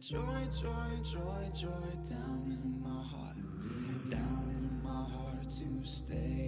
joy, joy, joy, joy down in my heart to stay.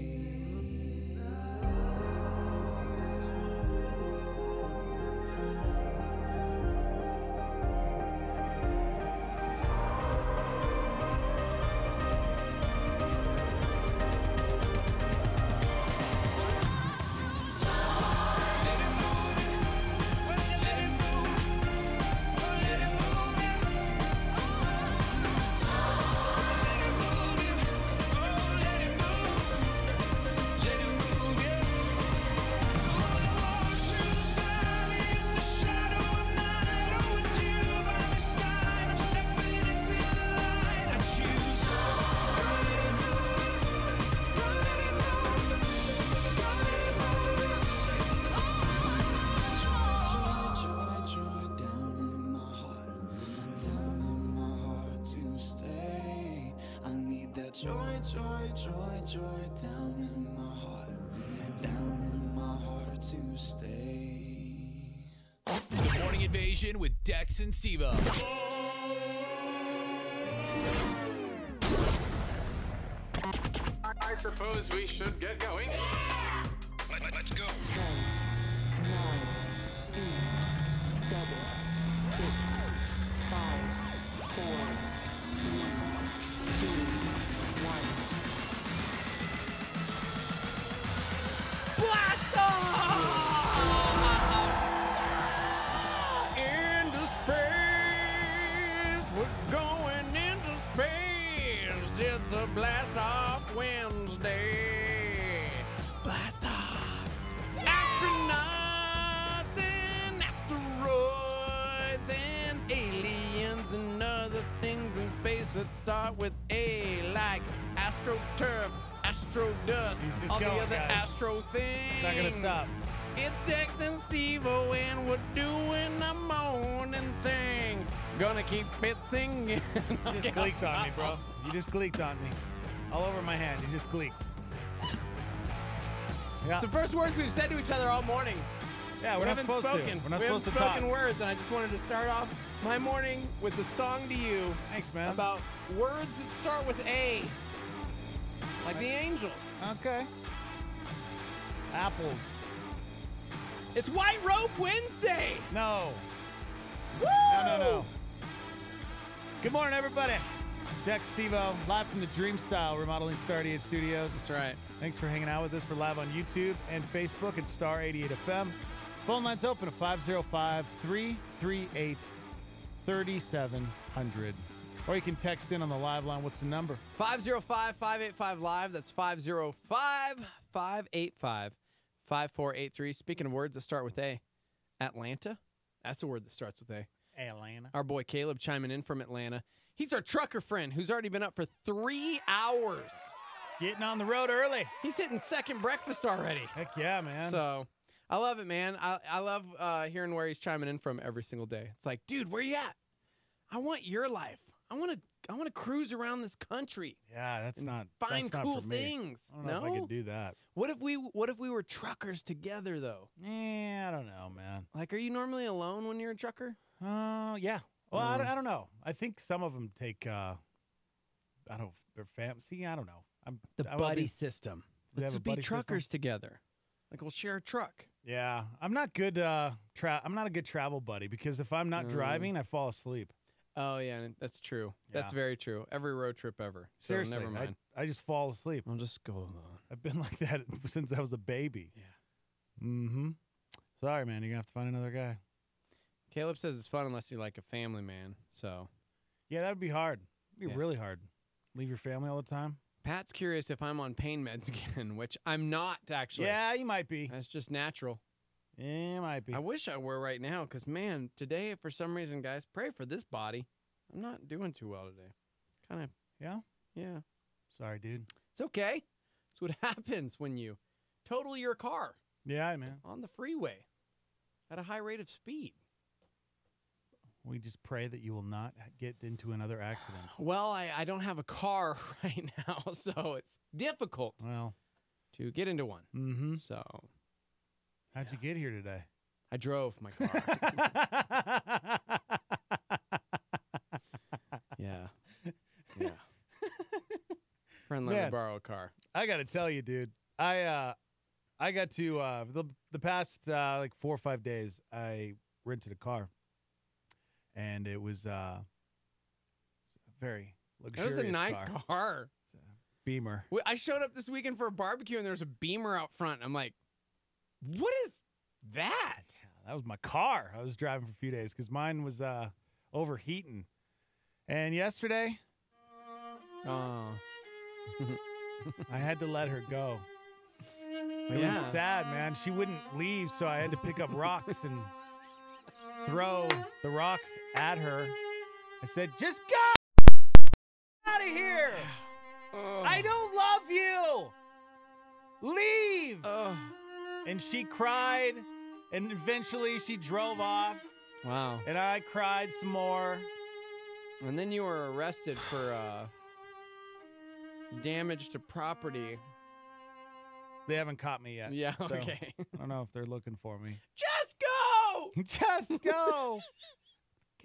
Joy, joy, joy, joy down in my heart to stay. The Morning Invasion with Dex and Steve-O. I suppose we should get going. Yeah! Let's go. 10, 9, 8, 7, 6, 5, 4, 3, 2, 1. Blast off! Into space, we're going into space. It's a blast off Wednesday. Blast off. Astronauts and asteroids and aliens and other things in space that start with A, like astroturf, astrodust, He's all the going, other guys. astro things. Not gonna stop. It's Dex and Steve-O and we're doing a morning thing. Gonna keep it singing. You just gleeked on me, bro. You just gleeked on me. All over my hand. You just gleeked. Yeah. It's the first words we've said to each other all morning. Yeah, we we're not haven't supposed spoken. to. We're not we supposed to haven't spoken talk. words, and I just wanted to start off my morning with the song to you. Thanks, man. About words that start with A. Like the angels. Okay. Apples. It's White Rope Wednesday. No. Woo! No. Good morning, everybody. Dex, Steve-O, live from the Dream Style Remodeling Star 88 Studios. That's right. Thanks for hanging out with us. We're live on YouTube and Facebook at Star 88 FM. Phone lines open at 505-338-3700. Or you can text in on the live line. What's the number? 505-585-LIVE. That's 505-585-5483. Speaking of words that start with A, Atlanta. That's a word that starts with A. Atlanta. Our boy Caleb chiming in from Atlanta. He's our trucker friend who's already been up for 3 hours. Getting on the road early. He's hitting second breakfast already. Heck yeah, man. So I love it, man. I love hearing where he's chiming in from every single day. It's like, dude, where you at? I want your life. I want to cruise around this country. Yeah, that's not find that's not cool for me. things. I don't know if I could do that. What if we were truckers together though? Yeah, I don't know, man. Like, are you normally alone when you're a trucker? Yeah. Well, I don't know. I think some of them take, I don't, their fancy. I don't know. The buddy system. They Let's have a be buddy truckers system? together. Like, we'll share a truck. Yeah, I'm not good. I'm not a good travel buddy because if I'm not driving, I fall asleep. Oh yeah, that's true. Yeah. That's very true. Every road trip ever. So Seriously, never mind. I just fall asleep. I'll just go alone. I've been like that since I was a baby. Yeah. Mm-hmm. Sorry, man. You're gonna have to find another guy. Caleb says it's fun unless you're like a family man. So Yeah, that would be hard. It'd be Yeah. really hard. Leave your family all the time. Pat's curious if I'm on pain meds again, which I'm not actually. Yeah, you might be. That's just natural. Yeah, you might be. I wish I were right now because, man, today, for some reason, guys, pray for this body. I'm not doing too well today. Kind of, Yeah. yeah. Sorry, dude. It's okay. It's what happens when you total your car Yeah, man. on the freeway at a high rate of speed. We just pray that you will not get into another accident. Well, I don't have a car right now, so it's difficult Well, to get into one. mm-hmm. So How'd you get here today? I drove my car. Friend let me Man. borrow a car. I got to tell you, dude. I got to the past like 4 or 5 days. I rented a car, and it was very It luxurious. was a nice car. car. Beamer. I showed up this weekend for a barbecue, and there was a Beamer out front. I'm like, what is that? That was my car. I was driving for a few days because mine was overheating. And yesterday, Oh. I had to let her go. It Yeah. was sad, man. She wouldn't leave, so I had to pick up rocks and throw the rocks at her. I said, just go out of here. I don't love you. Leave. And she cried, and eventually she drove off, Wow. and I cried some more. And then you were arrested for damage to property. They haven't caught me yet. Yeah, so okay. I don't know if they're looking for me. Just go! Just go.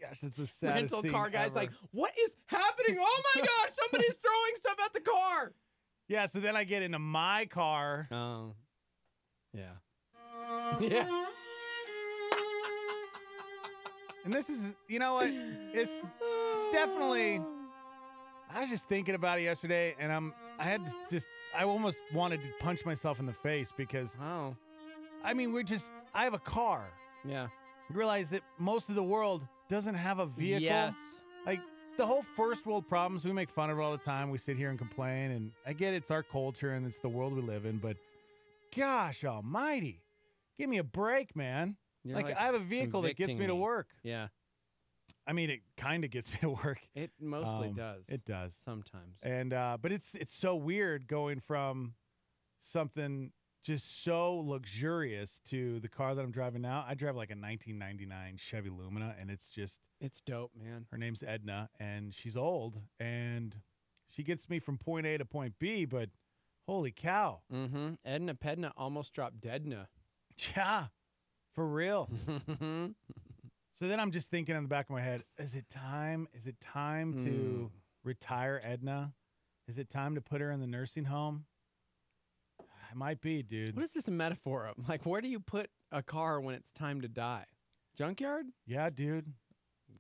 Gosh, it's the saddest Rental scene car guy's ever. like, what is happening? Oh my gosh, somebody's throwing stuff at the car. Yeah, so then I get into my car. Oh. Yeah. Yeah. And this is, you know what? It's definitely. I was just thinking about it yesterday, and I almost wanted to punch myself in the face because, Oh. I mean, I have a car. Yeah. You realize that most of the world doesn't have a vehicle. Yes. Like, the whole first world problems, we make fun of it all the time. We sit here and complain, and I get it's our culture and it's the world we live in, but gosh almighty, give me a break, man. You're, Like, like, I have a vehicle that gets convicting me to me. work. Yeah. I mean, it kind of gets me to work. It mostly does. It does. Sometimes. And but it's so weird going from something just so luxurious to the car that I'm driving now. I drive like a 1999 Chevy Lumina, and it's dope, man. her name's Edna, and she's old, and she gets me from point A to point B, but holy cow. Mm-hmm. Edna Pedna almost dropped Deadna. Yeah, for real. So then I'm just thinking in the back of my head, is it time to retire Edna? Is it time to put her in the nursing home? It might be, dude. What is this a metaphor of? Like, where do you put a car when it's time to die? Junkyard? Yeah, dude.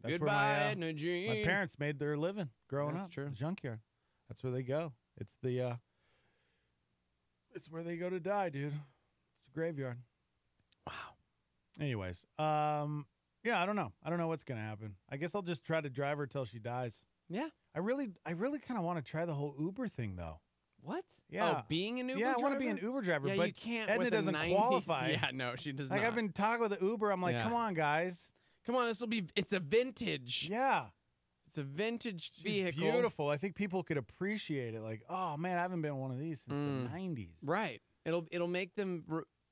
That's where Goodbye, my, Edna Jean. my parents made their living growing That's up. true. The junkyard. That's where they go. It's where they go to die, dude. It's a graveyard. Wow. Anyways, yeah, I don't know. I don't know what's gonna happen. I guess I'll just try to drive her till she dies. Yeah. I really kind of want to try the whole Uber thing, though. What? Yeah. Oh, being an Uber Yeah, I driver? want to be an Uber driver, Yeah, but you can't. Edna with a doesn't 90s qualify. Yeah, no, she does Like, not. I've been talking with the Uber. I'm like, Yeah. come on, guys. Come on, it's a vintage. Yeah. It's a vintage She's vehicle. beautiful. I think people could appreciate it. Like, oh, man, I haven't been in one of these since the 90s. Right. It'll make them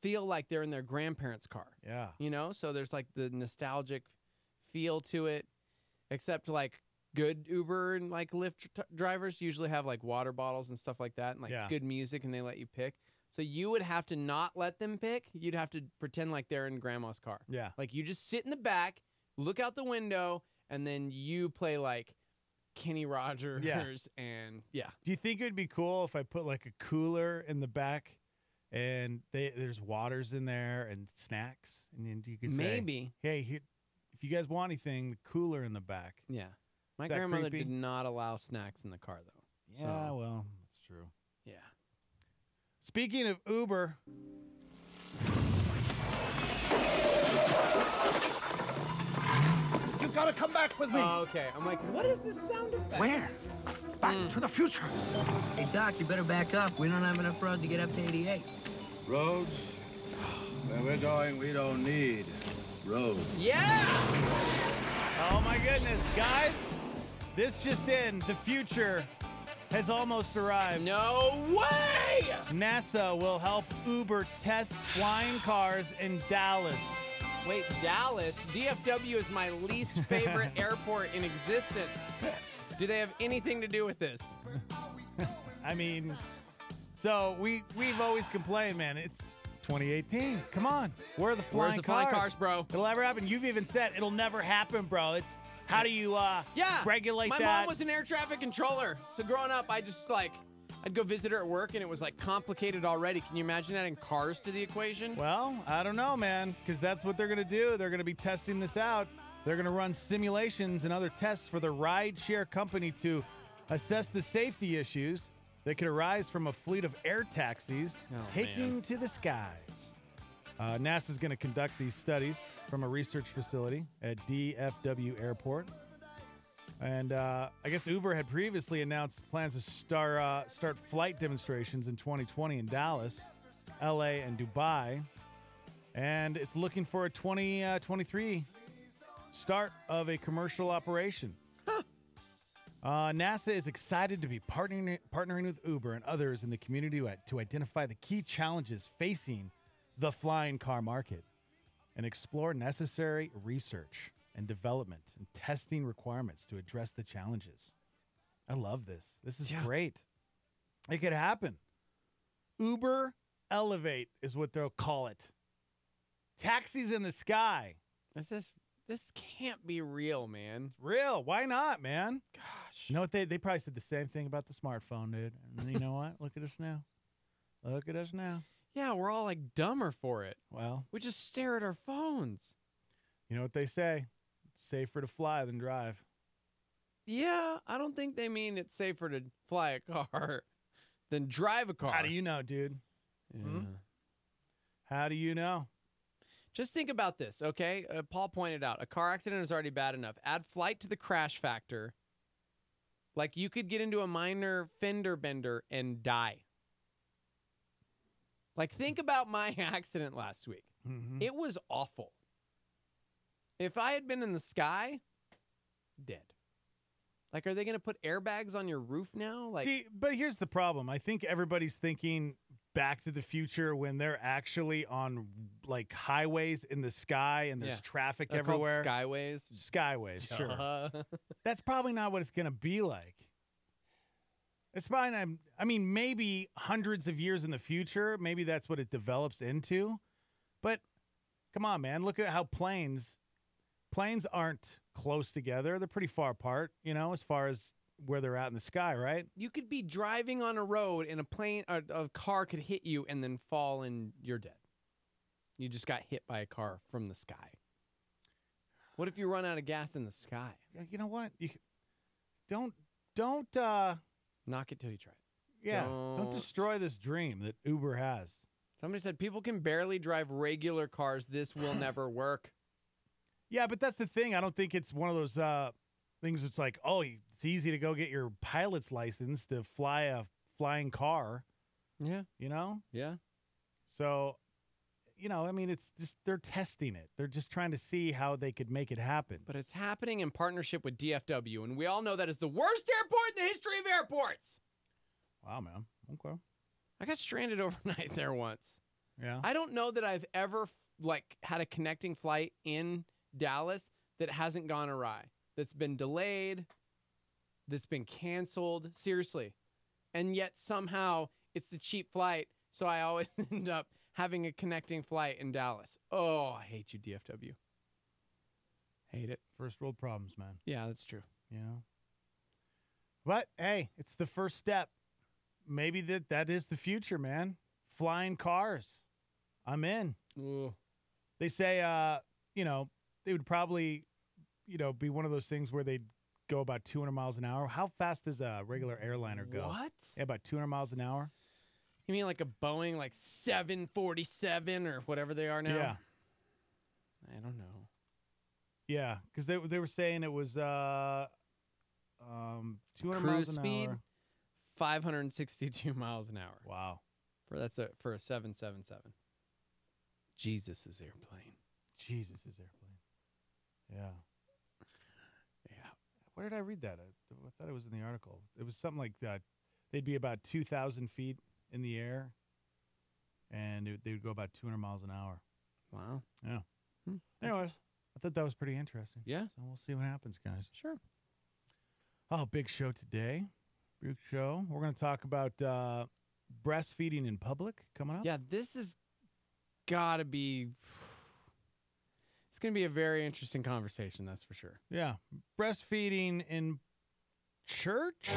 feel like they're in their grandparents' car. Yeah. You know? So there's like the nostalgic feel to it, except like good Uber and like Lyft drivers usually have like water bottles and stuff like that and like Yeah. good music, and they let you pick. So you would have to not let them pick. You'd have to pretend like they're in grandma's car. Yeah. Like you just sit in the back, look out the window, and then you play like Kenny Rogers and yeah. Do you think it would be cool if I put like a cooler in the back and there's waters in there and snacks? And then you could say, Maybe. hey, here, if you guys want anything, the cooler in the back. Yeah. My Is that grandmother creepy? did not allow snacks in the car though. Yeah, So, well, that's true. yeah. Speaking of Uber, You gotta come back with me. Oh, okay. I'm like, what is this sound effect? Where? Back to the future. Hey, Doc, you better back up. We don't have enough road to get up to 88. Roads? Where we're going, we don't need roads. Yeah! oh my goodness, guys, this just in. The future has almost arrived. No way! NASA will help Uber test flying cars in Dallas. Wait, Dallas? DFW is my least favorite airport in existence. Do they have anything to do with this? I mean, so we've always complained, man. It's 2018. Come on, where are the flying Where's the flying cars, bro? It'll never happen. You've even said it'll never happen, bro. It's how do you Yeah. regulate My that? mom was an air traffic controller. So growing up, I just like, I'd go visit her at work, and it was like complicated already. Can you imagine adding cars to the equation? Well, I don't know, man, because that's what they're going to do. They're going to be testing this out. They're going to run simulations and other tests for the rideshare company to assess the safety issues that could arise from a fleet of air taxis taking to the skies. NASA's going to conduct these studies from a research facility at DFW Airport. And I guess Uber had previously announced plans to start flight demonstrations in 2020 in Dallas, LA, and Dubai. And it's looking for a 2023 start of a commercial operation. NASA is excited to be partnering with Uber and others in the community to identify the key challenges facing the flying car market and explore necessary research and development and testing requirements to address the challenges. I love this. This is great. It could happen. Uber Elevate is what they'll call it. Taxis in the sky. This can't be real, man. It's real. Why not, man? Gosh. You know what? They probably said the same thing about the smartphone, dude. And you know what? Look at us now. Look at us now. Yeah, we're all like dumber for it. Well, We just stare at our phones. you know what they say? It's safer to fly than drive. Yeah, I don't think they mean it's safer to fly a car than drive a car. How do you know, dude? Yeah. How do you know? Just think about this, okay? Paul pointed out, a car accident is already bad enough. Add flight to the crash factor. Like, you could get into a minor fender bender and die. Like, think about my accident last week. Mm-hmm. It was awful. If I had been in the sky, dead. Like, are they going to put airbags on your roof now? Like, See, but here's the problem. I think everybody's thinking Back to the Future when they're actually on, like, highways in the sky and there's traffic they're everywhere. called skyways. Skyways, sure. That's probably not what it's going to be like. It's probably not, I mean, maybe hundreds of years in the future, maybe that's what it develops into. But come on, man, look at how planes aren't close together. They're pretty far apart, you know, as far as where they're at in the sky, right? You could be driving on a road and a car could hit you and then fall and you're dead. You just got hit by a car from the sky. What if you run out of gas in the sky? You know what? You don't Knock it till you try it. Yeah, don't destroy this dream that Uber has. Somebody said people can barely drive regular cars. This will never work. Yeah, but that's the thing. I don't think it's one of those things that's like, oh, it's easy to go get your pilot's license to fly a flying car. Yeah. You know? Yeah. So, you know, I mean, it's just they're testing it. They're just trying to see how they could make it happen. But it's happening in partnership with DFW, and we all know that is the worst airport in the history of airports. Wow, man. Okay. I got stranded overnight there once. Yeah. I don't know that I've ever had a connecting flight in Dallas that hasn't gone awry, that's been delayed, that's been canceled. Seriously. And yet somehow it's the cheap flight, so I always end up having a connecting flight in Dallas. Oh, I hate you, DFW. Hate it. First world problems, man. Yeah, that's true. You know? But, hey, it's the first step. Maybe that is the future, man. Flying cars. I'm in. Ooh. They say, you know, they would probably, you know, be one of those things where they'd go about 200 miles an hour. How fast does a regular airliner go? What? Yeah, about 200 miles an hour. You mean like a Boeing, like 747 or whatever they are now? Yeah. I don't know. Yeah, because they were saying it was 200 Cruise miles an speed, hour. 562 miles an hour. Wow. For a 777. Jesus' airplane. Jesus' airplane. Yeah. Yeah. Where did I read that? I thought it was in the article. It was something like that. They'd be about 2,000 feet in the air, and they would go about 200 miles an hour. Wow. Yeah. Anyways, I thought that was pretty interesting. Yeah. So we'll see what happens, guys. Sure. Oh, big show today. Big show. We're going to talk about breastfeeding in public coming up. Yeah, this has got to be... It's going to be a very interesting conversation, that's for sure. Yeah. Breastfeeding in church?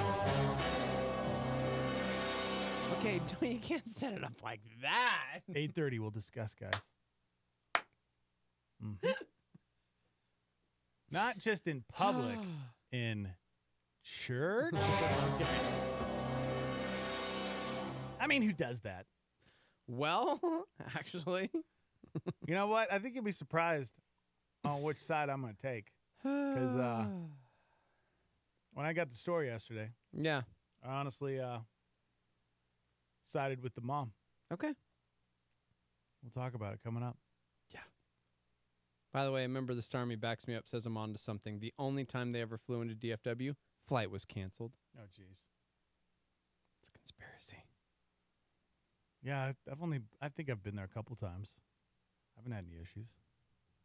Okay, you can't set it up like that. 8:30 we'll discuss, guys. Not just in public, in church. I mean, who does that? Well, actually. You know what? I think you'll be surprised on which side I'm going to take. Because when I got the story yesterday, yeah, I honestly sided with the mom. Okay. We'll talk about it coming up. Yeah. By the way, a member of the Star Army backs me up, says I'm on to something. The only time they ever flew into DFW, flight was canceled. Oh, jeez. It's a conspiracy. Yeah, I think I've been there a couple times. I haven't had any issues.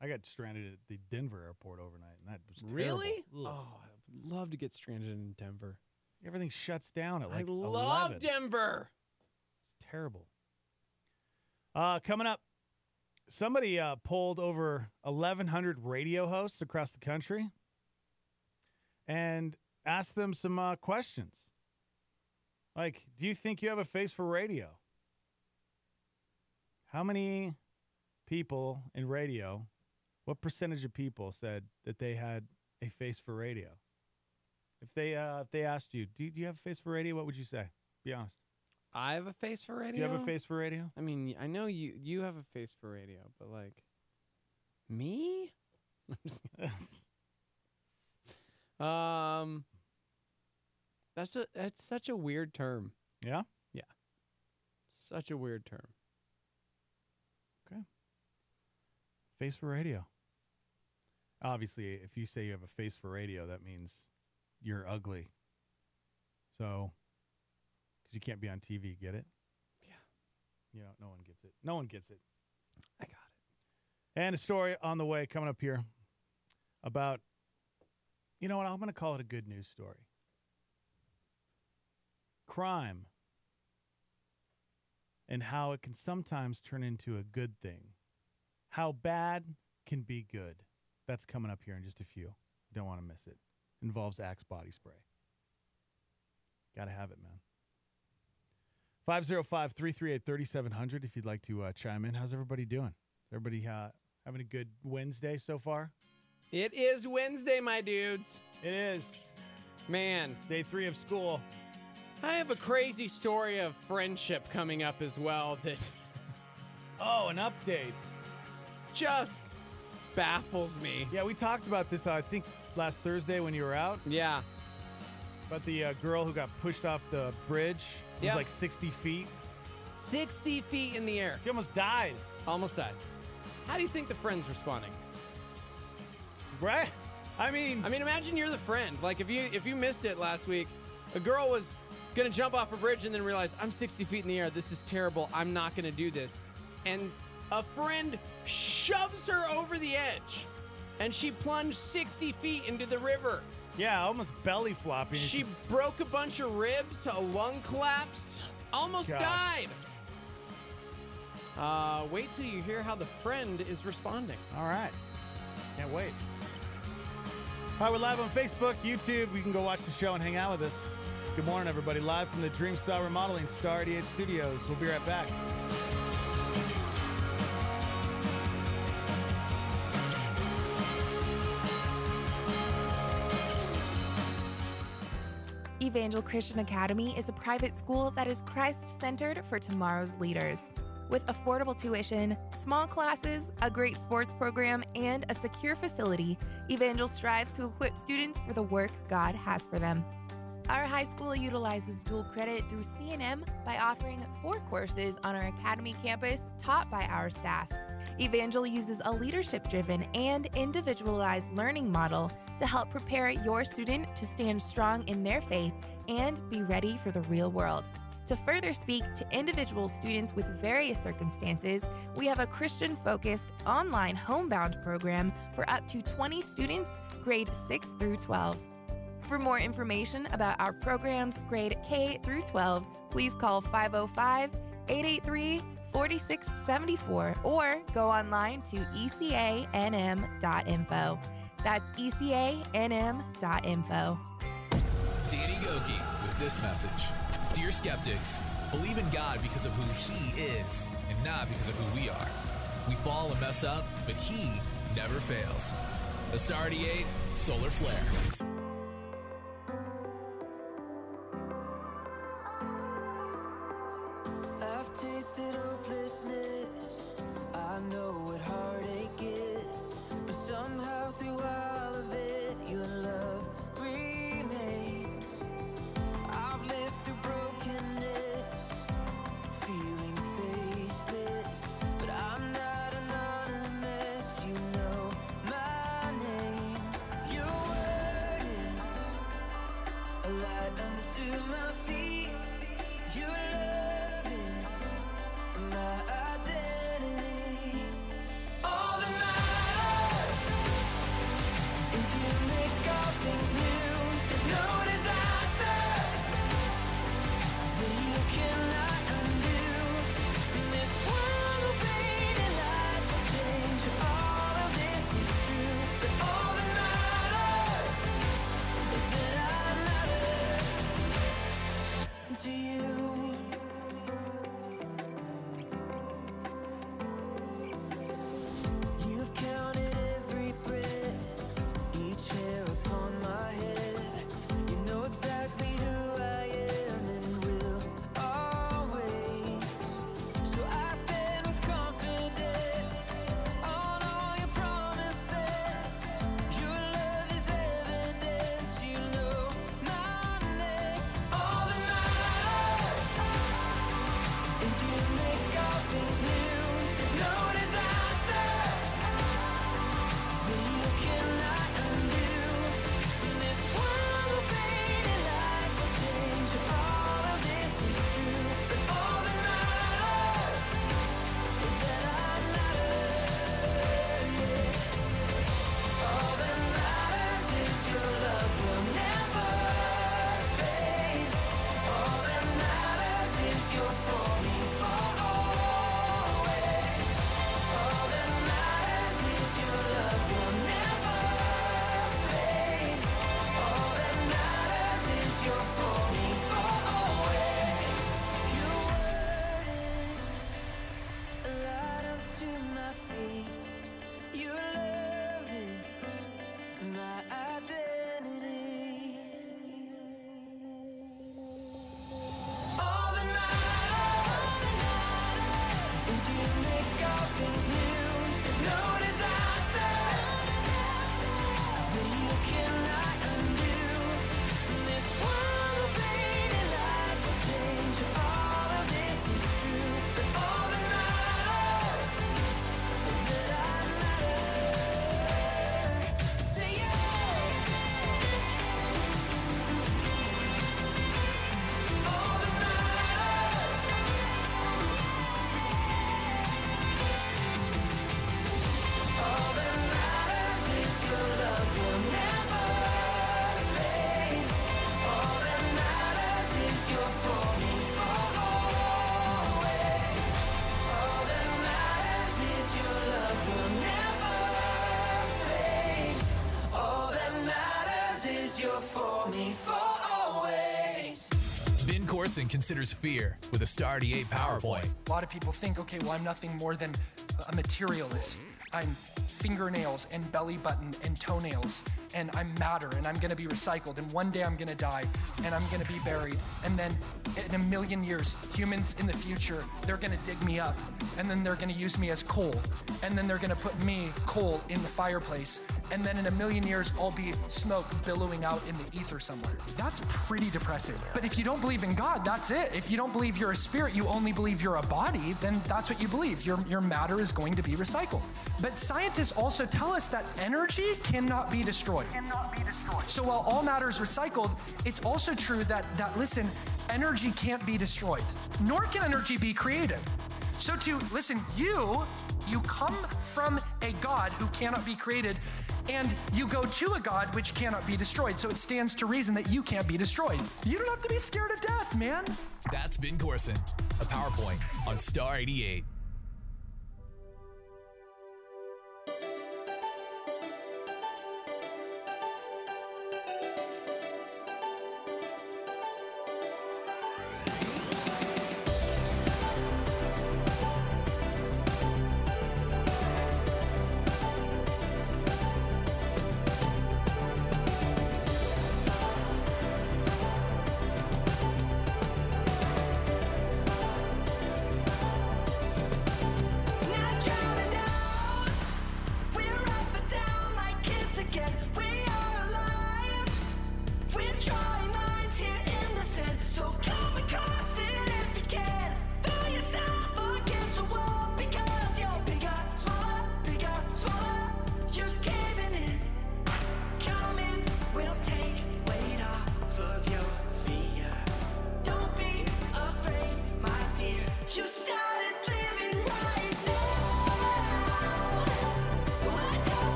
I got stranded at the Denver airport overnight, and that was terrible. Really? Ugh. Oh, I would love to get stranded in Denver. Everything shuts down at like I love 11. Denver. It's terrible. Coming up, somebody polled over 1,100 radio hosts across the country and asked them some questions. Like, do you think you have a face for radio? How many people in radio, what percentage of people said that they had a face for radio? If they asked you, do you have a face for radio, what would you say? Be honest. I have a face for radio? Do you have a face for radio? I mean, I know you have a face for radio, but like, me? That's such a weird term. Yeah? Yeah. Such a weird term. Okay. Face for radio. Obviously, if you say you have a face for radio, that means you're ugly. So, because you can't be on TV, get it? Yeah. You know, no one gets it. No one gets it. I got it. And a story on the way coming up here about, you know what, I'm going to call it a good news story. Crime and how it can sometimes turn into a good thing. How bad can be good. That's coming up here in just a few. Don't want to miss it. Involves Axe body spray. Got to have it, man. 505-338-3700 if you'd like to chime in. How's everybody doing? Everybody having a good Wednesday so far? It is Wednesday, my dudes. It is. Man. Day 3 of school. I have a crazy story of friendship coming up as well that Oh, an update. just baffles me. Yeah, we talked about this, I think, last Thursday when you were out. Yeah. About the girl who got pushed off the bridge. It was Yep. like 60 feet. 60 feet in the air. She almost died. Almost died. How do you think the friend's responding? Right? I mean, imagine you're the friend. Like, if you missed it last week, a girl was going to jump off a bridge and then realize, I'm 60 feet in the air. This is terrible. I'm not going to do this. And a friend shoves her over the edge. And she plunged 60 feet into the river. yeah, almost belly flopping. She broke a bunch of ribs, a lung collapsed, almost Gosh. died. Wait till you hear how the friend is responding. All right. Can't wait. All right, we're live on Facebook, YouTube. You can go watch the show and hang out with us. Good morning, everybody. Live from the Dreamstar Remodeling Star 88 Studios. We'll be right back. Evangel Christian Academy is a private school that is Christ-centered for tomorrow's leaders. With affordable tuition, small classes, a great sports program, and a secure facility, Evangel strives to equip students for the work God has for them. Our high school utilizes dual credit through C&M by offering 4 courses on our academy campus taught by our staff. Evangel uses a leadership-driven and individualized learning model to help prepare your student to stand strong in their faith and be ready for the real world. To further speak to individual students with various circumstances, we have a Christian-focused online homebound program for up to 20 students, grade 6 through 12. For more information about our programs, grade K through 12, please call 505-883-4674 or go online to ecanm.info. That's ecanm.info. Danny Goki with this message. Dear skeptics, Believe in God because of who He is and not because of who we are. We fall and mess up, but He never fails. The Star 88 Solar Flare. I've tasted hopelessness. I know what heartache is. But somehow through all of it, your love remains. I've lived through brokenness, feeling faceless. But I'm not anonymous, you know my name. Your word is a light unto my feet. Your love is my identity. All that matters is you make all things new. There's no disaster that you cannot undo. This world will fade and life will change. All of this is true, but all that matters is that I matter to you. You've counted every breath, each hair upon my head. You know exactly who I am and will always. So I stand with confidence on all your promises. Your love is evidence, you know my name. All that matters is you make all things new. There's no disaster that you cannot undo. This world will fade and life will change. All of this is true, but all that matters is that I matter. Yeah. All that matters is your love will never fade. All that matters is you're for me for always. All that matters is your love will never fade. All that matters is you're for me for always. Your word is a light unto my feet. Your love is my identity. All that matters is you make all things new. There's no disaster that you cannot undo. This world will fade and life will change. All of this is true, but all that matters is that I matter to you. All that All that matters is your love will never fade. All that matters is you're for me for always. All that matters is your love will never fade. All that matters is you're for me for always. Ben Corson considers fear with a Star 88 PowerPoint. A lot of people think, okay, well, I'm nothing more than a materialist. I'm fingernails and belly button and toenails, and I'm matter, and I'm gonna be recycled, and one day I'm gonna die, and I'm gonna be buried, and then in a million years, humans in the future, they're gonna dig me up, and then they're gonna use me as coal, and then they're gonna put me, coal, in the fireplace, and then in a million years, I'll be smoke billowing out in the ether somewhere. That's pretty depressing. But if you don't believe in God, that's it. If you don't believe you're a spirit, you only believe you're a body, then that's what you believe. Your matter is going to be recycled. But scientists also tell us that energy cannot be destroyed. So while all matter is recycled, it's also true that listen, energy can't be destroyed, nor can energy be created. So you come from a God who cannot be created, and you go to a God which cannot be destroyed. So it stands to reason that you can't be destroyed. You don't have to be scared of death, man. That's Ben Corson, a PowerPoint on Star 88.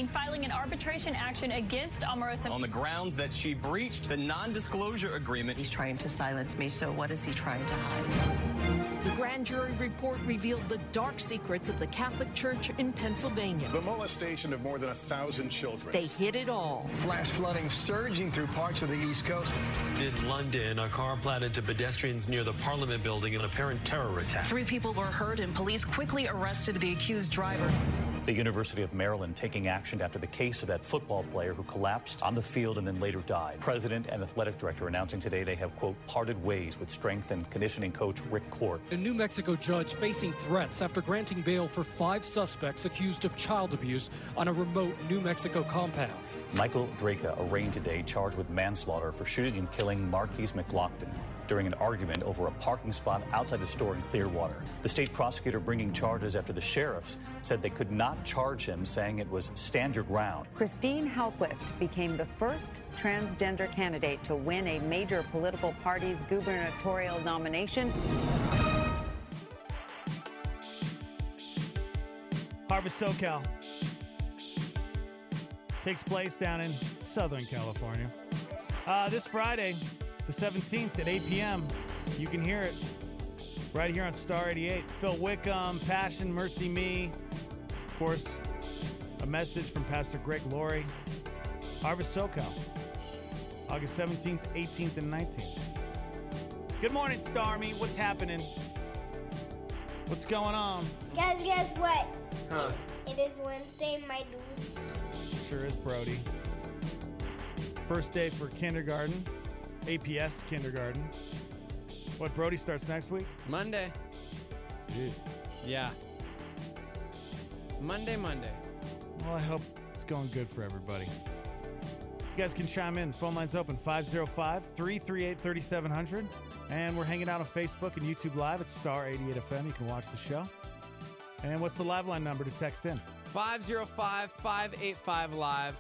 morning, filing an arbitration action against Omarosa on the grounds that she breached the non-disclosure agreement. He's trying to silence me, so what is he trying to hide? The grand jury report revealed the dark secrets of the Catholic Church in Pennsylvania. The molestation of more than 1,000 children. They hid it all. Flash flooding surging through parts of the East Coast. In London, a car planted to pedestrians near the Parliament building in an apparent terror attack. 3 people were hurt, and police quickly arrested the accused driver. The University of Maryland taking action after the case of that football player who collapsed on the field and then later died. President and athletic director announcing today they have, quote, parted ways with strength and conditioning coach Rick Court. A New Mexico judge facing threats after granting bail for 5 suspects accused of child abuse on a remote New Mexico compound. Michael Draka arraigned today, charged with manslaughter for shooting and killing Marquise McLaughlin during an argument over a parking spot outside a store in Clearwater. The state prosecutor bringing charges after the sheriffs said they could not charge him, saying it was stand your ground. Christine Halquist became the first transgender candidate to win a major political party's gubernatorial nomination. Harvest SoCal takes place down in Southern California. This Friday, the 17th at 8 p.m. You can hear it right here on Star 88. Phil Wickham, Passion, Mercy Me. Of course, a message from Pastor Greg Laurie. Harvest SoCal, August 17th, 18th, and 19th. Good morning, Starmy. What's happening? What's going on? Guys, guess what? Huh. It is Wednesday, my dudes. Sure is, Brody. First day for kindergarten. APS kindergarten. What, Brody starts next week? Monday. Jeez. Yeah. Monday. Well, I hope it's going good for everybody. You guys can chime in. Phone line's open, 505-338-3700. And we're hanging out on Facebook and YouTube Live at Star 88 FM. You can watch the show. And what's the live line number to text in? 505-585-LIVE.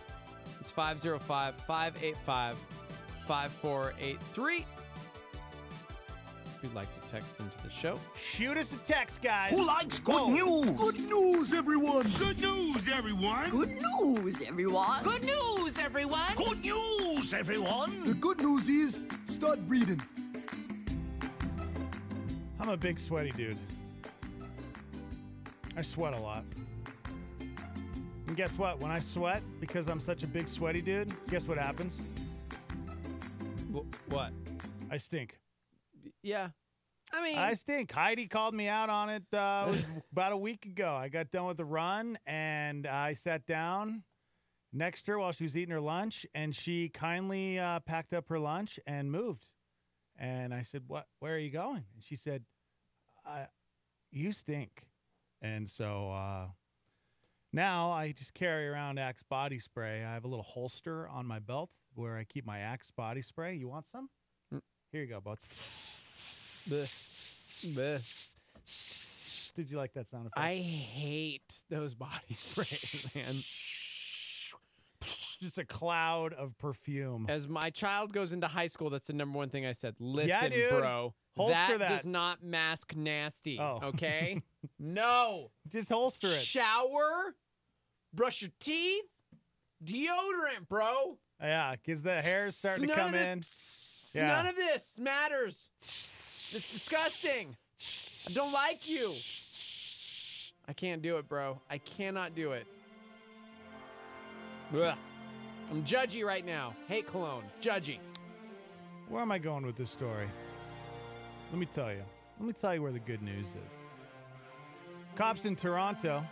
It's 505-585-5483. If you'd like to text into the show, shoot us a text, guys. Who likes good news? Good news, everyone. Good news, everyone. Good news, everyone. Good news, everyone. Good news, everyone. The good news is start breathing. I'm a big sweaty dude. I sweat a lot. And guess what? When I sweat, because I'm such a big sweaty dude, guess what happens? What? I stink. Yeah. I stink. Heidi called me out on it about a week ago. I got done with the run, and I sat down next to her while she was eating her lunch, and she kindly packed up her lunch and moved. And I said, "What? Where are you going?" And she said, "You stink." And so now I just carry around Axe body spray. I have a little holster on my belt where I keep my Axe body spray. You want some? Here you go, bud. Did you like that sound effect? I hate those body sprays, man. Just a cloud of perfume. As my child goes into high school, that's the number one thing I said. Listen, yeah, dude. bro. Holster that does not mask nasty. Oh. Okay? No. Just holster it. Shower, brush your teeth, deodorant, bro. Yeah, because the hair's starting to come in. Yeah. None of this matters. It's disgusting. I don't like you. I can't do it, bro. I cannot do it. Ugh. I'm judgy right now. Hate cologne. Judgy. Where am I going with this story? Let me tell you. Let me tell you where the good news is. Cops in Toronto,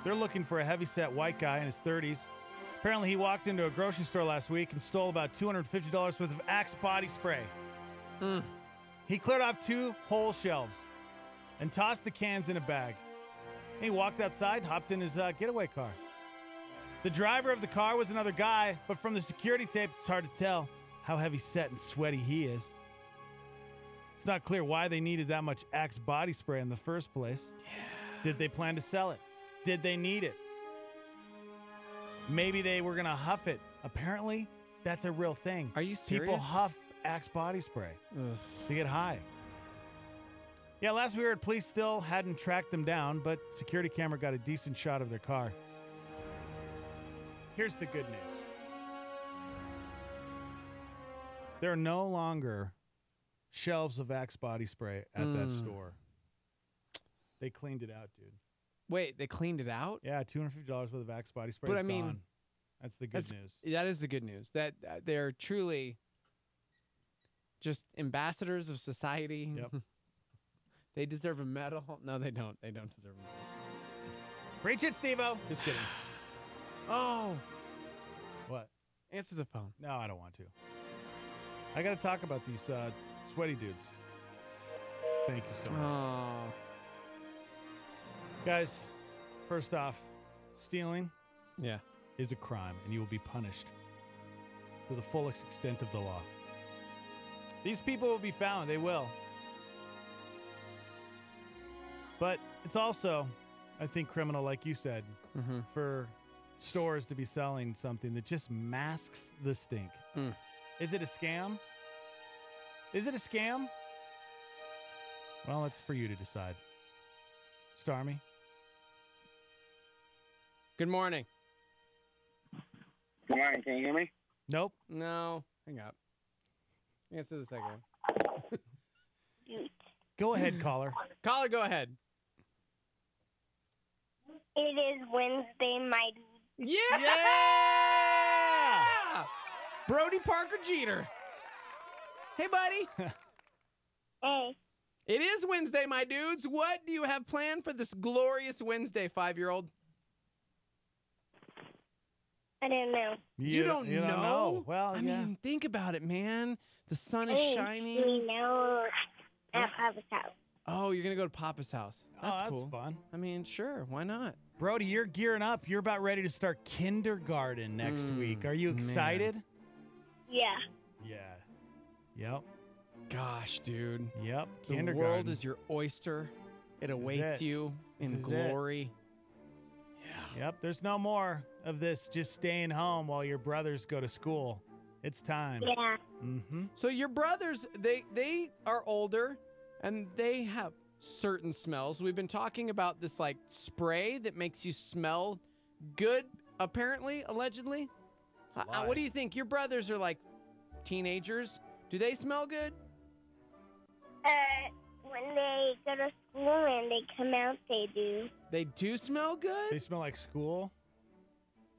they're looking for a heavyset white guy in his 30s. Apparently, he walked into a grocery store last week and stole about $250 worth of Axe body spray. He cleared off 2 whole shelves and tossed the cans in a bag. He walked outside, hopped in his getaway car. The driver of the car was another guy, but from the security tape, it's hard to tell how heavy set and sweaty he is. It's not clear why they needed that much Axe body spray in the first place. Yeah. Did they plan to sell it? Did they need it? Maybe they were going to huff it. Apparently, that's a real thing. Are you serious? People huff Axe body spray to get high. Yeah, last we heard, police still hadn't tracked them down, but security camera got a decent shot of their car. Here's the good news. There are no longer shelves of Axe body spray at that store. They cleaned it out, dude. Wait, they cleaned it out? Yeah, $250 worth of Axe body spray But is I mean, gone. That's the good news. That is the good news. That they're truly just ambassadors of society. Yep. They deserve a medal. No, they don't. They don't deserve a medal. Preach it, Steve-O. Just kidding. Oh. What? Answer the phone. No, I don't want to. I got to talk about these sweaty dudes. Thank you so much. Oh. Guys, first off, stealing Yeah. is a crime, and you will be punished to the fullest extent of the law. These people will be found. They will. But it's also, I think, criminal, like you said, for stores to be selling something that just masks the stink. Is it a scam? Is it a scam? Well, it's for you to decide. Starmy? Good morning. Good morning. Can you hear me? Nope. No. Hang up. Answer the second one. Go ahead, caller. Caller, go ahead. It is Wednesday, my dude. Yeah! Brody Parker Jeter. Hey, buddy. Hey. It is Wednesday, my dudes. What do you have planned for this glorious Wednesday, 5-year-old? I don't know. You don't know? Well, I mean, think about it, man. The sun is shining. We know at Papa's house. Oh, you're going to go to Papa's house. That's cool. Fun. I mean, sure. Why not? Brody, you're gearing up. You're about ready to start kindergarten next week. Are you excited? Yeah. Yeah. Yep. Gosh, dude. Yep. The Kindergarten. world is your oyster. It awaits you in glory. Yep. There's no more of this just staying home while your brothers go to school. It's time. Yeah. Mm-hmm. So your brothers, they are older, and they have certain smells. We've been talking about this like spray that makes you smell good, apparently, allegedly. What do you think? Your brothers are like teenagers. Do they smell good? When they go to school and they come out, they do. They do smell good? They smell like school?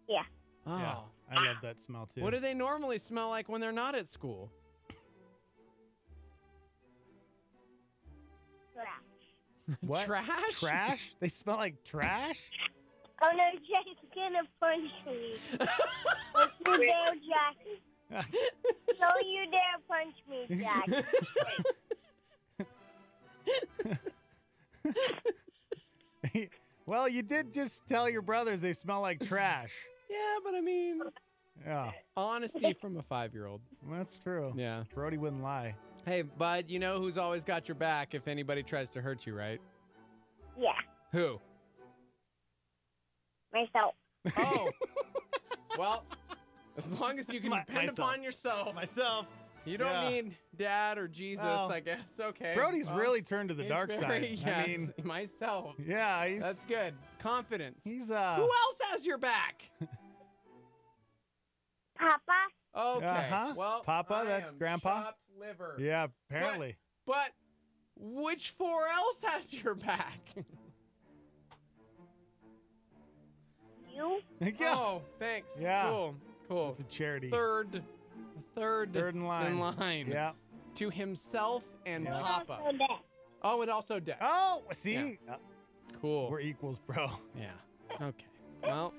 Yeah. Oh. Yeah. I love that smell, too. What do they normally smell like when they're not at school? Trash. What? Trash? Trash? They smell like trash? Oh, no, Jack's gonna punch me. Don't you dare, Jack. Don't you dare punch me, Jack. Well, you did just tell your brothers they smell like trash. Yeah, but I mean... Yeah. Honesty from a 5-year-old. That's true. Yeah. Brody wouldn't lie. Hey, bud, you know who's always got your back if anybody tries to hurt you, right? Yeah. Who? Myself. Oh. Well, as long as you can depend upon yourself. Myself. You don't need dad or Jesus, I guess. Okay. Brody's really turned to the dark side. Yes, I mean, myself. Yeah, that's good. Confidence. He's Who else has your back? Papa. Okay. Uh-huh. Well, Papa, I that am grandpa? chopped liver. Yeah, apparently. But which 4 else has your back? You? Yeah. Oh, thanks. Yeah. Cool. It's a charity. Third in line. Yeah. To himself and Yeah. Papa. Also Dex. Oh, and also Dex. Oh, see? Cool. We're equals, bro. Yeah. Okay. Well.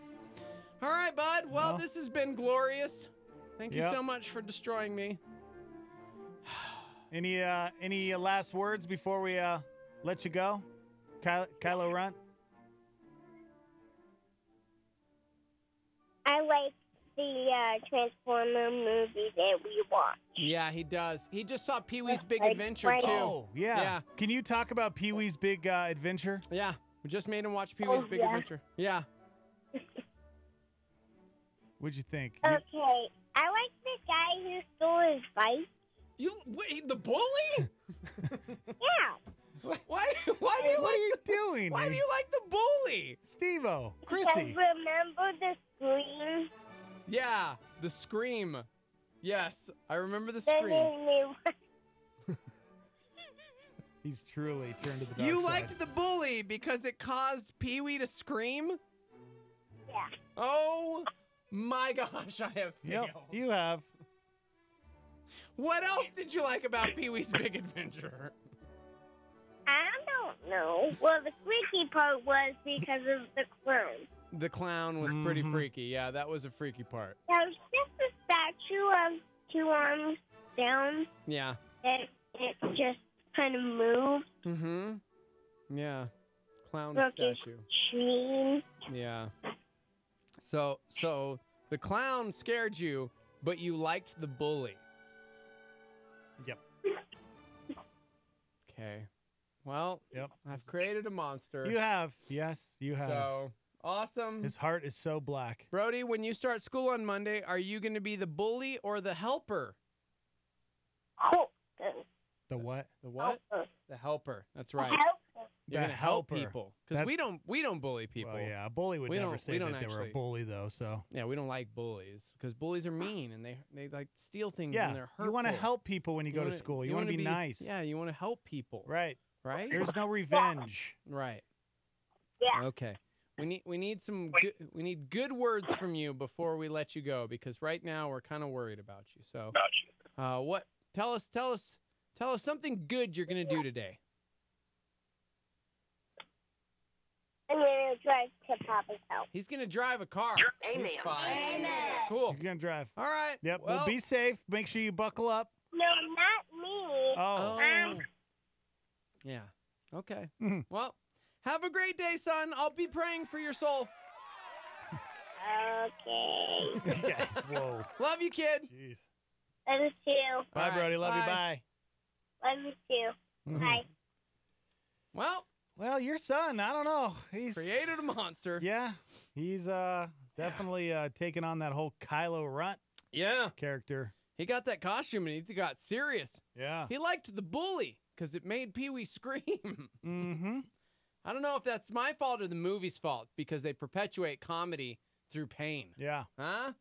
All right, bud. Well, this has been glorious. Thank you so much for destroying me. Any last words before we let you go? Kylo Runt? I like the Transformer movies that we watch. Yeah, he does. He just saw Pee-wee's Big Adventure, too. Oh, yeah. Can you talk about Pee-wee's Big Adventure? Yeah. We just made him watch Pee-wee's Big Adventure. Yeah. What'd you think? Okay. I like the guy who stole his bike. Wait, the bully? Yeah. Why do you What like are you doing? Why do you like the bully? Steve-O, Because Chrissy. remember the screen Yeah, the scream. Yes, I remember the They scream. made me He's truly turned to the dark You side. liked the bully because it caused Pee-wee to scream? Yeah. Oh my gosh, I have failed. Yep, you have. What else did you like about Pee-wee's Big Adventure? I don't know. Well, the freaky part was because of the clown. The clown was pretty freaky. Yeah, that was a freaky part. There was just a statue of 2 arms down. Yeah. It just kind of moved. Mm-hmm. Yeah. Clown Broke his statue. chain. Yeah. So the clown scared you, but you liked the bully. Yep. Okay. Well, Yep. I've created a monster. You have. Yes, you have. So awesome. His heart is so black. Brody, when you start school on Monday, are you going to be the bully or the helper? The what? The what? The helper. That's right. Helper. You're The gonna help helper. people because we don't bully people. Well, yeah, a bully would We never don't- say we that don't they were a actually- bully, though. So Yeah, we don't like bullies because bullies are mean and they like steal things yeah, and they're hurtful. you want to help people when you go to wanna- school. You want to be nice. Yeah, you want to help people. Right. Right. There's no revenge. Right. Yeah. Okay. We need some we need good words from you before we let you go because right now we're kind of worried about you. So, what? Tell us something good you're gonna do today. I'm going to drive to Papa's house. He's gonna drive a car. Amen. He's fine. Amen. Cool. He's gonna drive. All right. Yep. Well, Well, be safe. Make sure you buckle up. No, not me. Oh. Yeah. Okay. Well, have a great day, son. I'll be praying for your soul. Okay. Yeah. Whoa. Love you, kid. Jeez. Love you too. Bye, All right, Brody. Love you. bye. Bye. Love you too. Mhm. Bye. Well, your son, I don't know. He's created a monster. Yeah. He's definitely taking on that whole Kylo Ren character. He got that costume and he got serious. Yeah. He liked the bully because it made Pee-wee scream. Mm-hmm. I don't know if that's my fault or the movie's fault because they perpetuate comedy through pain. Yeah. Huh?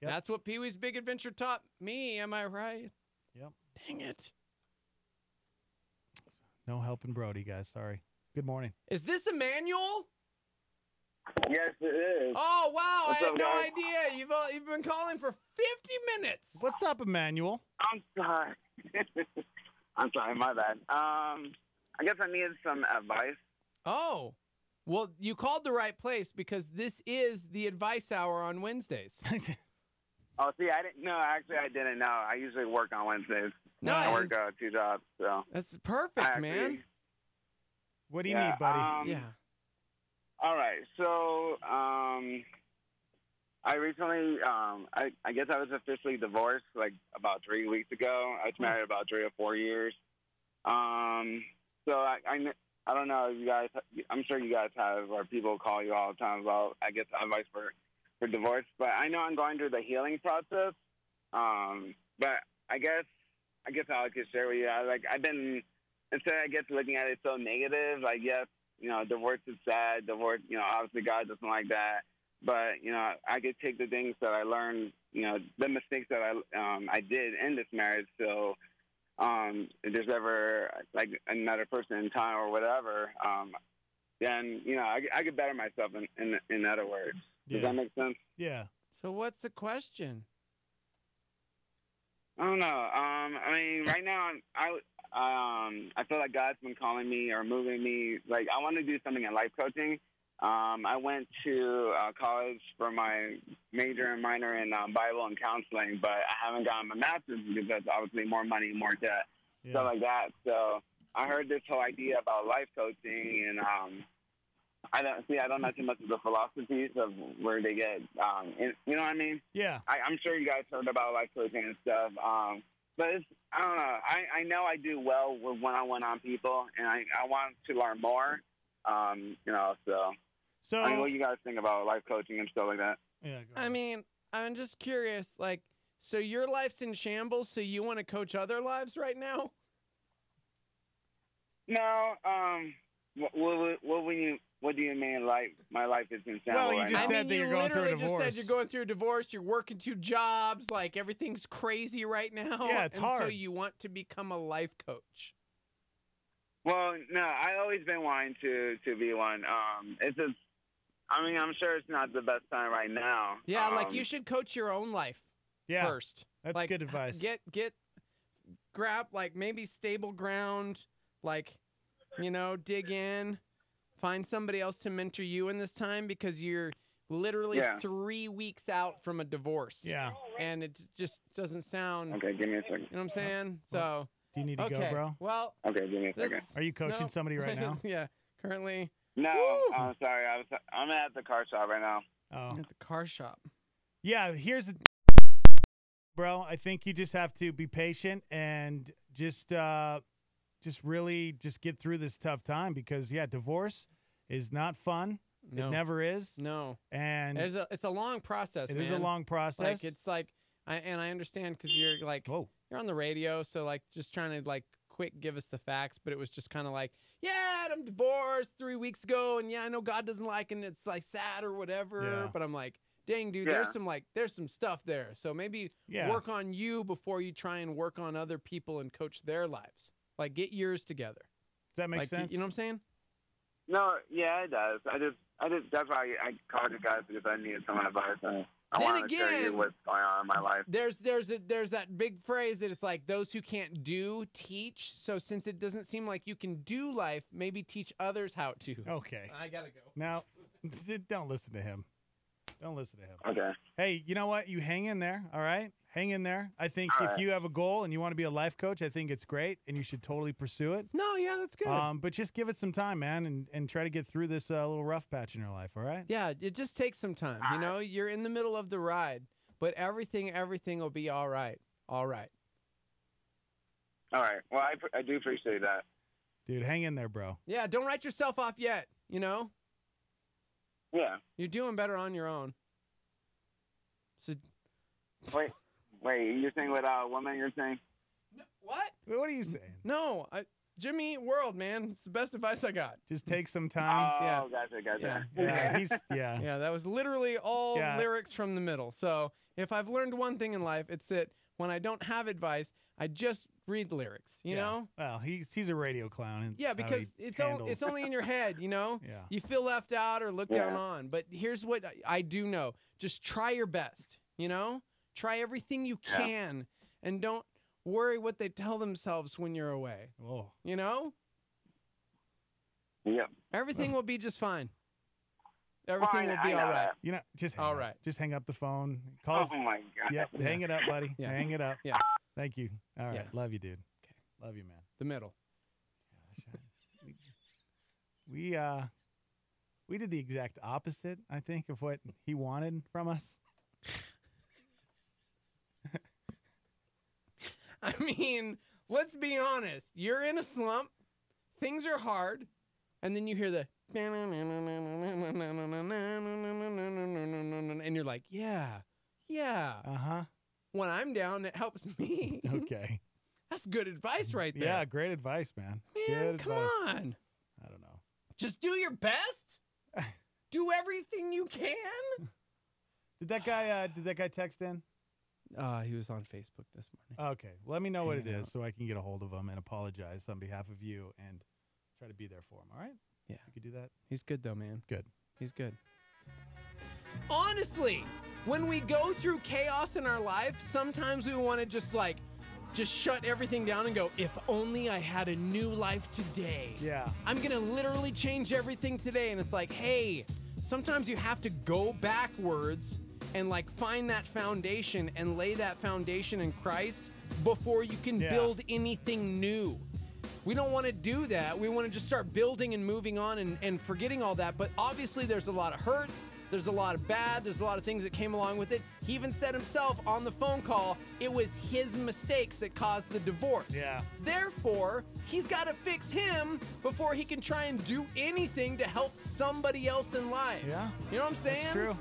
Yep. That's what Pee-wee's Big Adventure taught me. Am I right? Yep. Dang it. No helping Brody, guys. Sorry. Good morning. Is this Emmanuel? Yes, it is. Oh, wow. What's I had up, no guys? idea. You've been calling for 50 minutes. What's up, Emmanuel? I'm sorry. I'm sorry, my bad. I guess I needed some advice. Oh. Well, you called the right place because this is the advice hour on Wednesdays. Oh, see, I didn't. No, actually, I didn't know. I usually work on Wednesdays. Nice. I work 2 jobs, so. That's perfect, man. What do you need, buddy? Yeah. All right. So, I recently, I guess I was officially divorced like about 3 weeks ago. I was married about 3 or 4 years. So I don't know if you guys. I'm sure you guys have, or people call you all the time about, I guess, advice for divorce. But I know I'm going through the healing process. But I guess I could share with you. I've been, instead I guess looking at it so negative. Like, yes, divorce is sad. Divorce, obviously God doesn't like that. But I could take the things that I learned, the mistakes that I did in this marriage. So if there's ever like another person in time or whatever, then I could better myself. In other words, does that make sense? Yeah. So what's the question? I don't know. I mean, right now I feel like God's been calling me or moving me. Like, I want to do something in life coaching. I went to college for my major and minor in Bible and counseling, but I haven't gotten my master's because that's obviously more money, more debt, stuff like that. So I heard this whole idea about life coaching, and I don't know too much of the philosophies of where they get, you know what I mean? Yeah. I'm sure you guys heard about life coaching and stuff. But I don't know. I know I do well with one-on-one people, and I want to learn more. So I mean, what do you guys think about life coaching and stuff like that? Yeah. I mean, I'm just curious. Like, so your life's in shambles, so you want to coach other lives right now? No. What what do you mean, my life is in shambles? Well, you right just now? said that you're going through a literally just said divorce. you're going through a divorce. You're working 2 jobs. Like everything's crazy right now. Yeah, it's and so hard. you want to become a life coach. Well, no, I always been wanting to be one. It's just, I mean, I'm sure it's not the best time right now. Yeah, like you should coach your own life first. That's like, good advice. Grab like maybe stable ground, like, you know, dig in, find somebody else to mentor you in this time because you're literally 3 weeks out from a divorce. Yeah. And it just doesn't sound. Okay, give me a second. You know what I'm saying? So. Do you need to go, bro? Well. Okay, give me a second. Are you coaching somebody right now? Yeah, currently. No, I'm sorry. I'm at the car shop right now. Oh. At the car shop. Yeah, here's the bro. I think you just have to be patient and just really just get through this tough time because divorce is not fun. No. It never is. No. And it's a long process. It is a long process. Like it's like I understand because you're like you're on the radio, so like just trying to like quick give us the facts, but it was just kind of like, yeah, I'm divorced 3 weeks ago, and yeah, I know God doesn't like it, and it's like sad or whatever. Yeah. But I'm like, dang, dude, there's some stuff there. So maybe work on you before you try and work on other people and coach their lives. Like get yours together. Does that make sense? You know what I'm saying? No, yeah, it does. I just that's why I called you guys because I needed some advice. I wanted to tell you what's going on in my life. There's that big phrase that it's like those who can't do teach. So since it doesn't seem like you can do life, maybe teach others how to. Okay. I gotta go. Now, don't listen to him. Don't listen to him. Okay. Hey, you know what? You hang in there, all right? Hang in there. I think if you have a goal and you want to be a life coach, I think it's great, and you should totally pursue it. No, yeah, that's good. But just give it some time, man, and try to get through this little rough patch in your life, all right? Yeah, it just takes some time. You know, you're in the middle of the ride, but everything will be all right. All right. All right. Well, I do appreciate that. Dude, hang in there, bro. Yeah, don't write yourself off yet, you know? Yeah. You're doing better on your own. So Wait, you're saying without a woman, you're saying? What? What are you saying? No, Jimmy Eat World, man. It's the best advice I got. Just take some time. Oh, gotcha. Yeah, that was literally all lyrics from the middle. So if I've learned one thing in life, it's that when I don't have advice, I just read lyrics, you know? Well, he's a radio clown. Yeah, because it's only in your head, you know? Yeah. You feel left out or looked down on. But here's what I do know. Just try your best, you know? Try everything you can, and don't worry what they tell themselves when you're away. Oh. You know? Yep. Everything will be just fine. Everything will be all right. You know, just hang all up. right. Just hang up the phone. Call Oh my God. Yep, hang it up, buddy. Yeah. Hang it up. Yeah. Thank you. All right. Yeah. Love you, dude. Okay. Love you, man. The middle. We did the exact opposite, I think, of what he wanted from us. I mean, let's be honest. You're in a slump. Things are hard. And then you hear the and you're like, yeah. Uh-huh. When I'm down, it helps me. Okay. That's good advice right there. Yeah, great advice, man. Man, Good come advice. on. I don't know. Just do your best. Do everything you can. Did that guy text in? He was on Facebook this morning. Okay. Let me know what it is so I can get a hold of him and apologize on behalf of you and try to be there for him, all right? Yeah. You could do that? He's good, though, man. Good. He's good. Honestly, when we go through chaos in our life, sometimes we want to just shut everything down and go, if only I had a new life today. Yeah. I'm going to literally change everything today. And it's like, hey, sometimes you have to go backwards and find that foundation and lay that foundation in Christ before you can build anything new. We don't want to do that. We want to just start building and moving on and forgetting all that. But obviously there's a lot of hurts. There's a lot of bad. There's a lot of things that came along with it. He even said himself on the phone call, it was his mistakes that caused the divorce. Yeah. Therefore, he's got to fix him before he can try and do anything to help somebody else in life. Yeah. You know what I'm saying? That's true.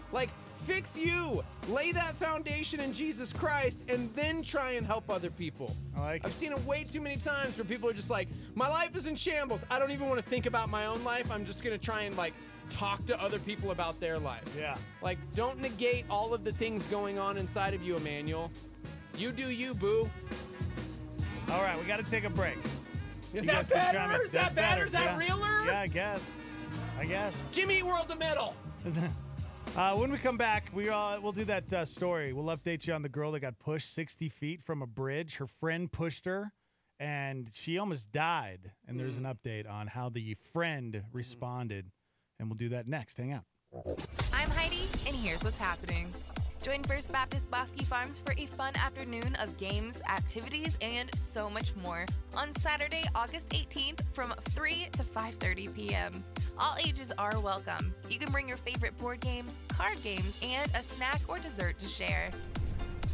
Fix you. Lay that foundation in Jesus Christ and then try and help other people. I've seen it way too many times where people are just like, my life is in shambles. I don't even want to think about my own life. I'm just going to try and like talk to other people about their life. Yeah. Like, don't negate all of the things going on inside of you, Emmanuel. You do you, boo. All right, we got to take a break. Is You that guys can chime better? in. Is that That's better? Is that yeah. realer? Yeah, I guess. Jimmy Eat World the middle. When we come back, we'll do that story. We'll update you on the girl that got pushed 60 feet from a bridge. Her friend pushed her, and she almost died. And there's an update on how the friend responded. And we'll do that next. Hang out. I'm Heidi, and here's what's happening. Join First Baptist Bosque Farms for a fun afternoon of games, activities, and so much more on Saturday, August 18th from 3 to 5:30 p.m. All ages are welcome. You can bring your favorite board games, card games, and a snack or dessert to share.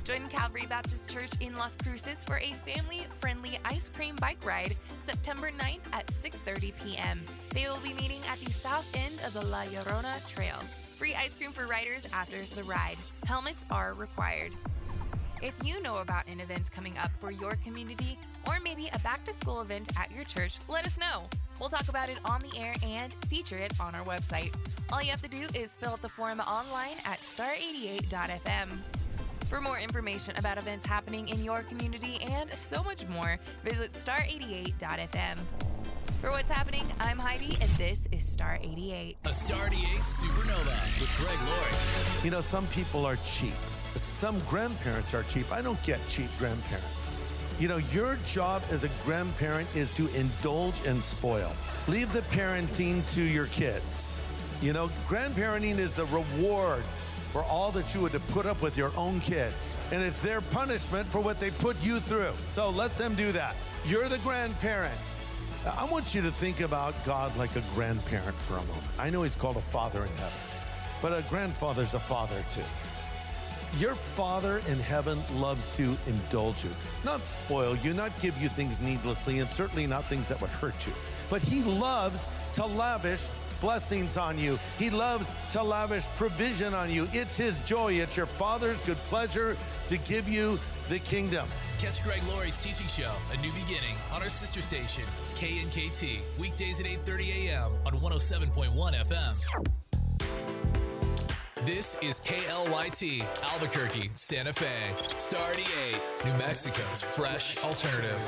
Join Calvary Baptist Church in Las Cruces for a family-friendly ice cream bike ride September 9th at 6:30 p.m. They will be meeting at the south end of the La Llorona Trail. Free ice cream for riders after the ride. Helmets are required. If you know about an event coming up for your community, or maybe a back-to-school event at your church, let us know. We'll talk about it on the air and feature it on our website. All you have to do is fill out the form online at star88.fm. For more information about events happening in your community and so much more, visit star88.fm. For what's happening, I'm Heidi, and this is Star 88. A Star 88 Supernova with Greg Laurie. You know, some people are cheap. Some grandparents are cheap. I don't get cheap grandparents. You know, your job as a grandparent is to indulge and spoil. Leave the parenting to your kids. You know, grandparenting is the reward for all that you had to put up with your own kids. And it's their punishment for what they put you through. So let them do that. You're the grandparent. I want you to think about God like a grandparent for a moment. I know he's called a father in heaven, but a grandfather's a father too. Your Father in heaven loves to indulge you, not spoil you, not give you things needlessly, and certainly not things that would hurt you. But he loves to lavish blessings on you. He loves to lavish provision on you. It's his joy. It's your Father's good pleasure to give you the kingdom. Catch Greg Laurie's teaching show, A New Beginning, on our sister station, KNKT, weekdays at 8:30 a.m. on 107.1 FM. This is KLYT, Albuquerque, Santa Fe, Star 88, New Mexico's fresh alternative.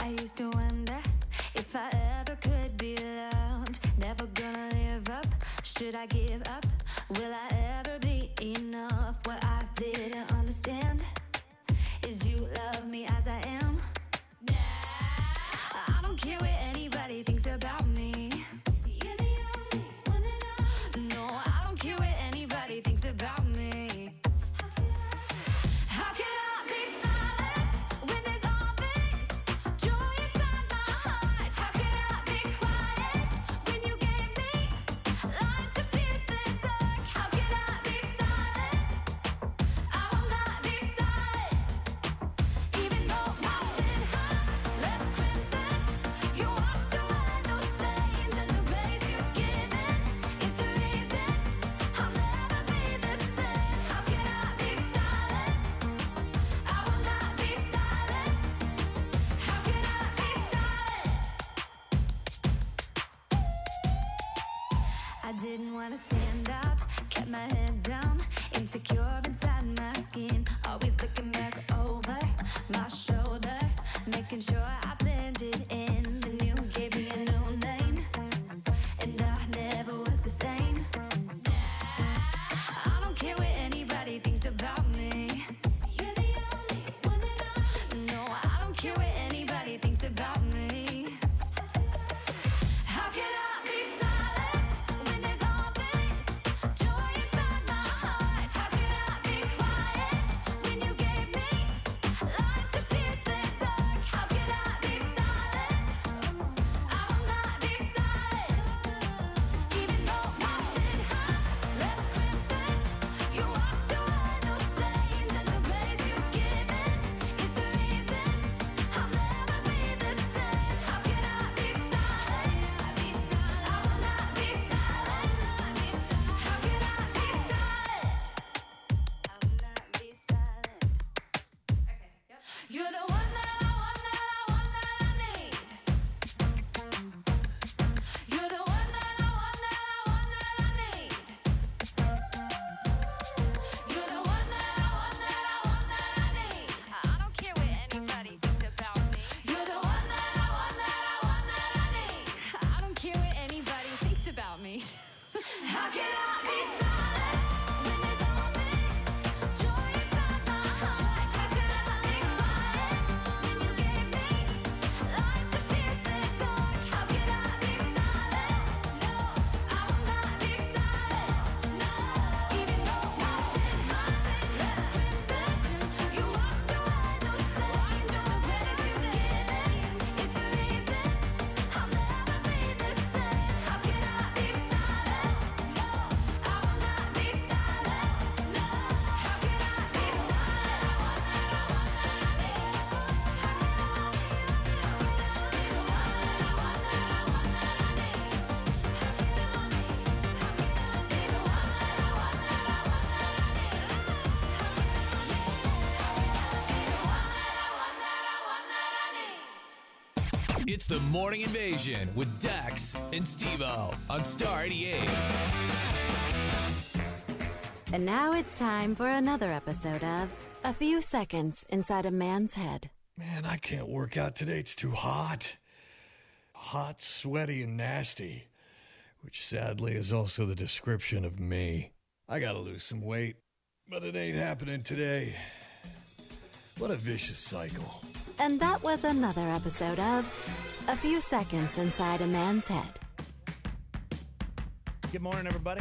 I used to wonder if I ever could be loved. Never gonna live up. Should I give up? Will I ever be enough? What I didn't understand is you love me as I am. I don't care what anybody thinks about me. You're the only one that I... No, I don't care what anybody thinks about me. How could I be silent when there's all this joy inside my heart? How could I be quiet when you gave me light to pierce the dark? How could I be silent? I will not be silent. Even though my sin hurt, let's crimson. You washed away those stains, and the grace you've given is the reason I'll never be the same. How can I be silent? I will not be silent. How can I be silent? I didn't want to stand up, kept my head down, insecure inside my skin, always looking back over my shoulder, making sure I blended in. Then you gave me a new name, and I never was the same. I don't care what anybody thinks about me. You're the only one that I... No, I don't care what anybody thinks about me. How can I be silent when there's all this joy inside my heart? How can I be quiet when you gave me light to pierce the dark? How can I be It's the Morning Invasion with Dex and Steve-O on Star 88. And now it's time for another episode of A Few Seconds Inside a Man's Head. Man, I can't work out today. It's too hot. Hot, sweaty, and nasty. Which sadly is also the description of me. I gotta lose some weight, but it ain't happening today. What a vicious cycle. And that was another episode of A Few Seconds Inside a Man's Head. Good morning, everybody.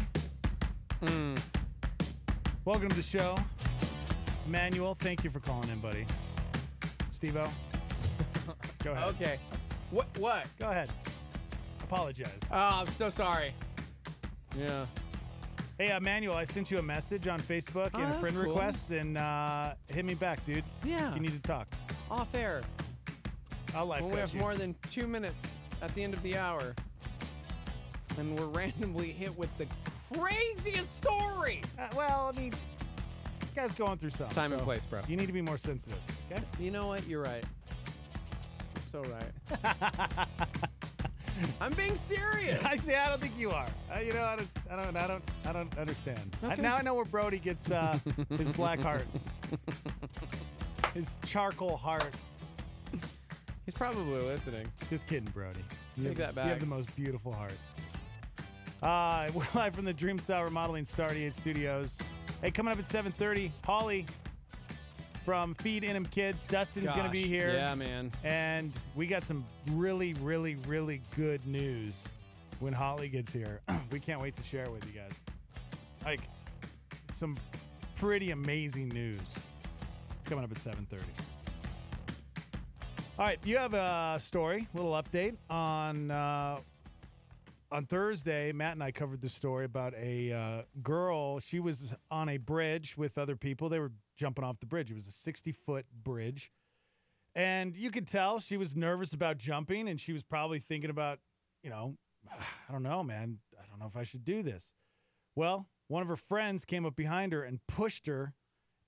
Welcome to the show. Emmanuel, thank you for calling in, buddy. Steve-O, go ahead. Okay. What? Go ahead. Apologize. Oh, I'm so sorry. Yeah. Hey, Emmanuel, I sent you a message on Facebook and a that's friend cool. request, and hit me back, dude. Yeah. If you need to talk. Off air. I'll life When we have more than 2 minutes at the end of the hour, and we're randomly hit with the craziest story. Well, I mean, guy's going through something. Time and place, bro. You need to be more sensitive, okay? You know what? You're right. You're so right. I'm being serious. I don't think you are. I don't understand. Okay. Now I know where Brody gets his black heart, his charcoal heart. He's probably listening. Just kidding, Brody. Take that back. You have the most beautiful heart. We're live from the Dreamstyle Remodeling Star 88 Studios. Hey, coming up at 7:30, Holly from Feed In 'Em Kids. Dustin's going to be here. Yeah, man. And we got some really, really, really good news when Holly gets here. We can't wait to share it with you guys. Like, some pretty amazing news. It's coming up at 7:30. All right, you have a story, little update on Thursday. Matt and I covered the story about a girl. She was on a bridge with other people. They were jumping off the bridge. It was a 60-foot bridge. And you could tell she was nervous about jumping, and she was probably thinking about, I don't know, man. I don't know if I should do this. Well, one of her friends came up behind her and pushed her,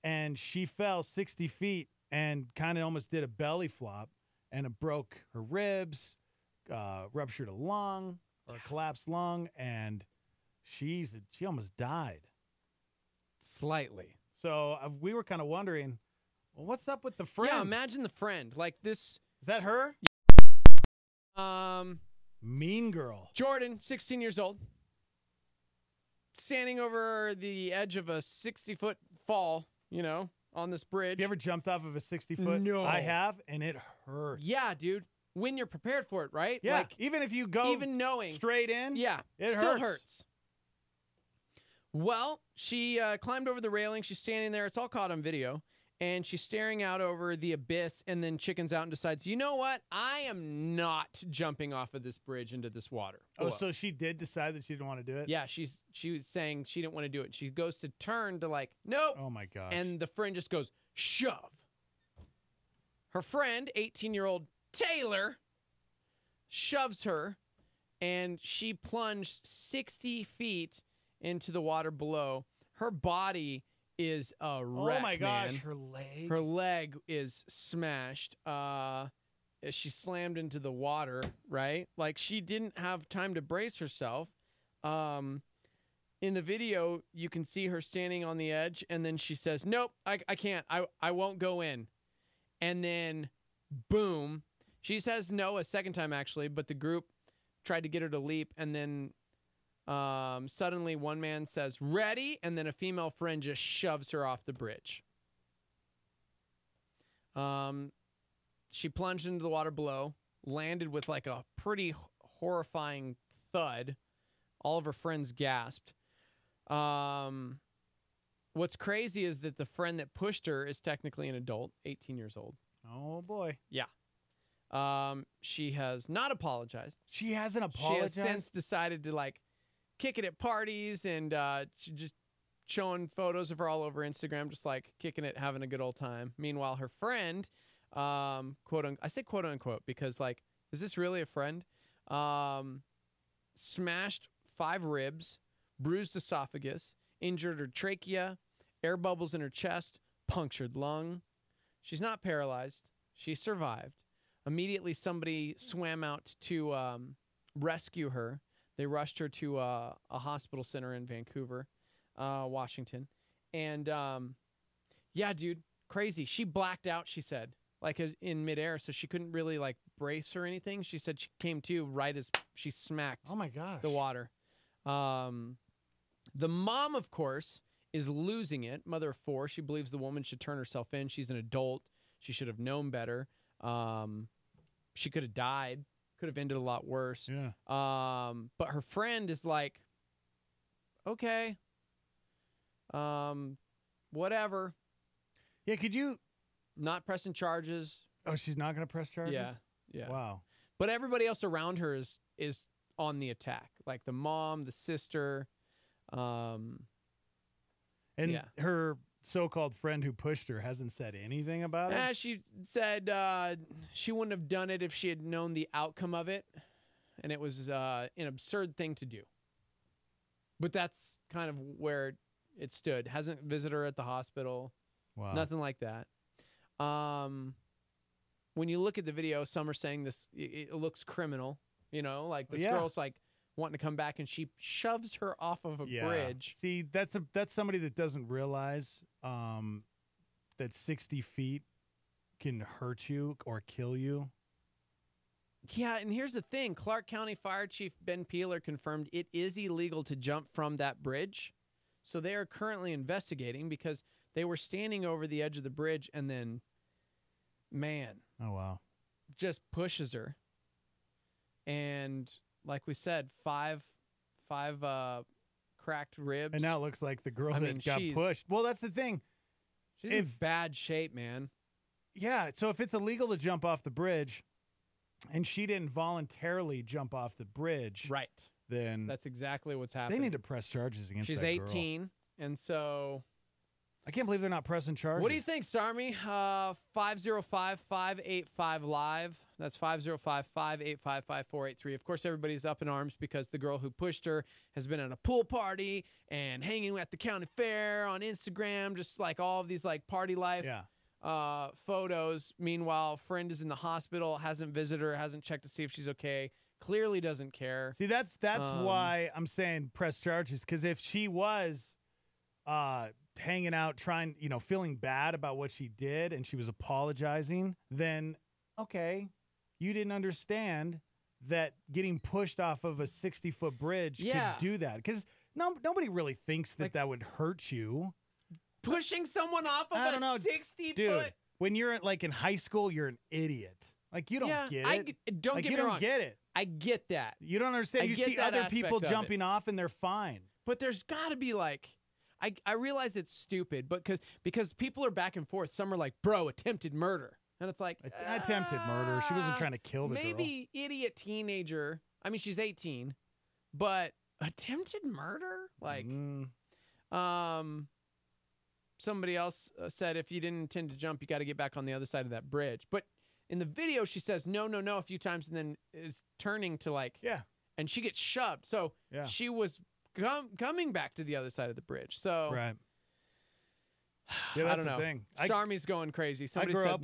and she fell 60 feet and kind of almost did a belly flop, and it broke her ribs, ruptured a lung, or a collapsed lung, and she almost died. Slightly. So we were kind of wondering, well, what's up with the friend? Yeah, imagine the friend. Like this. Is that her? Mean girl. Jordan, 16 years old. Standing over the edge of a 60-foot fall, on this bridge. You ever jumped off of a 60-foot? No. I have, and it hurts. Yeah, dude. When you're prepared for it, right? Yeah. Like, even if you go knowing straight in, yeah, it still hurts. Well, she climbed over the railing. She's standing there. It's all caught on video. And she's staring out over the abyss and then chickens out and decides, you know what? I am not jumping off of this bridge into this water. Oh, so she did decide that she didn't want to do it? Yeah, she was saying she didn't want to do it. She goes to turn to nope. Oh, my gosh. And the friend just goes, shove. Her friend, 18-year-old Taylor, shoves her, and she plunged 60 feet into the water below. Her body is a wreck, oh my gosh, man. Her leg is smashed. She slammed into the water, right? Like, she didn't have time to brace herself. In the video, you can see her standing on the edge, and then she says, nope, I can't. I won't go in. And then, boom. She says no a second time, actually, but the group tried to get her to leap, and then suddenly one man says, ready, and then a female friend just shoves her off the bridge. She plunged into the water below, landed with like a pretty horrifying thud. All of her friends gasped. What's crazy is that the friend that pushed her is technically an adult, 18 years old. Oh, boy. Yeah. She has not apologized. She hasn't apologized? She has since decided to, kick it at parties, and she just showing photos of her all over Instagram, just, kicking it, having a good old time. Meanwhile, her friend, I say quote unquote because, is this really a friend? Smashed 5 ribs, bruised esophagus, injured her trachea, air bubbles in her chest, punctured lung. She's not paralyzed. She survived. Immediately, somebody swam out to rescue her. They rushed her to a hospital center in Vancouver, Washington. And, yeah, dude, crazy. She blacked out, she said, like in midair, so she couldn't really, like, brace or anything. She said she came to right as she smacked Oh, my gosh. the water. The mom, of course, is losing it. Mother of 4. She believes the woman should turn herself in. She's an adult. She should have known better. She could have died. Could have ended a lot worse. Yeah. But her friend is like, okay, whatever. Yeah, could you... Not pressing charges. Oh, she's not going to press charges? Yeah. Wow. But everybody else around her is on the attack. Like the mom, the sister. And yeah. her so-called friend who pushed her hasn't said anything about it? She said she wouldn't have done it if she had known the outcome of it. And it was an absurd thing to do. But that's kind of where it stood. Hasn't visited her at the hospital. Wow. Nothing like that. When you look at the video, some are saying this, it looks criminal. You know, like this girl's like wanting to come back and she shoves her off of a bridge. See, that's somebody that doesn't realize that 60 feet can hurt you or kill you. Yeah, and here's the thing. Clark County Fire Chief Ben Peeler confirmed it is illegal to jump from that bridge. So they are currently investigating because they were standing over the edge of the bridge and then, man. Oh, wow. Just pushes her. And like we said, five cracked ribs. And now it looks like the girl that got pushed. Well, that's the thing. She's in bad shape, man. Yeah, so if it's illegal to jump off the bridge and she didn't voluntarily jump off the bridge, right? Then that's exactly what's happening. They need to press charges against She's that girl. 18, and so I can't believe they're not pressing charges. What do you think, Starmy? 505-585-LIVE. That's 505-585-5483. Of course, everybody's up in arms because the girl who pushed her has been at a pool party and hanging at the county fair on Instagram, just like all of these like party life photos. Meanwhile, friend is in the hospital, hasn't visited her, hasn't checked to see if she's okay. Clearly doesn't care. See, that's why I'm saying press charges, because if she was hanging out, trying, feeling bad about what she did and she was apologizing, then, okay, you didn't understand that getting pushed off of a 60-foot bridge could do that. Because nobody really thinks that would hurt you. Pushing someone off of a 60-foot? Dude, when you're in high school, you're an idiot. Like, you don't get it. Don't get me wrong. You don't get it. I get that. You don't understand. You see other people jumping off and they're fine. But there's got to be like, I realize it's stupid, but because people are back and forth. Some are like, bro, attempted murder. And it's like, attempted murder. She wasn't trying to kill the girl. Maybe idiot teenager. I mean, she's 18, but attempted murder? Like, somebody else said if you didn't intend to jump, you got to get back on the other side of that bridge. But in the video, she says no a few times and then is turning to and she gets shoved. So she was coming back to the other side of the bridge. So right. Yeah, that's I don't know. The thing. Starmy's going crazy. Somebody I grew said, up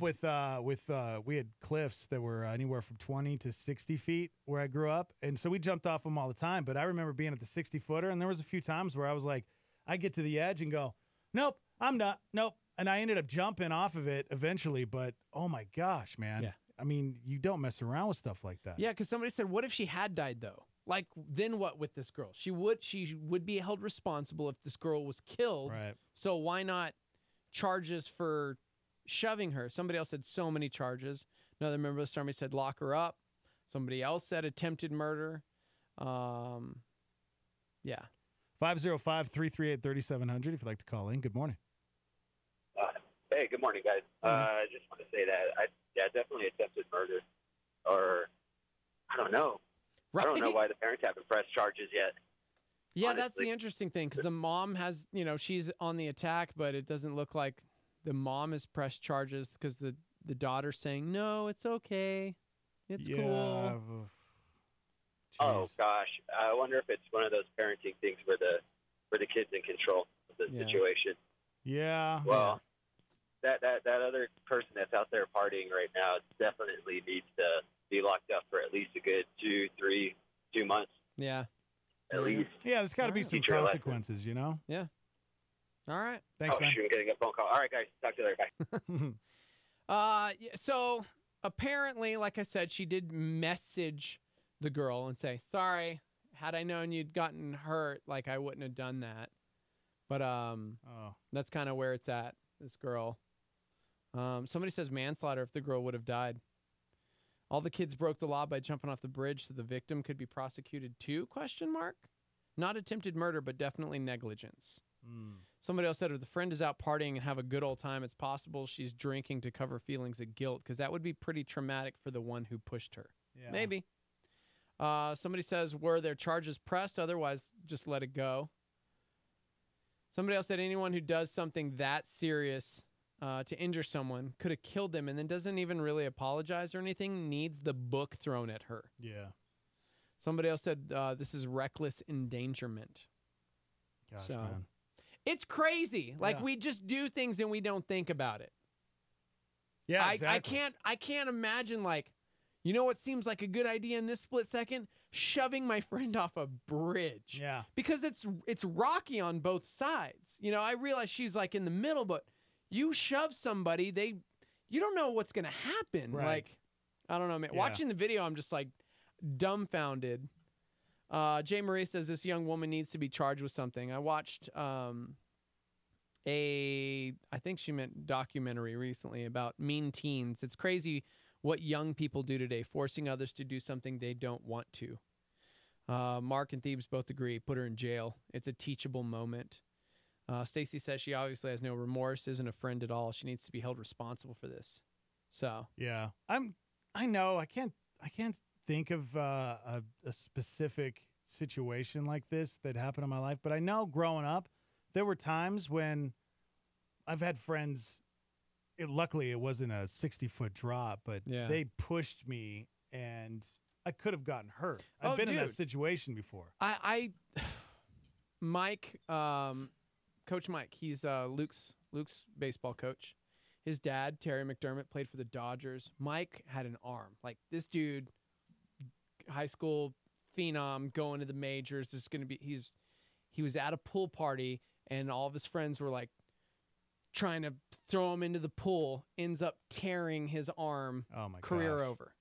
with we had cliffs that were anywhere from 20 to 60 feet where I grew up, and so we jumped off them all the time. But I remember being at the 60-footer, and there was a few times where I was like, I get to the edge and go, nope, I'm not, nope, and I ended up jumping off of it eventually. But oh my gosh, man! Yeah. I mean, you don't mess around with stuff like that. Yeah, because somebody said, what if she had died though? Like, then what with this girl? She would be held responsible if this girl was killed. Right. So why not charges for shoving her? Somebody else said so many charges. Another member of the Stormy said lock her up. Somebody else said attempted murder. Yeah. 505-338-3700 if you'd like to call in. Good morning. Hey, good morning, guys. I just want to say that, definitely attempted murder. Or, I don't know. Right? I don't know why the parents haven't pressed charges yet. Yeah, honestly. That's the interesting thing, because the mom has, she's on the attack, but it doesn't look like the mom has pressed charges because the daughter's saying, no, it's okay. It's cool. Oh, gosh. I wonder if it's one of those parenting things where the kid's in control of the situation. Yeah. Well, that other person that's out there partying right now definitely needs to be locked up for at least a good 2 months. Yeah. At least. Yeah, there's got to be some Teach her a lesson. consequences, you know? Yeah. All right. Thanks, man. Shoot, I'm getting a phone call. All right, guys. Talk to you later. Bye. So apparently, like I said, she did message the girl and say, sorry, had I known you'd gotten hurt, like I wouldn't have done that. But that's kind of where it's at, this girl. Somebody says manslaughter if the girl would have died. All the kids broke the law by jumping off the bridge, so the victim could be prosecuted too, ? Not attempted murder, but definitely negligence. Somebody else said if the friend is out partying and have a good old time, it's possible she's drinking to cover feelings of guilt, because that would be pretty traumatic for the one who pushed her. Yeah. Maybe. Somebody says, were their charges pressed? Otherwise, just let it go. Somebody else said anyone who does something that serious to injure someone, could have killed them, and then doesn't even really apologize or anything, needs the book thrown at her. Yeah. Somebody else said this is reckless endangerment. Gosh, man. It's crazy. Like, Yeah. we just do things and we don't think about it. Yeah, exactly. I can't imagine, like, you know what seems like a good idea in this split second? Shoving my friend off a bridge. Yeah. Because it's rocky on both sides. You know, I realize she's like in the middle, but you shove somebody, you don't know what's going to happen. Right. Like, I don't know, man. Yeah. Watching the video, I'm just like dumbfounded. Jay Marie says this young woman needs to be charged with something. I watched I think she meant documentary recently about mean teens. It's crazy what young people do today, forcing others to do something they don't want to. Mark and Thebes both agree. Put her in jail. It's a teachable moment. Stacy says she obviously has no remorse, isn't a friend at all. She needs to be held responsible for this. So Yeah. I know. I can't think of a specific situation like this that happened in my life, but I know growing up, there were times when I've had friends. Luckily, it wasn't a 60-foot drop, but Yeah. they pushed me, and I could have gotten hurt. I've been in that dude. situation before. Mike, Coach Mike, he's Luke's baseball coach. His dad, Terry McDermott, played for the Dodgers. Mike had an arm. Like, this dude, high school phenom, going to the majors. This is going to be, he was at a pool party, and all of his friends were like trying to throw him into the pool, ends up tearing his arm. Oh my career gosh. over.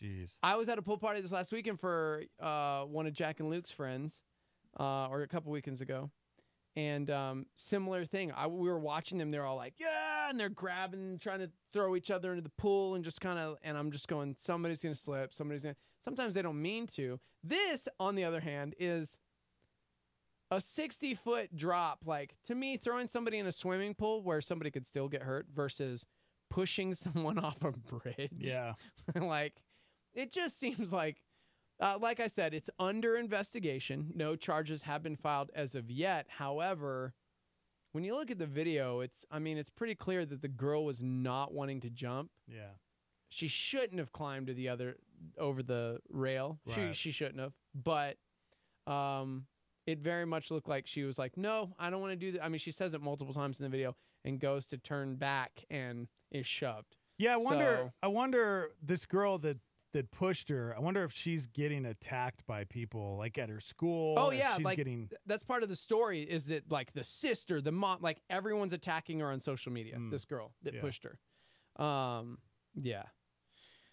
Jeez. I was at a pool party this last weekend for one of Jack and Luke's friends, or a couple weekends ago. And similar thing. We were watching them. They're all like, yeah, and they're grabbing, trying to throw each other into the pool, and just kind of, and I'm just going, somebody's going to slip. Sometimes they don't mean to. This, on the other hand, is a 60-foot drop. Like, to me, throwing somebody in a swimming pool where somebody could still get hurt versus pushing someone off a bridge. Yeah. Like, it just seems like I said, it's under investigation. No charges have been filed as of yet. However, when you look at the video, it's pretty clear that the girl was not wanting to jump. Yeah. She shouldn't have climbed to over the rail. Right. She shouldn't have. But it very much looked like she was like, no, I don't want to do that. I mean, she says it multiple times in the video and goes to turn back and is shoved. Yeah, I wonder this girl that pushed her, I wonder if she's getting attacked by people like at her school. Oh if yeah, she's like getting that's part of the story is that like the sister, the mom, like everyone's attacking her on social media. This girl that pushed her. Yeah.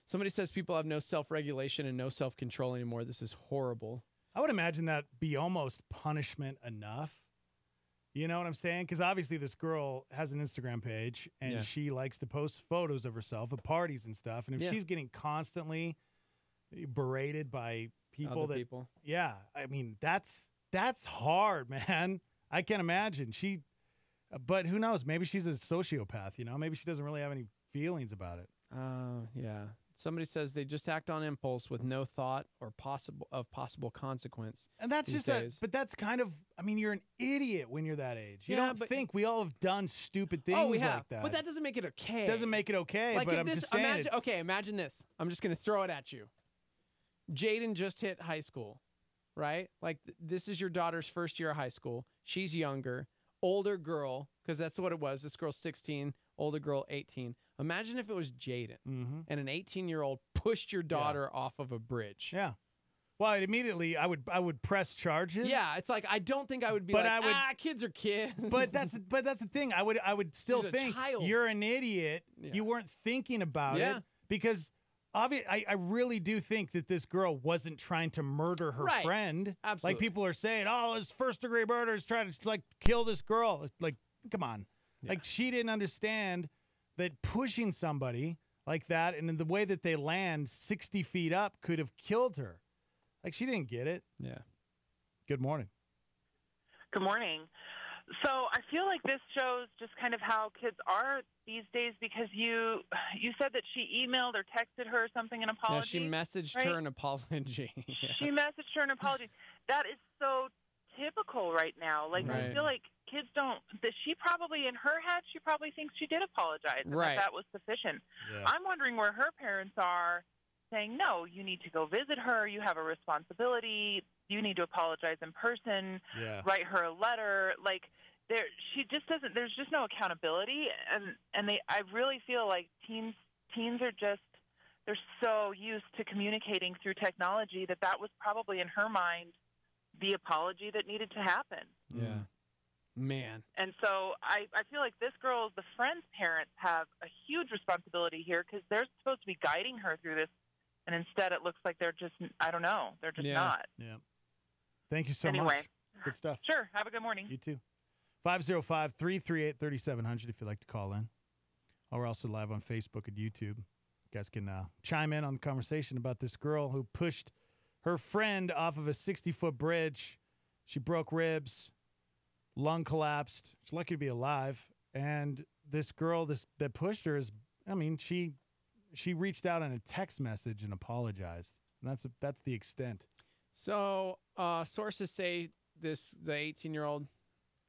Somebody says people have no self-regulation and no self-control anymore. This is horrible. I would imagine that be almost punishment enough. You know what I'm saying? Because obviously this girl has an Instagram page, and she likes to post photos of herself at parties and stuff. And if she's getting constantly berated by people yeah, I mean, that's hard, man. I can't imagine. But who knows? Maybe she's a sociopath, you know? Maybe she doesn't really have any feelings about it. Yeah. Somebody says they just act on impulse with no thought or possible consequence. And that's just but that's kind of, I mean, you're an idiot when you're that age. You don't think we all have done stupid things we have, like that. but that doesn't make it okay. Doesn't make it okay, Like, but if I'm this, just saying. imagine this. I'm just going to throw it at you. Jaden just hit high school, right? Like, this is your daughter's first year of high school. She's younger. Older girl because that's what it was. This girl's 16, older girl 18. Imagine if it was Jaden and an 18-year-old pushed your daughter off of a bridge. Yeah. Well, immediately I would press charges. Yeah, it's like I don't think I would be kids are kids. But that's the thing. I would still think you're an idiot. Yeah. You weren't thinking about it because I really do think that this girl wasn't trying to murder her friend. Absolutely. Like people are saying, oh, it's first-degree murder. He's trying to like kill this girl. It's like, come on. Yeah. Like she didn't understand that pushing somebody like that and in the way that they land 60 feet up could have killed her. Like, she didn't get it. Yeah. Good morning. Good morning. So I feel like this shows just kind of how kids are these days because you said that she emailed or texted her something, an apology. Yeah, she messaged her an apology. She messaged her an apology. That is so typical right now. Like, I feel like kids don't, she probably, in her head, she probably thinks she did apologize and that was sufficient. Yeah. I'm wondering where her parents are saying, no, you need to go visit her. You have a responsibility. You need to apologize in person. Yeah. Write her a letter. Like, she just doesn't. There's just no accountability, and I really feel like teens are just, they're so used to communicating through technology that was probably in her mind the apology that needed to happen. Yeah. Man. And so I feel like the friend's parents have a huge responsibility here because they're supposed to be guiding her through this. And instead, it looks like they're just, I don't know, they're just not. Yeah. Thank you so much. Good stuff. Sure. Have a good morning. You too. 505-338-3700 if you'd like to call in. Or we're also live on Facebook and YouTube. You guys can chime in on the conversation about this girl who pushed her friend off of a 60-foot bridge. She broke ribs, lung collapsed. She's lucky to be alive. And this girl that pushed her she reached out on a text message and apologized. And that's the extent. So sources say the 18-year-old,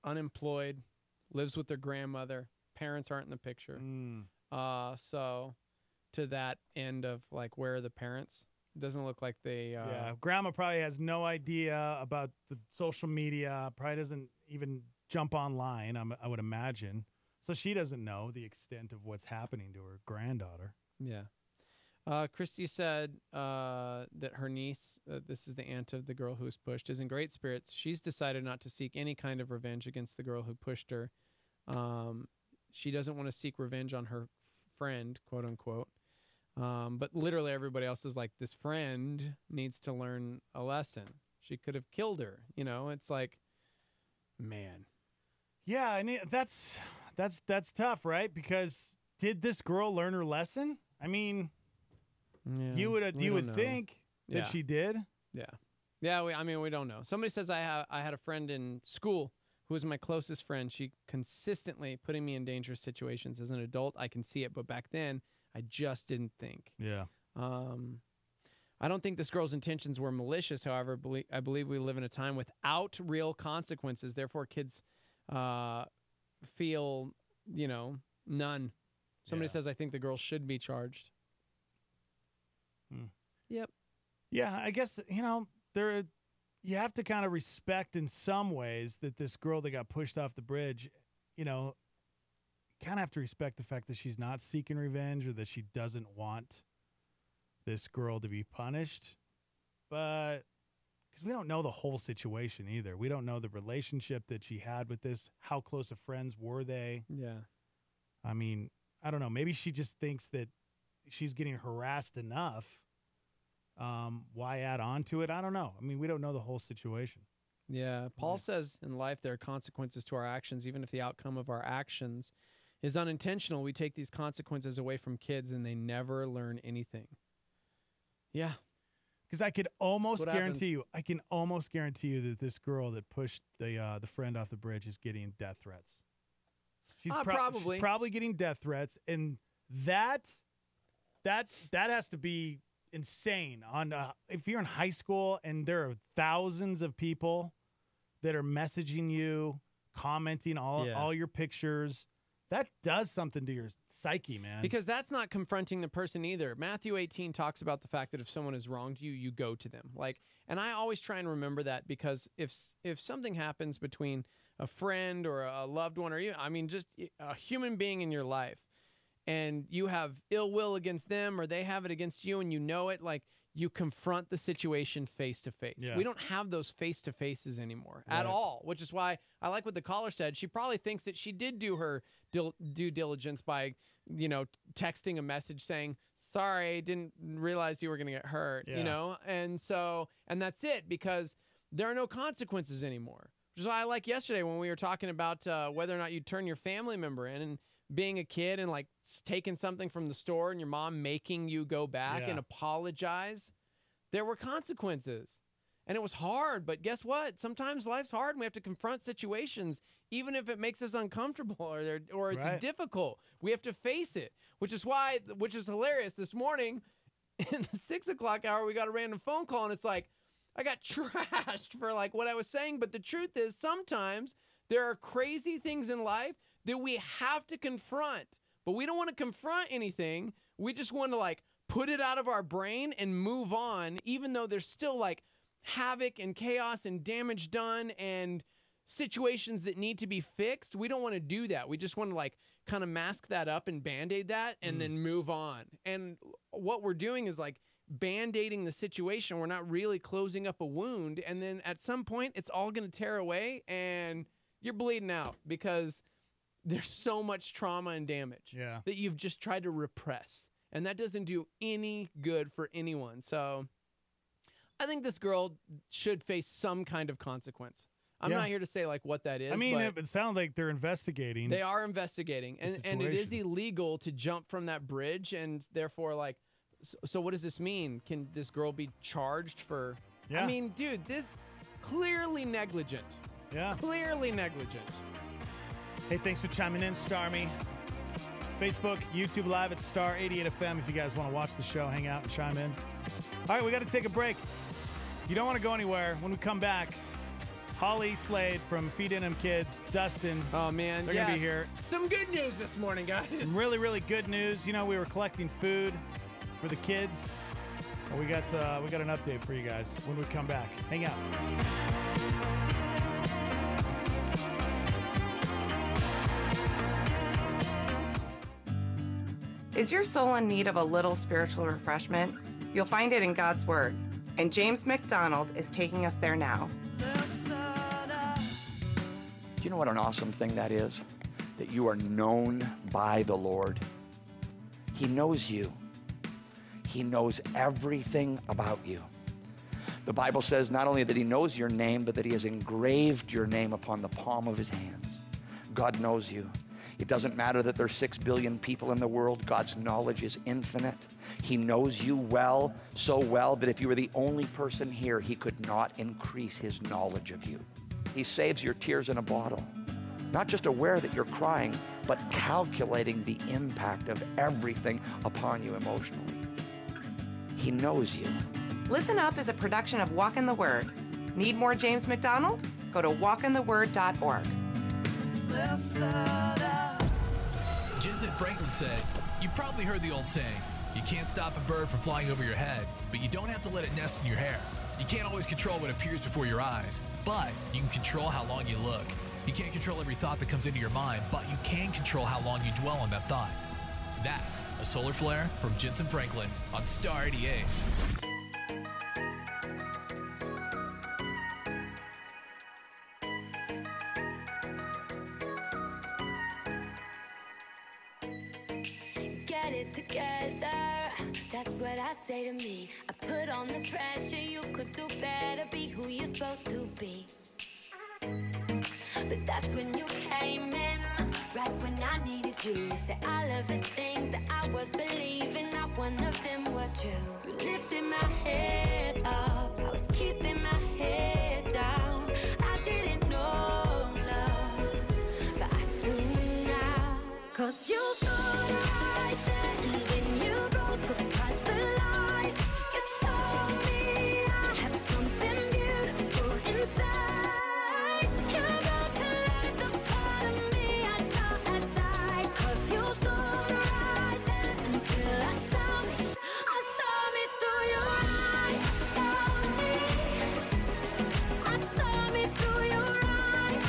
unemployed, lives with their grandmother. Parents aren't in the picture. So to that end of like, where are the parents? It doesn't look like they... grandma probably has no idea about the social media. Probably doesn't even jump online, I would imagine. So she doesn't know the extent of what's happening to her granddaughter. Yeah. Christy said that her niece, this is the aunt of the girl who was pushed, is in great spirits. She's decided not to seek any kind of revenge against the girl who pushed her. She doesn't want to seek revenge on her friend, quote unquote. But literally everybody else is like, this friend needs to learn a lesson. She could have killed her. You know, it's like, man. Yeah, and that's tough, right? Because did this girl learn her lesson? I mean, you would think that she did. Yeah. Yeah, we don't know. Somebody says I had a friend in school who was my closest friend. She consistently putting me in dangerous situations. As an adult, I can see it, but back then, I just didn't think. Yeah. I don't think this girl's intentions were malicious. However, I believe we live in a time without real consequences. Therefore, kids feel, none. Somebody says, I think the girl should be charged. Yep. Yeah, I guess, you have to kind of respect in some ways that this girl that got pushed off the bridge, kind of have to respect the fact that she's not seeking revenge or that she doesn't want this girl to be punished. But because we don't know the whole situation either. We don't know the relationship that she had with this. How close of friends were they? Yeah. I mean, I don't know. Maybe she just thinks that she's getting harassed enough. Why add on to it? I don't know. I mean, we don't know the whole situation. Yeah. Paul says in life there are consequences to our actions. Even if the outcome of our actions is unintentional, we take these consequences away from kids and they never learn anything. Yeah. Because I can almost guarantee you that this girl that pushed the friend off the bridge is getting death threats. She's probably getting death threats, and that has to be insane. If you're in high school and there are thousands of people that are messaging you, commenting all your pictures, that does something to your psyche, man. Because that's not confronting the person either. Matthew 18 talks about the fact that if someone has wronged you, you go to them. And I always try and remember that, because if something happens between a friend or a loved one, or just a human being in your life, and you have ill will against them or they have it against you and you know it, like you confront the situation face to face. Yeah. We don't have those face to faces anymore at all, which is why I like what the caller said. She probably thinks that she did do her due diligence by, texting a message saying, sorry, didn't realize you were going to get hurt, And that's it, because there are no consequences anymore. Which is why I like yesterday when we were talking about whether or not you turn your family member in, and being a kid and like taking something from the store and your mom making you go back and apologize. There were consequences. And it was hard, but guess what? Sometimes life's hard and we have to confront situations, even if it makes us uncomfortable or it's difficult. We have to face it, which is hilarious. This morning in the 6 o'clock hour, we got a random phone call and it's like, I got trashed for like what I was saying. But the truth is sometimes there are crazy things in life that we have to confront, but we don't want to confront anything. We just want to like put it out of our brain and move on, even though there's still like havoc and chaos and damage done and situations that need to be fixed. We don't want to do that. We just want to like kind of mask that up and band-aid that and then move on. And what we're doing is like band-aiding the situation. We're not really closing up a wound. And then at some point it's all going to tear away and you're bleeding out because there's so much trauma and damage that you've just tried to repress. And that doesn't do any good for anyone. So I think this girl should face some kind of consequence. I'm not here to say like what that is. I mean, it sounds like they're investigating. They are investigating. And it is illegal to jump from that bridge. And therefore, like, so what does this mean? Can this girl be charged for... I mean, dude, this clearly negligent. Yeah. Clearly negligent. Hey, thanks for chiming in, Starmy. Facebook, YouTube Live at Star 88 FM if you guys want to watch the show, hang out and chime in. All right, we got to take a break. You don't want to go anywhere. When we come back, Holly Slade from Feed In 'Em Kids, Dustin. Oh, man, they're going to be here. Some good news this morning, guys. Some really, really good news. You know, we were collecting food for the kids. We got an update for you guys when we come back. Hang out. Is your soul in need of a little spiritual refreshment? You'll find it in God's Word. And James McDonald is taking us there now. Do you know what an awesome thing that is? That you are known by the Lord. He knows you. He knows everything about you. The Bible says not only that He knows your name, but that He has engraved your name upon the palm of His hands. God knows you. It doesn't matter that there's 6 billion people in the world. God's knowledge is infinite. He knows you well, so well that if you were the only person here, He could not increase His knowledge of you. He saves your tears in a bottle. Not just aware that you're crying, but calculating the impact of everything upon you emotionally. He knows you. Listen Up is a production of Walk in the Word. Need more James McDonald? Go to walkintheword.org. Jensen Franklin said, "You've probably heard the old saying, you can't stop a bird from flying over your head, but you don't have to let it nest in your hair. You can't always control what appears before your eyes, but you can control how long you look. You can't control every thought that comes into your mind, but you can control how long you dwell on that thought." That's a solar flare from Jensen Franklin on Star 88. Get it together, that's what I say to me. I put on the pressure, you could do better, be who you're supposed to be. But that's when you came in, right when I needed you. You said all of the things that I was believing, not one of them were true. You lifted my head up, I was keeping my head down. I didn't know love, but I do now. 'Cause you stood right there, and then you broke apart the lights. You told me I had something beautiful inside. You got to let the part of me I know had died. 'Cause you stood right there until I saw me through your eyes. I saw me through your eyes.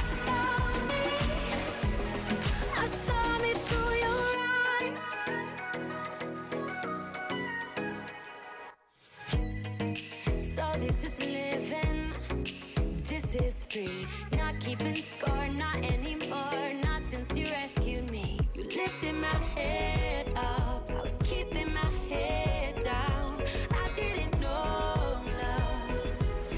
lifting my head up. I was keeping my head down. I didn't know love,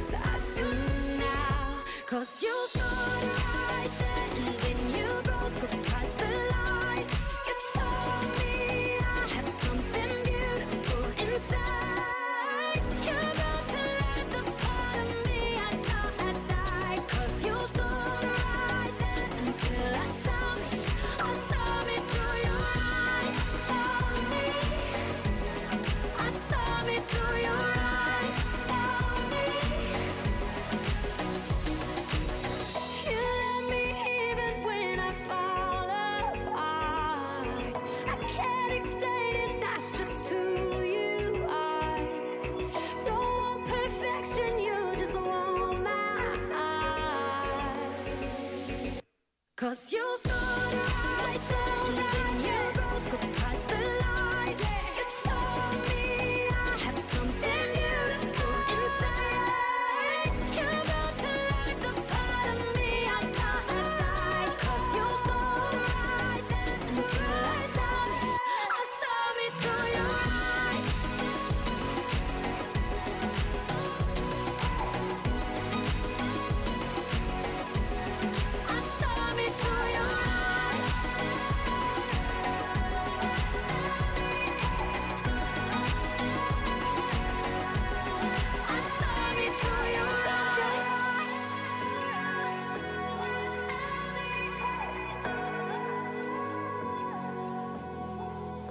but I do now. 'Cause you stood right there and then you broke apart the lights. You told me I had something beautiful inside. You're about to let the part of me I thought had died. 'Cause you stood right there until I saw me through your eyes. Saw me through your eyes. Saw me. You let me even when I fall apart. I can't explain it, that's just who you are. Don't want perfection, you just want my heart. 'Cause you stood right there and then you broke apart the lights. You told me I had something beautiful inside. You're about to light the part of me I thought had died. 'Cause you stood right there until I saw me through your eyes. I saw me through your eyes. I saw me through your eyes.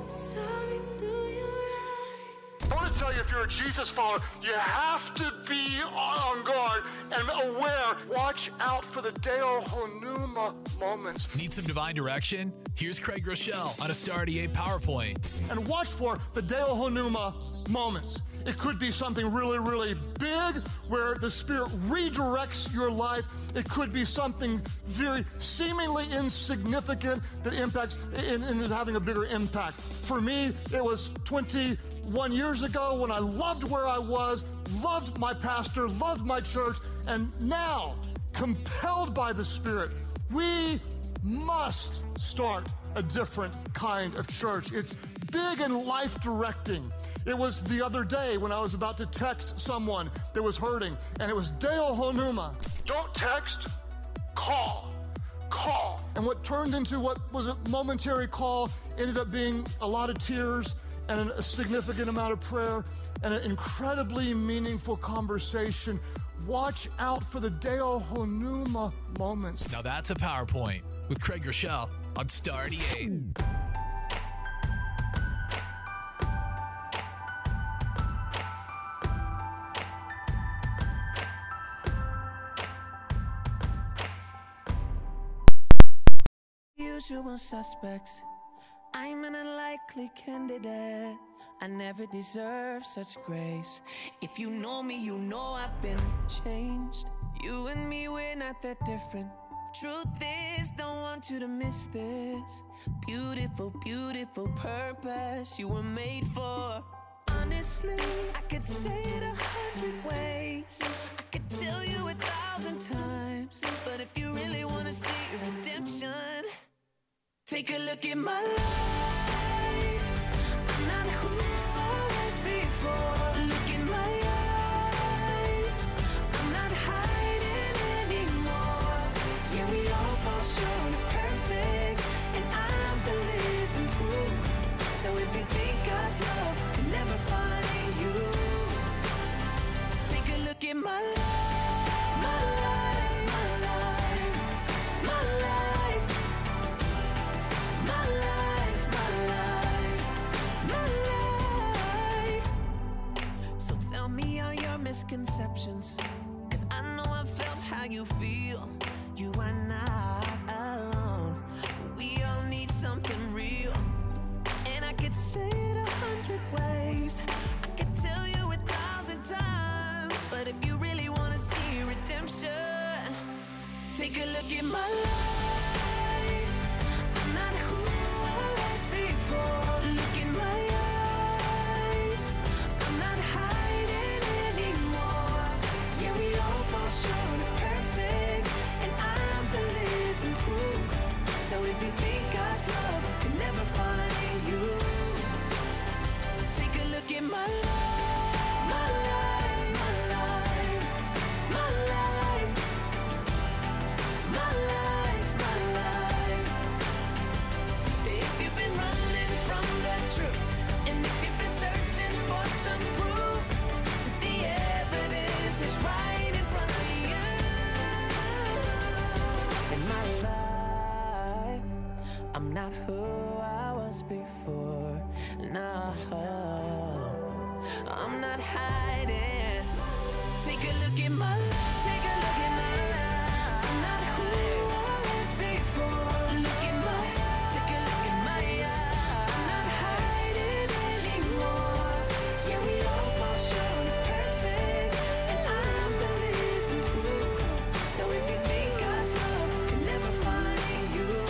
Saw me through your eyes. I want to tell you, if you're a Jesus follower, you have to be on guard and aware. Watch out for the Deo Honuma moments. Need some divine direction? Here's Craig Rochelle on a Star 88 PowerPoint. And watch for the Deo Honuma moments. It could be something really, really big where the Spirit redirects your life. It could be something very seemingly insignificant that impacts and is having a bigger impact. For me, it was 21 years ago when I loved where I was, loved my pastor, loved my church, and now, compelled by the Spirit, we must start a different kind of church. It's big and life-directing. It was the other day when I was about to text someone that was hurting, and it was Deo Honuma. Don't text, call. Call. And what turned into what was a momentary call ended up being a lot of tears and a significant amount of prayer and an incredibly meaningful conversation. Watch out for the Deo Honuma moments. Now that's a PowerPoint with Craig Rochelle on Star 88. Usual suspects. I'm an unlikely candidate. I never deserved such grace. If you know me, you know I've been changed. You and me, we're not that different. Truth is, don't want you to miss this. Beautiful, beautiful purpose you were made for. Honestly, I could say it 100 ways. I could tell you 1,000 times. But if you really want to see redemption, take a look at my life. I'm not who I was before. Look in my eyes. I'm not hiding anymore. Yeah, we all fall short of perfect, and I'm the living proof. So if you think God's love can never find you, take a look at my life. My life, my life, my life. My life, my life, my life. So tell me all your misconceptions, 'cause I know I felt how you feel. You are not alone. We all need something real. And I could say it 100 ways. I could tell you 1,000 times. But if you really want to see redemption, take a look at my life. I'm not who I was before. Look in my eyes. I'm not hiding anymore. Yeah, we all fall short of perfect, and I'm the living proof. So if you think God's love can never I'm not who I was before. No, I'm not hiding. Take a look at my life. Take a look at my life. I'm not who I was before. Look at my, take a look at my eyes. I'm not hiding anymore. Yeah, we all fall short of perfect, and I'm the living proof. So if you think God's love can never find you,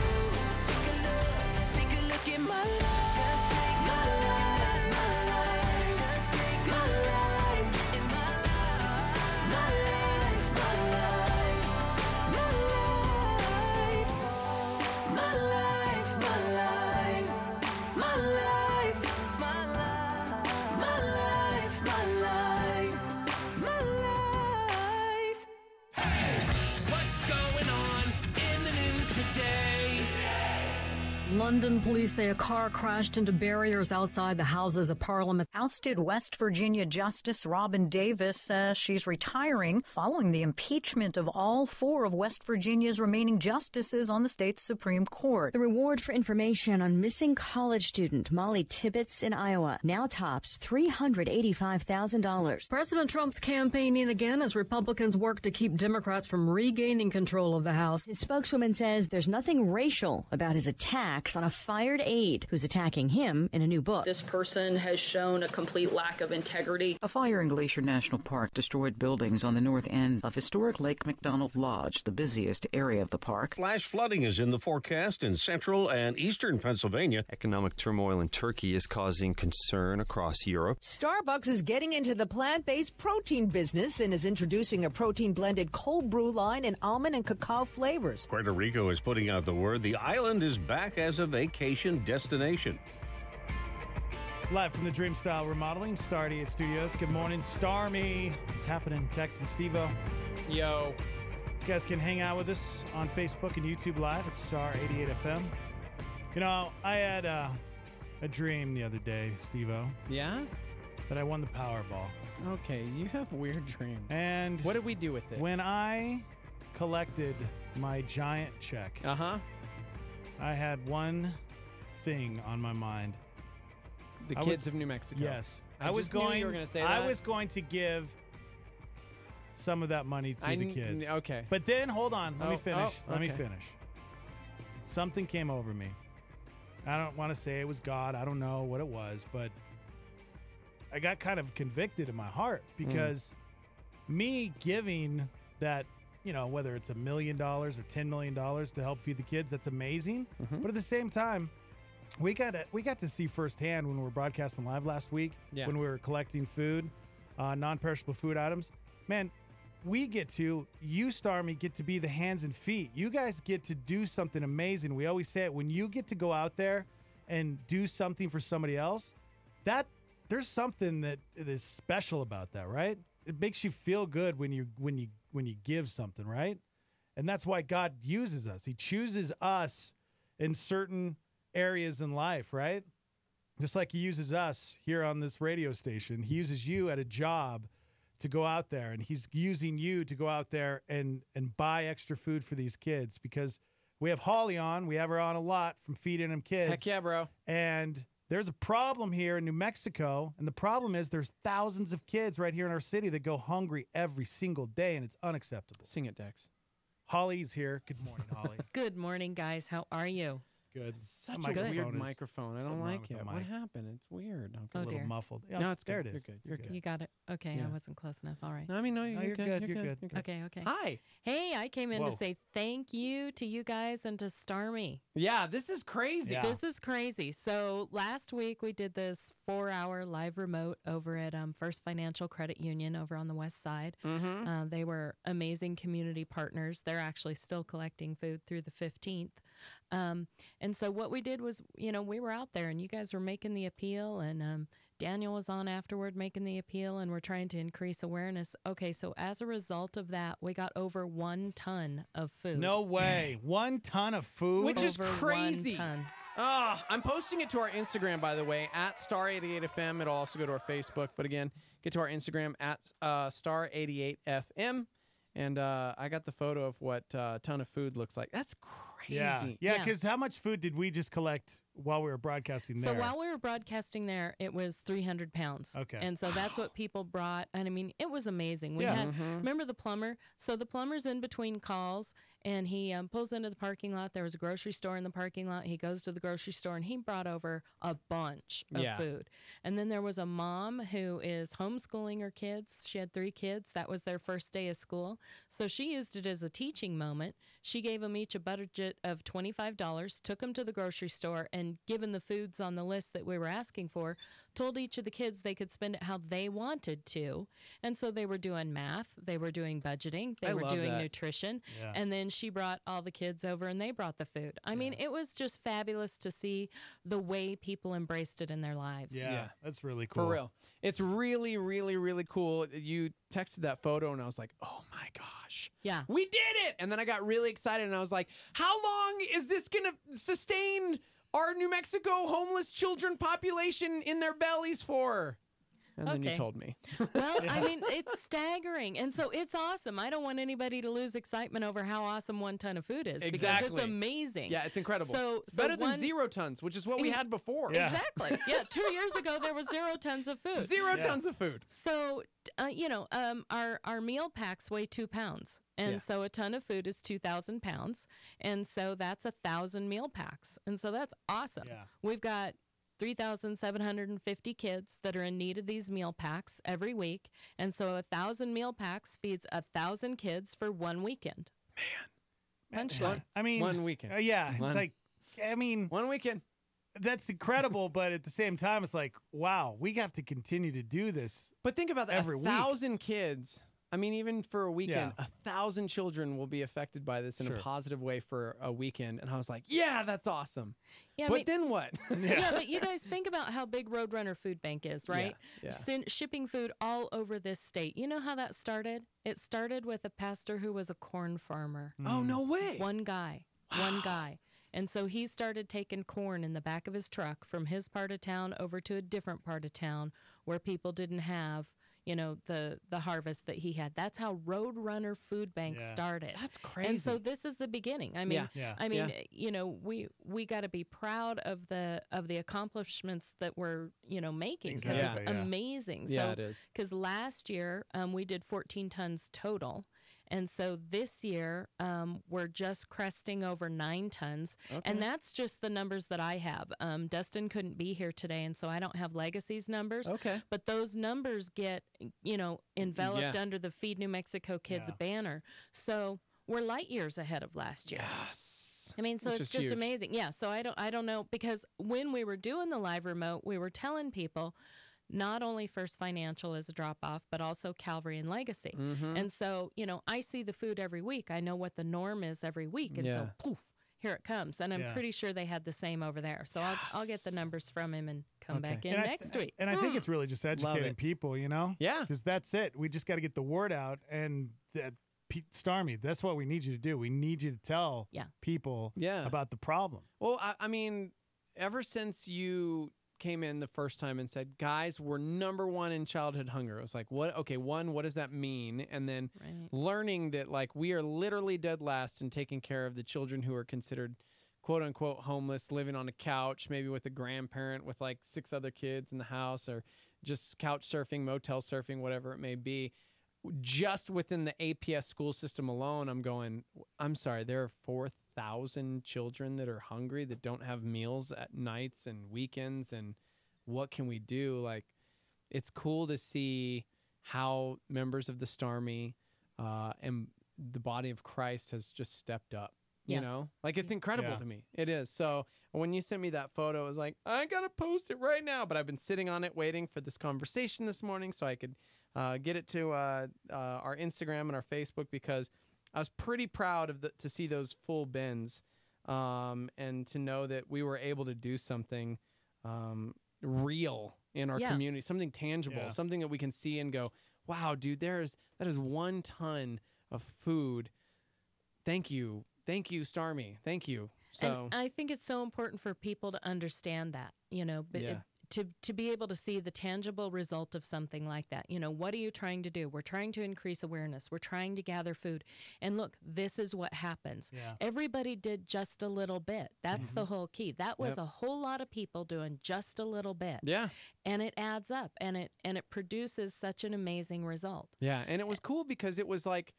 take a look at my life. Just take my life, my life. Just take my life, in my life, my life, my life, my life, my life, my life, my life, my life, my life, my life. Hey, what's going on in the news today? London police say a car crashed into barriers outside the Houses of Parliament. Ousted West Virginia Justice Robin Davis says she's retiring following the impeachment of all 4 of West Virginia's remaining justices on the state's Supreme Court. The reward for information on missing college student Molly Tibbetts in Iowa now tops $385,000. President Trump's campaigning again as Republicans work to keep Democrats from regaining control of the House. His spokeswoman says there's nothing racial about his attacks on a fired aide who's attacking him in a new book. This person has shown a complete lack of integrity. A fire in Glacier National Park destroyed buildings on the north end of historic Lake McDonald Lodge, the busiest area of the park. Flash flooding is in the forecast in central and eastern Pennsylvania. Economic turmoil in Turkey is causing concern across Europe. Starbucks is getting into the plant-based protein business and is introducing a protein-blended cold brew line in almond and cacao flavors. Puerto Rico is putting out the word the island is back as a vacation destination. Live from the Dream Style Remodeling, Star 88 Studios. Good morning, Starmy. What's happening? Tex and Steve-O. Yo. You guys can hang out with us on Facebook and YouTube Live at Star 88 FM. You know, I had a dream the other day, Steve-O. Yeah? That I won the Powerball. Okay, you have weird dreams. And what did we do with it? When I collected my giant check, I had one thing on my mind. The kids of New Mexico. Yes. I was going. You were going to say that. I was going to give some of that money to the kids. Okay. But then, hold on. Let me finish. Let me okay. finish. Something came over me. I don't want to say it was God. I don't know what it was, but I got kind of convicted in my heart because me giving that, you know, whether it's $1 million or $10 million to help feed the kids, that's amazing. But at the same time, we got to see firsthand when we were broadcasting live last week, when we were collecting food, non-perishable food items. Man, you, Starmy, get to be the hands and feet. You guys get to do something amazing. We always say it, when you get to go out there and do something for somebody else, there's something that is special about that, right? It makes you feel good when you give something, right? And that's why God uses us. He chooses us in certain areas in life, right? Just like he uses us here on this radio station. He uses you at a job to go out there, and he's using you to go out there and buy extra food for these kids, because we have Holly on. We have her on a lot from Feeding Them Kids. Heck yeah, bro. And there's a problem here in New Mexico, and the problem is there's thousands of kids right here in our city that go hungry every single day, and it's unacceptable. Sing it, Dex. Holly's here. Good morning, Holly. Good morning, guys. How are you? Good. Such a weird microphone. I don't like it. What happened? It's weird. It's a little muffled. Yeah, no, it's there. Good. It is. You're good. You got it. Okay, Yeah. I wasn't close enough. All right. No, I mean, no, you're good. You're good. Okay. Hi. Hey, I came in Whoa. to say thank you to you guys and to Starmy. Yeah, this is crazy. Yeah. This is crazy. So last week we did this 4-hour live remote over at First Financial Credit Union over on the west side. They were amazing community partners. They're actually still collecting food through the 15th. And so what we did was, you know, we were out there and you guys were making the appeal, and Daniel was on afterward making the appeal, and we're trying to increase awareness. Okay, so as a result of that, we got over 1 ton of food. No way. 1 ton of food? Which is Over crazy. 1 ton. I'm posting it to our Instagram, by the way, at Star88FM. It'll also go to our Facebook. But again, get to our Instagram at Star88FM. And I got the photo of what a ton of food looks like. That's crazy. crazy. Yeah, because how much food did we just collect while we were broadcasting there? So while we were broadcasting there, it was 300 pounds. Okay. And so that's what people brought. And I mean, it was amazing. We had, remember the plumber? So the plumber's in between calls and he pulls into the parking lot. There was a grocery store in the parking lot. He goes to the grocery store and he brought over a bunch of food. And then there was a mom who is homeschooling her kids. She had 3 kids. That was their first day of school. So she used it as a teaching moment. She gave them each a budget of $25, took them to the grocery store, and given the foods on the list that we were asking for, told each of the kids they could spend it how they wanted to. And so they were doing math, they were doing budgeting, they were doing nutrition. Yeah. And then she brought all the kids over and they brought the food. I mean, it was just fabulous to see the way people embraced it in their lives. Yeah, that's really cool. For real. It's really, really, really cool. You texted that photo and I was like, oh my gosh. Yeah. We did it. And then I got really excited and I was like, how long is this going to sustain our New Mexico homeless children population in their bellies for? And then you told me. Well, I mean, it's staggering. And so it's awesome. I don't want anybody to lose excitement over how awesome 1 ton of food is. Exactly. Because it's amazing. Yeah, it's incredible. So better than 0 tons, which is what we had before. Yeah. Exactly. Yeah, 2 years ago, there was 0 tons of food. 0 tons of food. So, our meal packs weigh 2 pounds. And so a ton of food is 2,000 pounds. And so that's 1,000 meal packs. And so that's awesome. Yeah. We've got 3,750 kids that are in need of these meal packs every week. And so 1,000 meal packs feeds 1,000 kids for 1 weekend. Man. Punchline. I mean, 1 weekend. It's like, I mean, 1 weekend. That's incredible, but at the same time, it's like, wow, we have to continue to do this. But think about that. Every 1,000 kids. I mean, even for a weekend, 1,000 children will be affected by this in a positive way for a weekend. And I was like, yeah, that's awesome. Yeah, but then what? Yeah, but you guys think about how big Roadrunner Food Bank is, right? Yeah. Shipping food all over this state. You know how that started? It started with a pastor who was a corn farmer. Oh, no way. One guy. And so he started taking corn in the back of his truck from his part of town over to a different part of town where people didn't have, the harvest that he had. That's how Roadrunner Food Bank started. That's crazy. And so this is the beginning. I mean, we got to be proud of the accomplishments that we're, making because it's amazing. Yeah, it is. Because last year we did 14 tons total. And so this year, we're just cresting over 9 tons. Okay. And that's just the numbers that I have. Dustin couldn't be here today, and so I don't have Legacy's numbers. Okay. But those numbers get, enveloped under the Feed New Mexico Kids banner. So we're light years ahead of last year. Yes. I mean, so it's just amazing. Yeah, so I don't know, because when we were doing the live remote, we were telling people, not only First Financial is a drop-off, but also Calvary and Legacy. Mm-hmm. And so, I see the food every week. I know what the norm is every week. And so, poof, here it comes. And I'm pretty sure they had the same over there. So I'll get the numbers from him and come back in next week. And I think it's really just educating people, Yeah. Because that's it. We just got to get the word out. And Starmy, that's what we need you to do. We need you to tell people about the problem. Well, I mean, ever since you came in the first time and said, guys, we're #1 in childhood hunger. I was like, what? Okay, what does that mean? And then learning that, like, we are literally dead last in taking care of the children who are considered quote unquote homeless, living on a couch, maybe with a grandparent with like 6 other kids in the house, or just couch surfing, motel surfing, whatever it may be. Just within the APS school system alone, I'm sorry, there are 4,000 children that are hungry, that don't have meals at nights and weekends. And what can we do? Like, it's cool to see how members of the Starmy and the body of Christ has just stepped up. You know, like, it's incredible to me. It is. So when you sent me that photo, I was like, I got to post it right now. But I've been sitting on it waiting for this conversation this morning so I could get it to our Instagram and our Facebook, because I was pretty proud to see those full bins and to know that we were able to do something real in our community, something tangible, something that we can see and go, wow, dude, that is 1 ton of food. Thank you, Starmy. Thank you. So and I think it's so important for people to understand that, to be able to see the tangible result of something like that. You know, what are you trying to do? We're trying to increase awareness. We're trying to gather food. And look, this is what happens. Yeah. Everybody did just a little bit. That's the whole key. That was a whole lot of people doing just a little bit. Yeah. And it adds up, and it produces such an amazing result. Yeah, and it was cool because it was like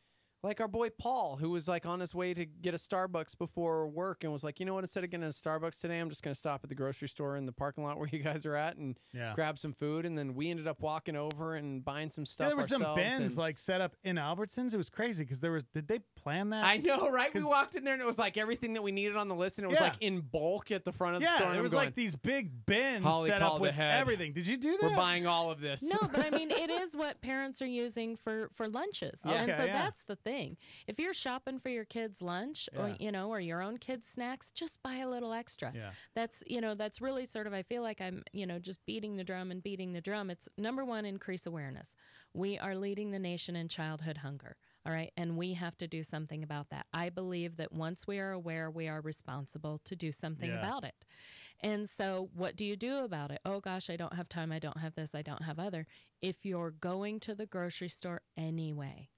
our boy Paul, who was like on his way to get a Starbucks before work and was like, you know what, instead of getting a Starbucks today, I'm just going to stop at the grocery store in the parking lot where you guys are at and grab some food. And then we ended up walking over and buying some stuff ourselves. There were some bins like set up in Albertsons. It was crazy because did they plan that? I know, right? We walked in there and it was like everything that we needed on the list, and it was like in bulk at the front of the store. Yeah, it was like these big bins set up with everything. Did you do that? We're buying all of this. No, but I mean, it is what parents are using for lunches. Yeah. And so Okay, that's the thing. If you're shopping for your kids' lunch or, you know, or your own kids' snacks, just buy a little extra. Yeah. That's, you know, that's really sort of, I feel like I'm, you know, just beating the drum. It's number one, increase awareness. We are leading the nation in childhood hunger. All right. And we have to do something about that. I believe that once we are aware, we are responsible to do something about it. And so what do you do about it? Oh, gosh, I don't have time. I don't have this. I don't have other. If you're going to the grocery store anyway,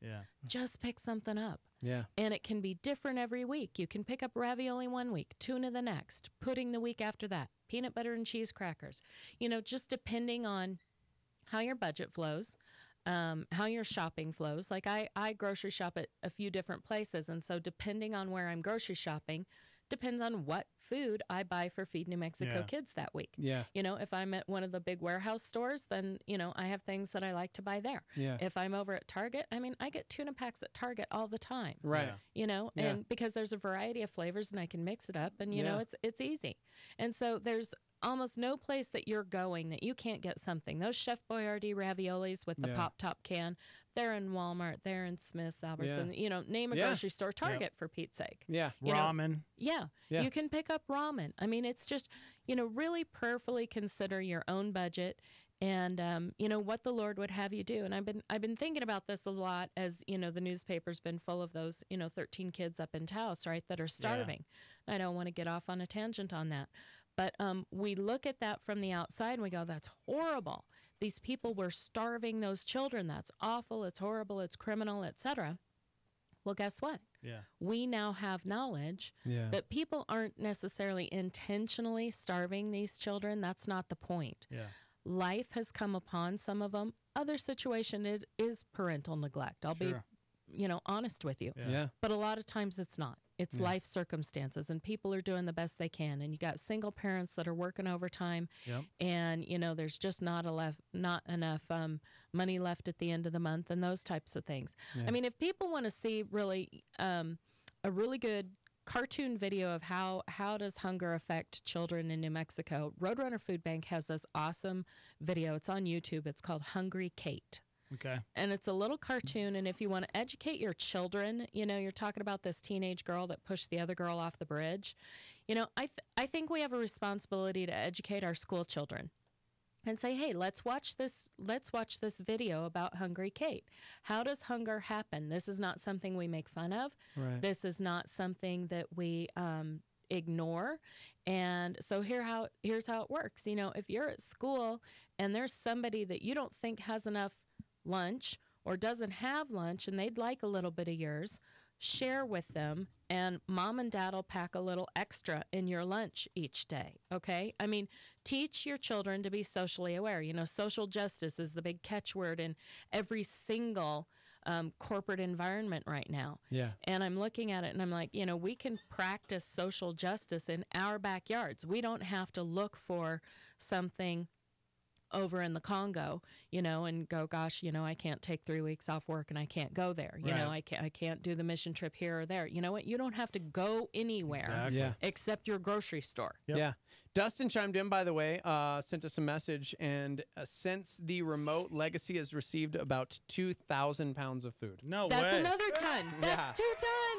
just pick something up. Yeah. And it can be different every week. You can pick up ravioli one week, tuna the next, pudding the week after that, peanut butter and cheese crackers. You know, just depending on how your budget flows. How your shopping flows. Like I grocery shop at a few different places. And so depending on where I'm grocery shopping, depends on what food I buy for Feed New Mexico Kids that week. Yeah. You know, if I'm at one of the big warehouse stores, then, you know, I have things that I like to buy there. Yeah. If I'm over at Target, I mean, I get tuna packs at Target all the time. Right. You know, and because there's a variety of flavors and I can mix it up and, you know, it's easy. And so there's almost no place that you're going that you can't get something. Those Chef Boyardee raviolis with the pop top can, they're in Walmart, they're in Smith's, Albertson, you know, name a grocery store, Target for Pete's sake. Yeah. You know, ramen. yeah. You can pick up ramen. I mean, it's just, you know, really prayerfully consider your own budget and, you know, what the Lord would have you do. And I've been thinking about this a lot as, you know, the newspaper's been full of those, you know, 13 kids up in Taos, right, that are starving. I don't want to get off on a tangent on that. But we look at that from the outside and we go, that's horrible. These people were starving those children. That's awful. It's horrible. It's criminal, etc. Well, guess what? Yeah. We now have knowledge that people aren't necessarily intentionally starving these children. That's not the point. Yeah. Life has come upon some of them. Other situation, it is parental neglect. I'll be, you know, honest with you. Yeah. But a lot of times it's not. It's life circumstances, and people are doing the best they can. And you got single parents that are working overtime, and you know there's just not enough money left at the end of the month, and those types of things. I mean, if people want to see really a really good cartoon video of how does hunger affect children in New Mexico, Roadrunner Food Bank has this awesome video. It's on YouTube. It's called Hungry Kate. Okay. And it's a little cartoon, and if you want to educate your children, you know, you're talking about this teenage girl that pushed the other girl off the bridge. You know, I think we have a responsibility to educate our school children and say, hey, let's watch this video about Hungry Kate. How does hunger happen? This is not something we make fun of. Right. This is not something that we ignore. And so here's how it works. You know, if you're at school and there's somebody that you don't think has enough lunch or doesn't have lunch and they'd like a little bit of yours, share with them, and mom and dad will pack a little extra in your lunch each day. Okay. I mean, teach your children to be socially aware. You know, social justice is the big catchword in every single corporate environment right now. Yeah. And I'm looking at it and I'm like, you know, we can practice social justice in our backyards. We don't have to look for something over in the Congo, you know, and go, gosh, you know, I can't take 3 weeks off work and I can't go there. You know, I can't do the mission trip here or there. You know what? You don't have to go anywhere except your grocery store. Yeah. Dustin chimed in, by the way, sent us a message, and since the remote, Legacy has received about 2,000 pounds of food. No way. That's another ton. That's 2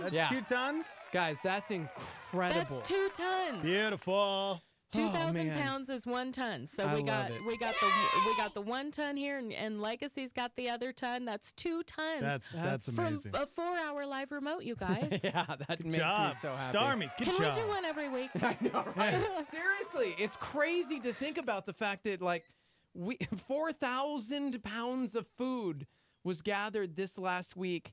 tons. That's 2 tons? Guys, that's incredible. That's 2 tons. Beautiful. 2,000 1,000 man. pounds is 1 ton. So I we got love it. we got the 1 ton here, and Legacy's got the other ton. That's 2 tons. That's amazing. From a 4-hour live remote, you guys. Yeah, that Good makes job. me so happy. Starmy, good Can job. we do one every week? I know, right? Seriously, it's crazy to think about the fact that 4,000 pounds of food was gathered this last week,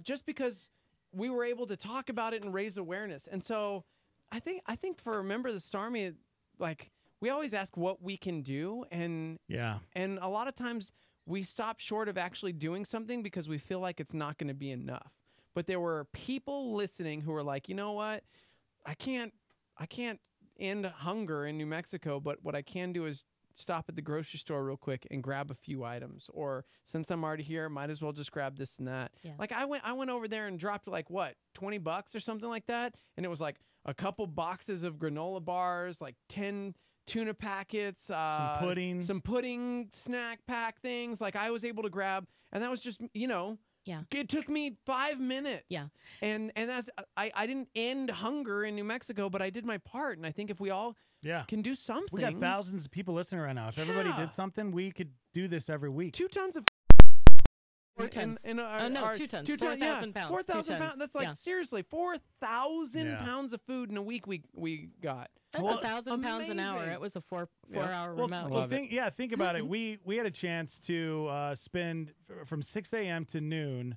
just because we were able to talk about it and raise awareness. And so, I think for Remember the Starmy, we always ask what we can do, and a lot of times we stop short of actually doing something because we feel like it's not going to be enough. But there were people listening who were like, you know what, I can't end hunger in New Mexico, but what I can do is stop at the grocery store real quick and grab a few items, or since I'm already here, might as well just grab this and that. Yeah. I went over there and dropped $20 or something like that, and it was like a couple boxes of granola bars, 10 tuna packets, some pudding snack pack things. I was able to grab, and that was just Yeah. It took me 5 minutes. Yeah. And that's I didn't end hunger in New Mexico, but I did my part. And I think if we all can do something. We got thousands of people listening right now. If everybody did something, we could do this every week. 2 tons of 4 tons. 2 tons. 4,000 pounds. 4,000 pounds. That's Yeah. seriously 4,000 pounds of food in a week we got. That's 1,000 pounds an hour. It was a four-hour remote. Think about it. We had a chance to spend from 6 a.m. to noon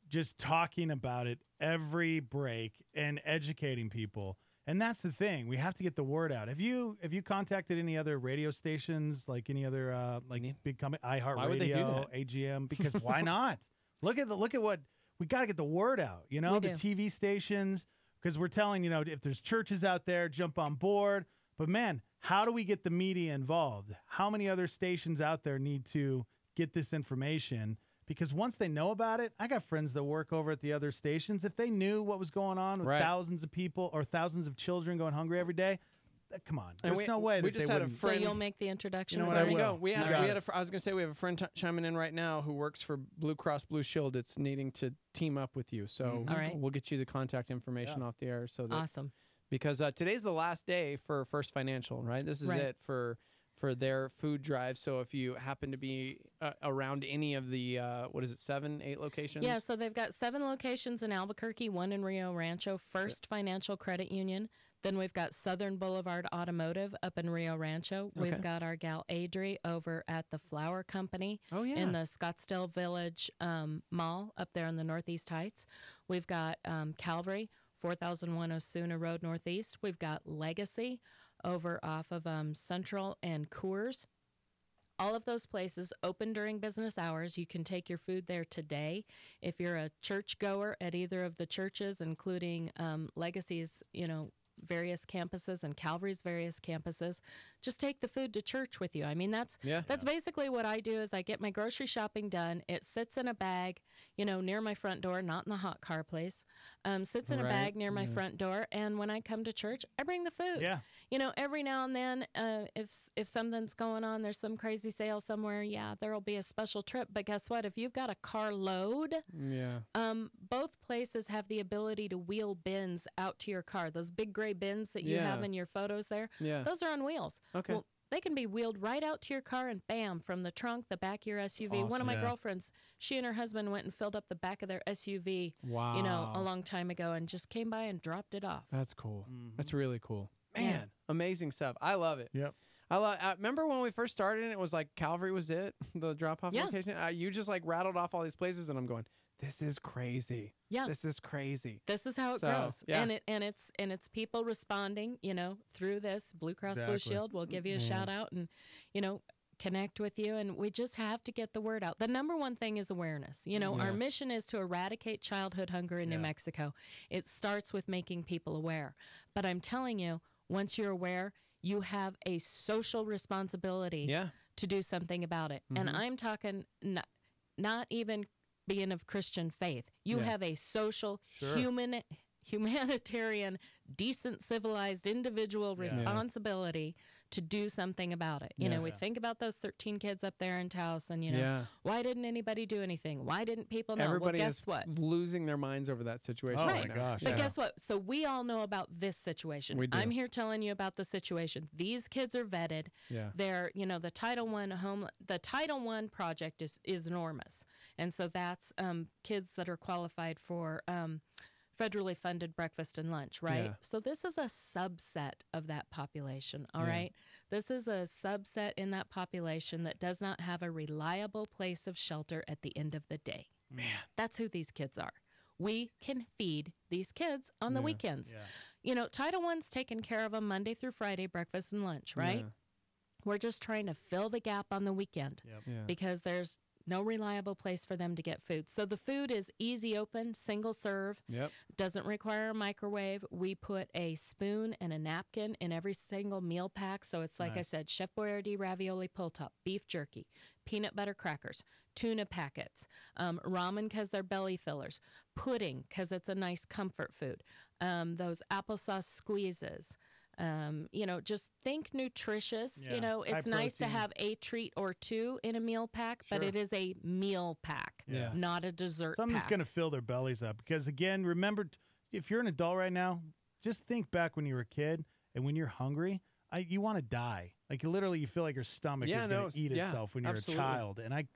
just talking about it every break and educating people. And that's the thing. We have to get the word out. Have you contacted any other radio stations, like any other big company, Why would they do iHeartRadio, that? AGM? Because why not? Look at what we got to get the word out. We The do. TV stations, because we're telling if there's churches out there, jump on board. But man, how do we get the media involved? How many other stations out there need to get this information? Because once they know about it, I got friends that work over at the other stations. If they knew what was going on with thousands of people or thousands of children going hungry every day, come on. There's no way that they wouldn't. So you'll make the introduction. There you go. We had I was going to say we have a friend chiming in right now who works for Blue Cross Blue Shield that's needing to team up with you. So All right. we'll get you the contact information off the air. So that, Awesome. Because today's the last day for First Financial, right? This is it for their food drive. So if you happen to be around any of the, 7, 8 locations? Yeah, so they've got 7 locations in Albuquerque, 1 in Rio Rancho, First Financial Credit Union. Then we've got Southern Boulevard Automotive up in Rio Rancho. Okay. We've got our gal Adri over at the Flower Company in the Scottsdale Village Mall up there in the Northeast Heights. We've got Calvary, 4001 Osuna Road Northeast. We've got Legacy over off of Central and Coors. All of those places open during business hours. You can take your food there today. If you're a church goer at either of the churches, including Legacy's, various campuses and Calvary's various campuses, just take the food to church with you. I mean, that's basically what I do is I get my grocery shopping done. It sits in a bag, near my front door, not in the hot car place. Sits in a bag near my front door. And when I come to church, I bring the food. Yeah. Every now and then, if something's going on, there's some crazy sale somewhere, there'll be a special trip. But guess what? If you've got a car load, both places have the ability to wheel bins out to your car. Those big gray bins that you have in your photos there, those are on wheels. Okay. Well, they can be wheeled right out to your car and bam, from the trunk, the back of your SUV. Awesome. One of my girlfriends, she and her husband went and filled up the back of their SUV, a long time ago and just came by and dropped it off. That's cool. That's really cool. Man, Yeah. amazing stuff. I love it. Yep. I remember when we first started and it was like Calvary was it, the drop-off location. You just rattled off all these places and I'm going, this is crazy. Yeah. This is crazy. This is how it So, grows. yeah. And it's people responding, through this. Blue Cross Blue Exactly. Shield will give you a shout out and, connect with you. And we just have to get the word out. The number one thing is awareness. Our mission is to eradicate childhood hunger in New Mexico. It starts with making people aware. But I'm telling you, once you're aware, you have a social responsibility to do something about it. And I'm talking not even being of Christian faith. You have a social, humanitarian, decent, civilized individual responsibility to do something about it. You know, we think about those 13 kids up there in Taos, and, you know, why didn't anybody do anything? Why didn't people know? Everybody well, guess is what? losing their minds over that situation. Right. Now. Gosh. But guess what? So we all know about this situation. We do. I'm here telling you about the situation. These kids are vetted. Yeah. They're, you know, the Title I project is enormous. And so that's kids that are qualified for federally funded breakfast and lunch, right? Yeah. So this is a subset of that population, all right? This is a subset in that population that does not have a reliable place of shelter at the end of the day. Man. That's who these kids are. We can feed these kids on the weekends. Yeah. You know, Title I's taking care of them Monday through Friday, breakfast and lunch, right? Yeah. We're just trying to fill the gap on the weekend because there's no reliable place for them to get food. So the food is easy open, single serve, doesn't require a microwave. We put a spoon and a napkin in every single meal pack. So it's like I said, Chef Boyardee ravioli pull top, beef jerky, peanut butter crackers, tuna packets, ramen because they're belly fillers, pudding because it's a nice comfort food, those applesauce squeezes. You know, just think nutritious. You know, it's nice to have a treat or two in a meal pack, but it is a meal pack, not a dessert Something that's pack. going to fill their bellies up. Because, again, remember, if you're an adult right now, just think back when you were a kid and when you're hungry, you want to die. Like, literally, you feel like your stomach is going to eat itself when you're a child. And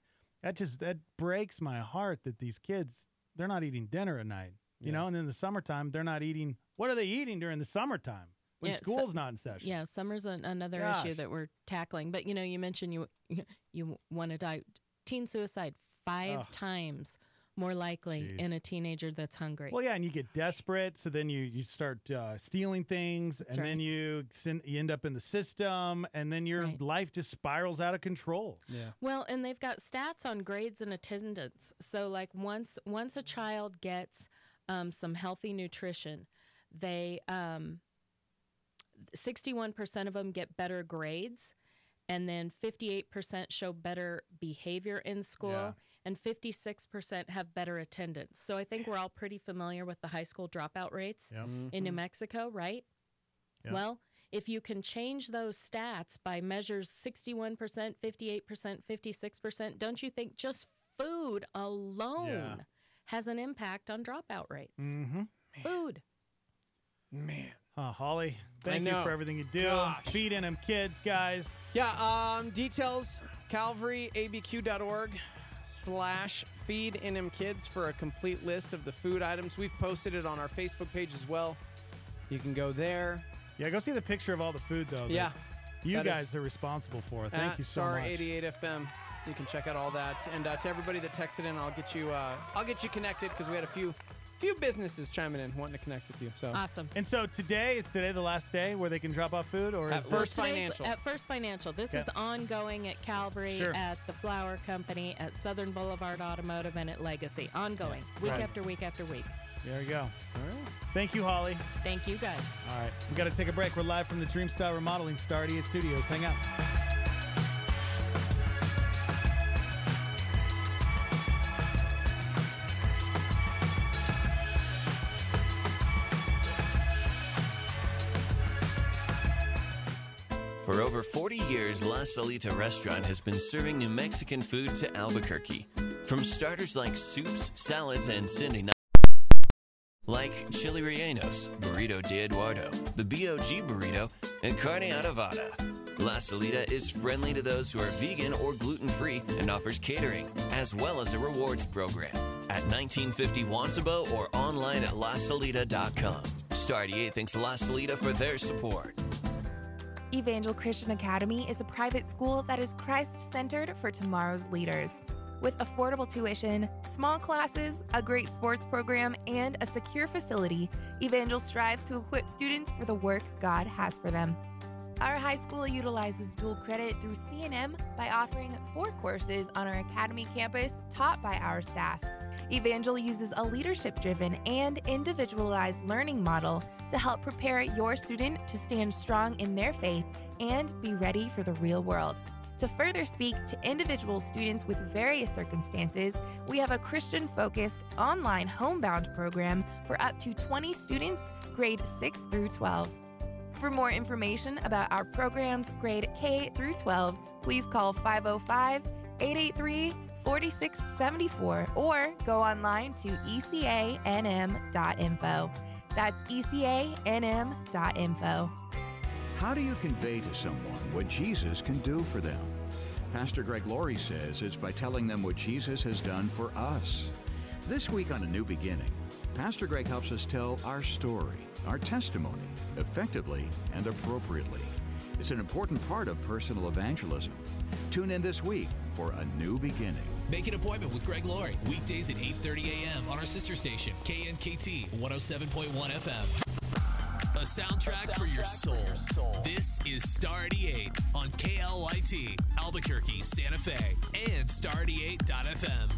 that breaks my heart that these kids, they're not eating dinner at night. You know, and in the summertime, they're not eating. What are they eating during the summertime? When school's not in session. Yeah, summer's another issue that we're tackling. But, you know, you mentioned you want to die. Teen suicide, 5 times more likely in a teenager that's hungry. Well, yeah, and you get desperate, so then you start stealing things, and then you end up in the system, and then your life just spirals out of control. Yeah. Well, and they've got stats on grades and attendance. So, like, once a child gets some healthy nutrition, they 61% of them get better grades, and then 58% show better behavior in school, and 56% have better attendance. So I think we're all pretty familiar with the high school dropout rates in New Mexico, right? Yep. Well, if you can change those stats by measures 61%, 58%, 56%, don't you think just food alone has an impact on dropout rates? Mm-hmm. Food. Man. Holly, thank you for everything you do. Feeding them kids, guys. Yeah, details, calvaryabq.org/feedinthemkids for a complete list of the food items. We've posted it on our Facebook page as well. You can go there. Yeah, go see the picture of all the food, though. Yeah. You guys are responsible for. Thank you so much. Star 88 FM. You can check out all that. And to everybody that texted in, I'll get you connected because we had a few businesses chiming in wanting to connect with you. So awesome. And so is today the last day where they can drop off food, or at First Financial? At First Financial. This is ongoing at Calvary, at the Flour Company, at Southern Boulevard Automotive, and at Legacy. Ongoing, week after week after week. There you go. All right. Thank you, Holly. Thank you, guys. All right, we got to take a break. We're live from the Dreamstyle Remodeling Star 88 Studios. Hang out. For over 40 years, La Salita Restaurant has been serving New Mexican food to Albuquerque. From starters like soups, salads, and Sunday night, like chili rellenos, burrito de Eduardo, the BOG burrito, and carne adobada. La Salita is friendly to those who are vegan or gluten-free and offers catering, as well as a rewards program at 1950 Wansabo or online at lasalita.com. Star 88 thanks La Salita for their support. Evangel Christian Academy is a private school that is Christ-centered for tomorrow's leaders. With affordable tuition, small classes, a great sports program, and a secure facility, Evangel strives to equip students for the work God has for them. Our high school utilizes dual credit through C&M by offering 4 courses on our academy campus taught by our staff. Evangel uses a leadership-driven and individualized learning model to help prepare your student to stand strong in their faith and be ready for the real world. To further speak to individual students with various circumstances, we have a Christian-focused online homebound program for up to 20 students, grade 6 through 12. For more information about our programs, grade K through 12, please call 505-883-4674 or go online to ecanm.info. That's ecanm.info. How do you convey to someone what Jesus can do for them? Pastor Greg Laurie says it's by telling them what Jesus has done for us. This week on A New Beginning, Pastor Greg helps us tell our story, our testimony, effectively and appropriately. It's an important part of personal evangelism. Tune in this week for A New Beginning. Make an appointment with Greg Laurie, weekdays at 8:30 a.m. on our sister station, KNKT 107.1 FM. A soundtrack for your soul. This is Star 88 on KLYT, Albuquerque, Santa Fe, and Star88.fm.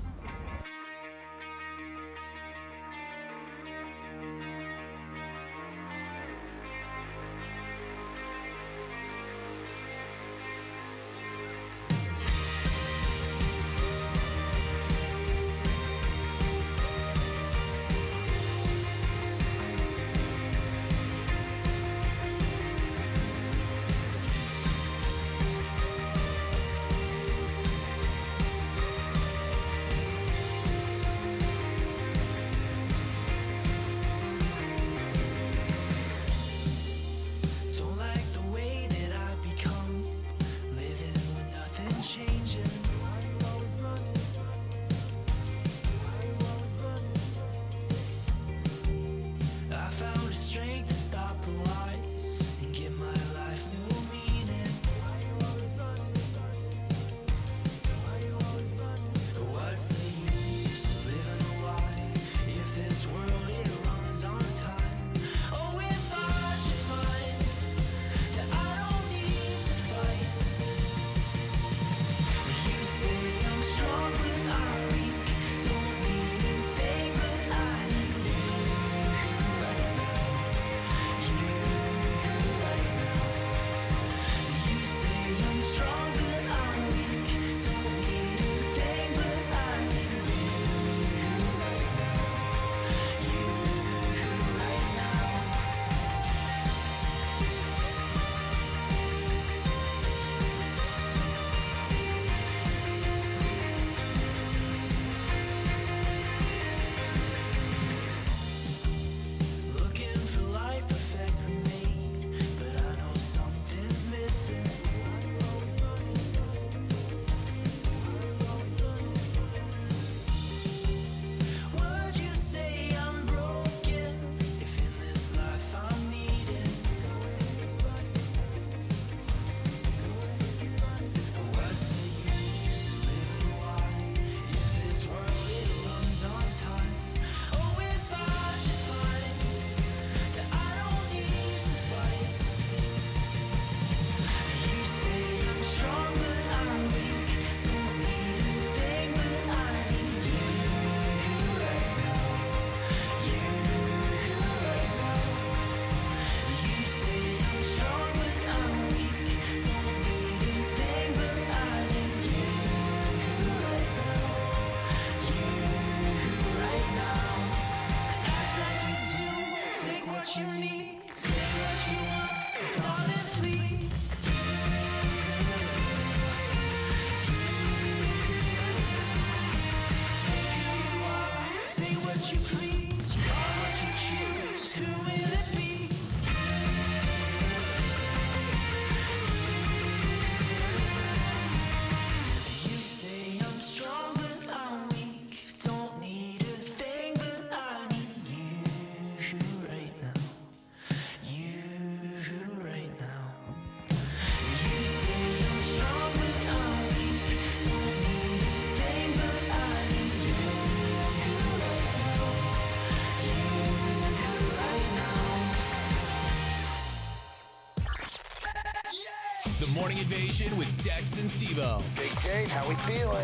The Morning Invasion with Dex and Steve-O. Big Jake, how we feeling?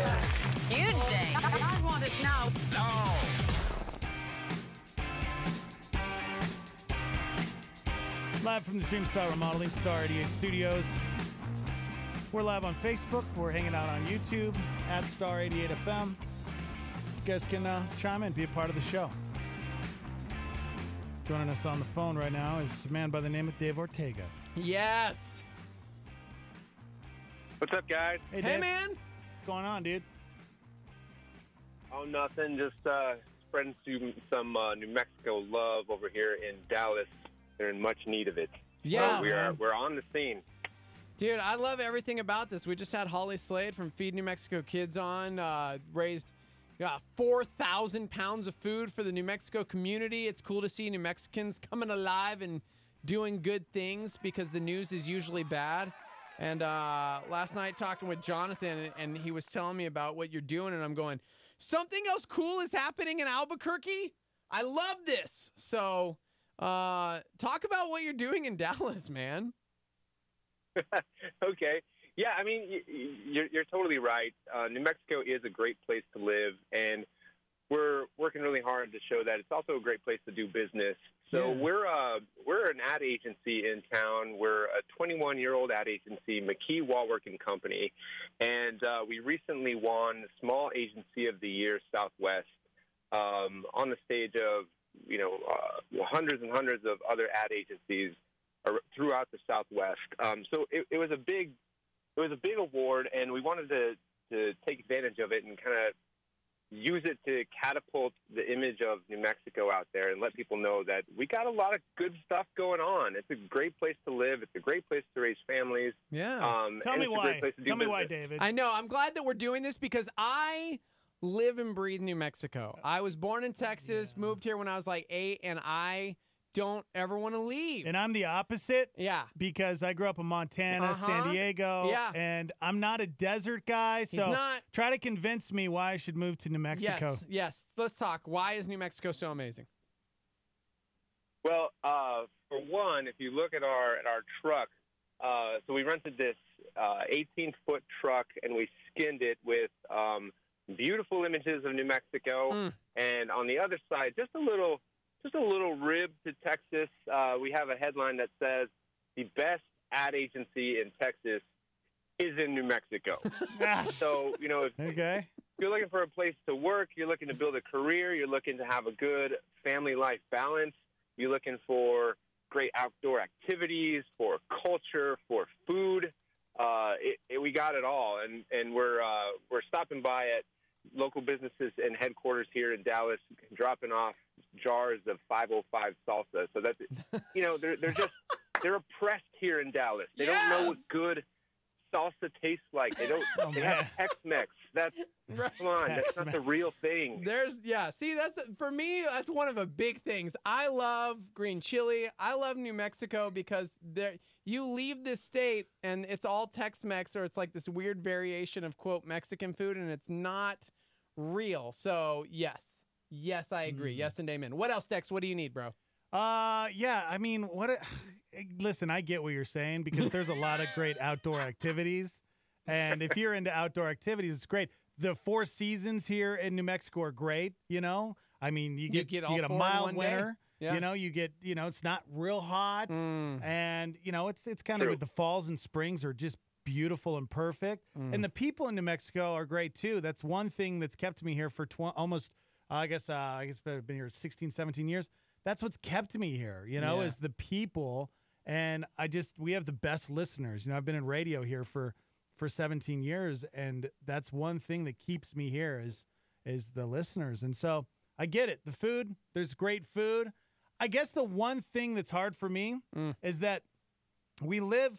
Huge Jake. I want it now. No. Live from the Dreamstyle Remodeling Star 88 Studios. We're live on Facebook. We're hanging out on YouTube at Star 88 FM. You guys can chime in, be a part of the show. Joining us on the phone right now is a man by the name of Dave Ortega. Yes. What's up, guys? Hey, Hey, man. What's going on, dude? Oh, nothing. Just spreading some New Mexico love over here in Dallas. They're in much need of it. Yeah, so we're on the scene. Dude, I love everything about this. We just had Holly Slade from Feed New Mexico Kids on, raised 4,000 pounds of food for the New Mexico community. It's cool to see New Mexicans coming alive and doing good things because the news is usually bad. And last night talking with Jonathan, and he was telling me about what you're doing, and I'm going, something else cool is happening in Albuquerque? I love this. So talk about what you're doing in Dallas, man. Okay. Yeah, I mean, you're totally right. New Mexico is a great place to live, and we're working really hard to show that it's also a great place to do business. So we're an ad agency in town. We're a 21-year-old ad agency, McKee Wallwork & Company, and we recently won Small Agency of the Year Southwest on the stage of hundreds and hundreds of other ad agencies throughout the Southwest. So it was a big award, and we wanted to take advantage of it and kind of use it to catapult the image of New Mexico out there and let people know that we got a lot of good stuff going on. It's a great place to live. It's a great place to raise families. Yeah. Tell me why. Tell me why, David. I know. I'm glad that we're doing this because I live and breathe New Mexico. I was born in Texas, moved here when I was like 8, and I don't ever want to leave. And I'm the opposite. Yeah. Because I grew up in Montana, San Diego. Yeah. And I'm not a desert guy. So He's not. Try to convince me why I should move to New Mexico. Yes. Let's talk. Why is New Mexico so amazing? Well, for one, if you look at our truck, so we rented this 18-foot truck, and we skinned it with beautiful images of New Mexico. And on the other side, just a little rib to Texas. We have a headline that says, the best ad agency in Texas is in New Mexico. So, if you're looking for a place to work, you're looking to build a career, you're looking to have a good family life balance, you're looking for great outdoor activities, for culture, for food, we got it all. And we're stopping by at local businesses and headquarters here in Dallas, dropping off jars of 505 salsa. So that's, they're oppressed here in Dallas. They don't know what good salsa tastes like. They don't. They have Tex-Mex. That's come on. That's not the real thing. See, for me. That's one of the big things. I love green chili. I love New Mexico because you leave this state and it's all Tex-Mex, or it's like this weird variation of quote Mexican food, and it's not real. So yes, I agree. Yes and amen. What else, Tex? What do you need, bro? Yeah. I mean, listen, I get what you're saying because there's a lot of great outdoor activities. And if you're into outdoor activities, it's great. The 4 seasons here in New Mexico are great. I mean, you get a mild winter. Yeah. You get, it's not real hot. And, it's kind of with the falls and springs are just beautiful and perfect. And the people in New Mexico are great too. That's one thing that's kept me here for almost, I guess I've been here 16, 17 years. That's what's kept me here, is the people. And we have the best listeners. I've been in radio here for 17 years, and that's one thing that keeps me here is the listeners. And so I get it. The food, there's great food. I guess the one thing that's hard for me is that we live,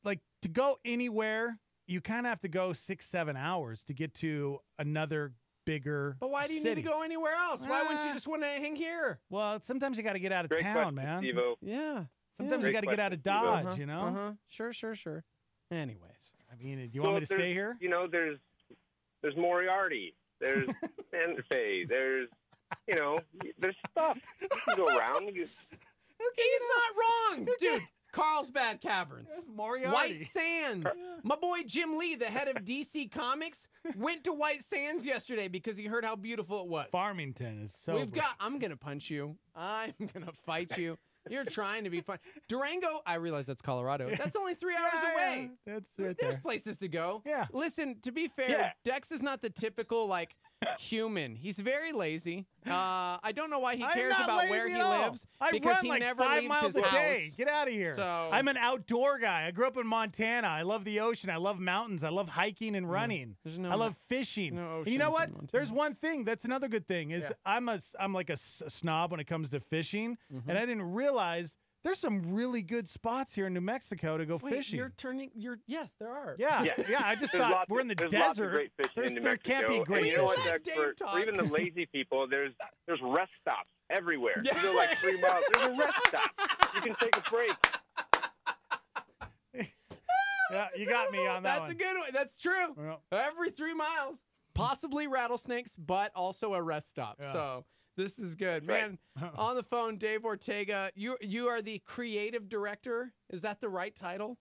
like, to go anywhere, you kind of have to go 6-7 hours to get to another bigger But why do you need to go anywhere else? Why wouldn't you just want to hang here? Well, sometimes you got to get out of Great town, question, man. Steve-O. Yeah. Sometimes you got to get out of Dodge, Sure. Anyways. I mean, do you want me to stay here? There's Moriarty. There's Santa Fe. There's stuff. You can go around. He's not wrong, dude. Carlsbad Caverns, Moriarty. White Sands. My boy Jim Lee, the head of DC Comics, went to White Sands yesterday because he heard how beautiful it was. Farmington is so. I'm gonna punch you. I'm gonna fight you. You're trying to be fun. Durango, I realize that's Colorado. That's only 3 hours away. That's right There's there. places to go. Yeah. Listen, to be fair, Yeah. Dex is not the typical, like, human. He's very lazy. I don't know why he I'm cares not about lazy where he at all. lives. I because run he like never 5 leaves miles his a house. day. Get out of here. So I'm an outdoor guy. I grew up in Montana. I love the ocean. I love mountains. I love hiking and running. There's no I love fishing. no And you know oceans what? in Montana. There's one thing. That's another good thing is I'm like a snob when it comes to fishing, and I didn't realize there's some really good spots here in New Mexico to go Wait, fishing. yes, there are. Yeah. I just There's thought lots we're of- in the there's lots of desert. great fishing in New There can't be Mexico. great And you know what, fishing. Dex, for even the lazy people, there's rest stops everywhere. You go like 3 miles. There's a rest stop. You can take a break. Yeah, you got me on that That's one. a good one. That's true. Every 3 miles, possibly rattlesnakes, but also a rest stop. Yeah. So this is good, Right. man. On the phone, Dave Ortega. You are the creative director. Is that the right title?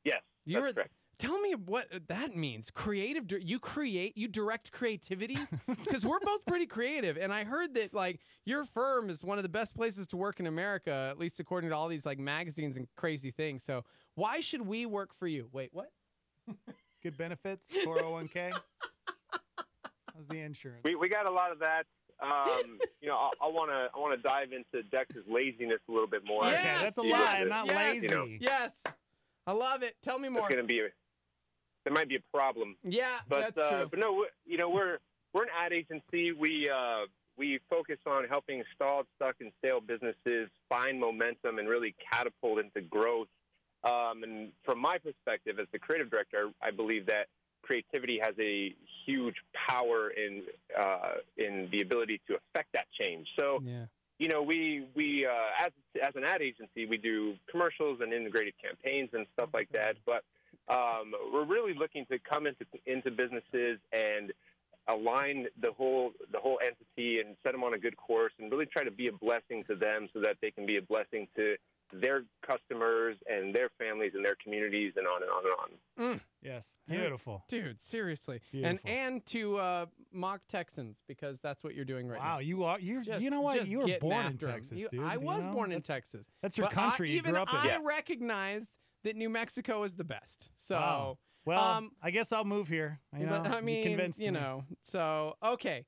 Yes, that's correct. Tell me what that means. Creative. You direct creativity, because we're both pretty creative. And I heard that like your firm is one of the best places to work in America, at least according to all these like magazines and crazy things. So why should we work for you? Wait, what? Good benefits, 401k. How's the insurance? We got a lot of that. You know, I want to dive into Dex's laziness a little bit more. Yes, Okay, that's a Yes, lie. I'm not yes, lazy. You know, Yes, I love it. Tell me more. There might be a problem. Yeah, But that's true. but no, you know, we're an ad agency. We focus on helping stalled, stuck, and stale businesses find momentum and really catapult into growth. And from my perspective, as the creative director, I believe that creativity has a huge power in the ability to affect that change. So, you know, we as an ad agency, we do commercials and integrated campaigns and stuff like that. But we're really looking to come into businesses and align the whole entity and set them on a good course and really try to be a blessing to them so that they can be a blessing to their customers and their families and their communities and on and on and on. Yes, beautiful. Dude, seriously. Beautiful. And to mock Texans, because that's what you're doing right now. Wow, you are you Just- know what? just You were getting born in after 'em. Texas, You- dude. I you was know? born in That's- Texas. That's your But country. You even grew up in. I recognized that New Mexico is the best. So, Wow. Well, I guess I'll move here. You know, but I mean, convinced you me. know, so okay.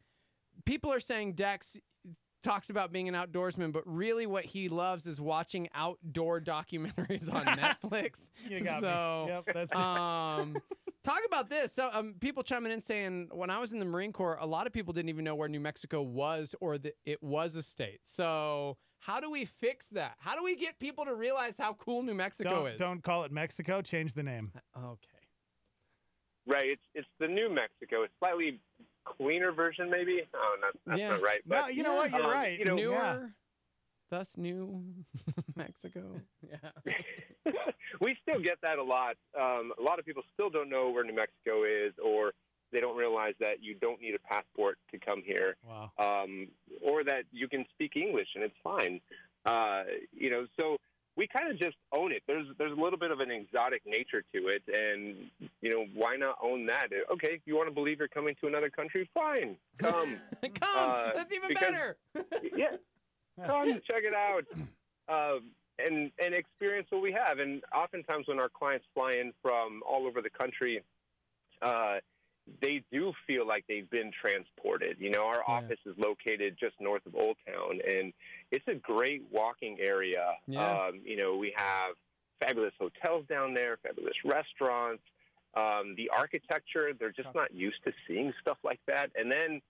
People are saying Dex talks about being an outdoorsman, but really what he loves is watching outdoor documentaries on Netflix. You got me. So, Yep, that's it. talk about this. So, people chiming in saying when I was in the Marine Corps, a lot of people didn't even know where New Mexico was or that it was a state. So, how do we fix that? How do we get people to realize how cool New Mexico is? Don't call it Mexico. Change the name. Okay. Right. It's the New Mexico. It's slightly cleaner version, maybe. Oh, that's not right. No, But, you know what? You're right. You know, Newer, thus New Mexico. Yeah. we still get that a lot. A lot of people still don't know where New Mexico is, or they don't realize that you don't need a passport to come here. Wow. Or that you can speak English and it's fine. You know, so we kind of just own it. There's a little bit of an exotic nature to it, and you know, why not own that? Okay, if you want to believe you're coming to another country, fine, come. That's even because- better. Yeah, come check it out, and experience what we have. And oftentimes, when our clients fly in from all over the country, they do feel like they've been transported. You know, our office is located just north of Old Town, and it's a great walking area. Yeah. You know, we have fabulous hotels down there, fabulous restaurants. The architecture, they're just not used to seeing stuff like that. And then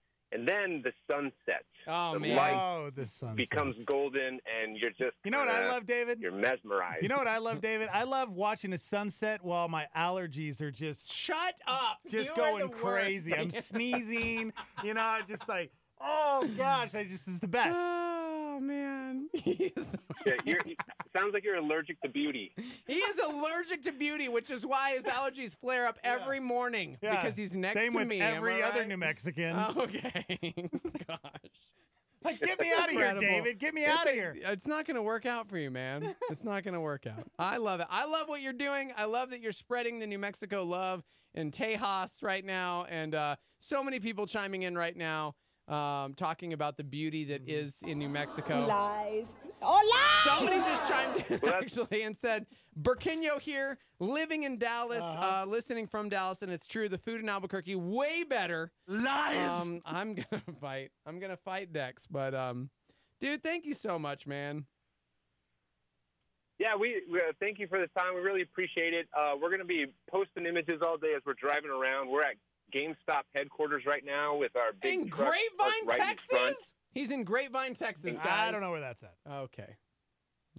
the sun sets. Oh, the man. light Oh, the sun becomes sets. golden, and you're just You know what I love, David? You're mesmerized. You know what I love, David? I love watching the sunset while my allergies are just shut up. Just You are going the crazy. worst. I'm sneezing. You know, just like, oh gosh, it's the best. Oh man. Yeah, sounds like you're allergic to beauty. He is allergic to beauty, which is why his allergies flare up every morning Yeah. because he's next Same to with me. every am I other right? New Mexican. Okay. Gosh. Like, get me That's out of here, incredible. David. Get me out of here. It's not going to work out for you, man. It's not going to work out. I love it. I love what you're doing. I love that you're spreading the New Mexico love in Tejas right now, and so many people chiming in right now. talking about the beauty that is in New Mexico. Lies. Oh, lies! Somebody just chimed in, actually, and said, Burquino here, living in Dallas, listening from Dallas, and it's true, the food in Albuquerque, way better. Lies! I'm going to fight. I'm going to fight Dex, but, dude, thank you so much, man. Yeah, we thank you for the time. We really appreciate it. We're going to be posting images all day as we're driving around. We're at GameStop headquarters right now with our big in truck Grapevine, right Texas? in front. He's in Grapevine, Texas, guys. I don't know where that's at. Okay.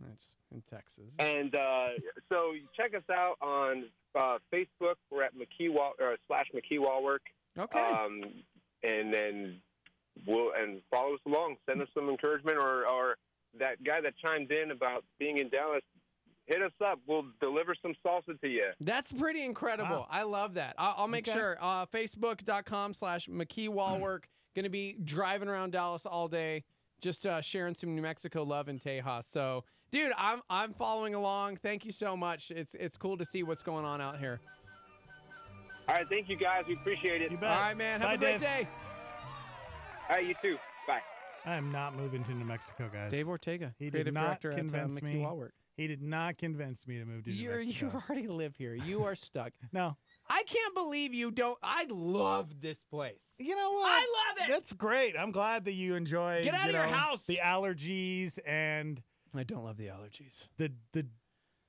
That's in Texas. And so check us out on Facebook. We're at /McKee Wallwork. Okay. And then follow us along. Send us some encouragement, or that guy that chimed in about being in Dallas, hit us up. We'll deliver some salsa to you. That's pretty incredible. Wow. I love that. I'll make sure. Facebook.com/McKee Going to be driving around Dallas all day, just sharing some New Mexico love in Tejas. So, dude, I'm following along. Thank you so much. It's cool to see what's going on out here. All right, thank you guys. We appreciate it. All right, man. Have a great day. All right, you too. Bye. I am not moving to New Mexico, guys. Dave Ortega, he creative did not director convince at me. McKee Wallwork. He did not convince me to move to New Mexico. You already live here. You are stuck. No. I can't believe you don't. I love this place. You know what? I love it. That's great. I'm glad that you enjoy. Get out of your house. The allergies and I don't love the allergies. The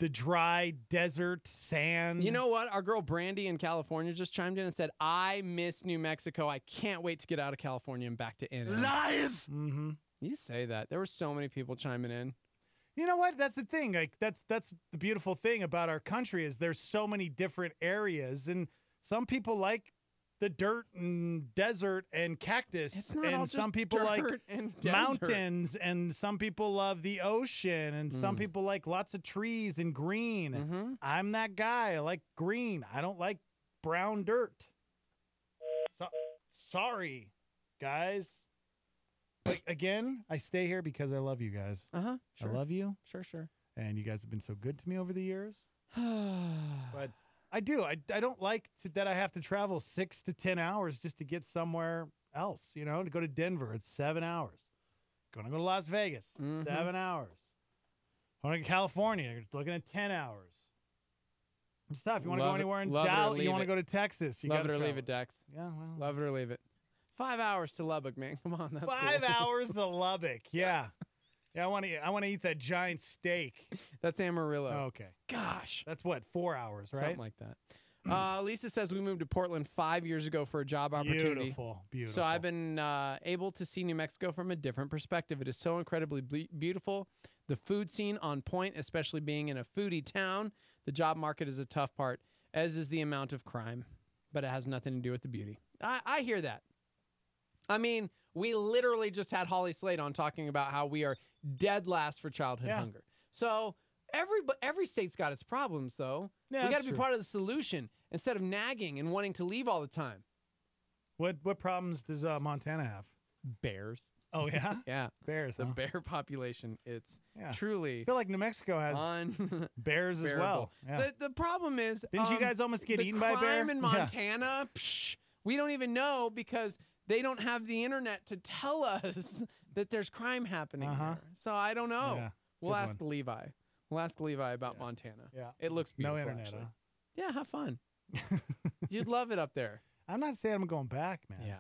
dry desert sand. You know what? Our girl Brandy in California just chimed in and said, "I miss New Mexico. I can't wait to get out of California and back to NM." Lies. Mm-hmm. You say that. There were so many people chiming in. You know what? That's the thing. Like that's the beautiful thing about our country is there's so many different areas, and some people like the dirt and desert and cactus, It's not all and just some people like dirt and desert. mountains, and some people love the ocean, and some people like lots of trees and green. I'm that guy. I like green. I don't like brown dirt. Sorry, guys. Like, again, I stay here because I love you guys. Sure. I love you. Sure. And you guys have been so good to me over the years. But I do. I don't like that I have to travel 6 to 10 hours just to get somewhere else. You know, to go to Denver, it's 7 hours. Going to go to Las Vegas, 7 hours. Going to California, you're looking at 10 hours. It's tough. You want to go anywhere in Dallas, you want to go to Texas. You love got it to or leave it, Dex. Yeah, well. Love it or leave it. 5 hours to Lubbock, man. Come on, that's 5 cool. hours to Lubbock. Yeah. Yeah, I want to eat that giant steak. That's Amarillo. Okay. Gosh. That's what, 4 hours, right? Something like that. Lisa says we moved to Portland 5 years ago for a job opportunity. Beautiful. So I've been able to see New Mexico from a different perspective. It is so incredibly beautiful. The food scene on point, especially being in a foodie town. The job market is a tough part, as is the amount of crime. But it has nothing to do with the beauty. I hear that. I mean, we literally just had Holly Slade on talking about how we are dead last for childhood hunger. So every state's got its problems, though. Yeah, we got to be true. part of the solution instead of nagging and wanting to leave all the time. What problems does Montana have? Bears. Oh, yeah? Yeah. Bears, The huh? bear population, it's Yeah. truly I feel like New Mexico has bears as well. Yeah. The problem is... Didn't you guys almost get eaten by a bear? The crime in Yeah. Montana, we don't even know because they don't have the internet to tell us that there's crime happening there. So I don't know. Yeah, We'll good ask Levi. We'll ask Levi about Montana. Yeah. It looks beautiful, No internet, actually. huh? Yeah, have fun. You'd love it up there. I'm not saying I'm going back, man. Yeah.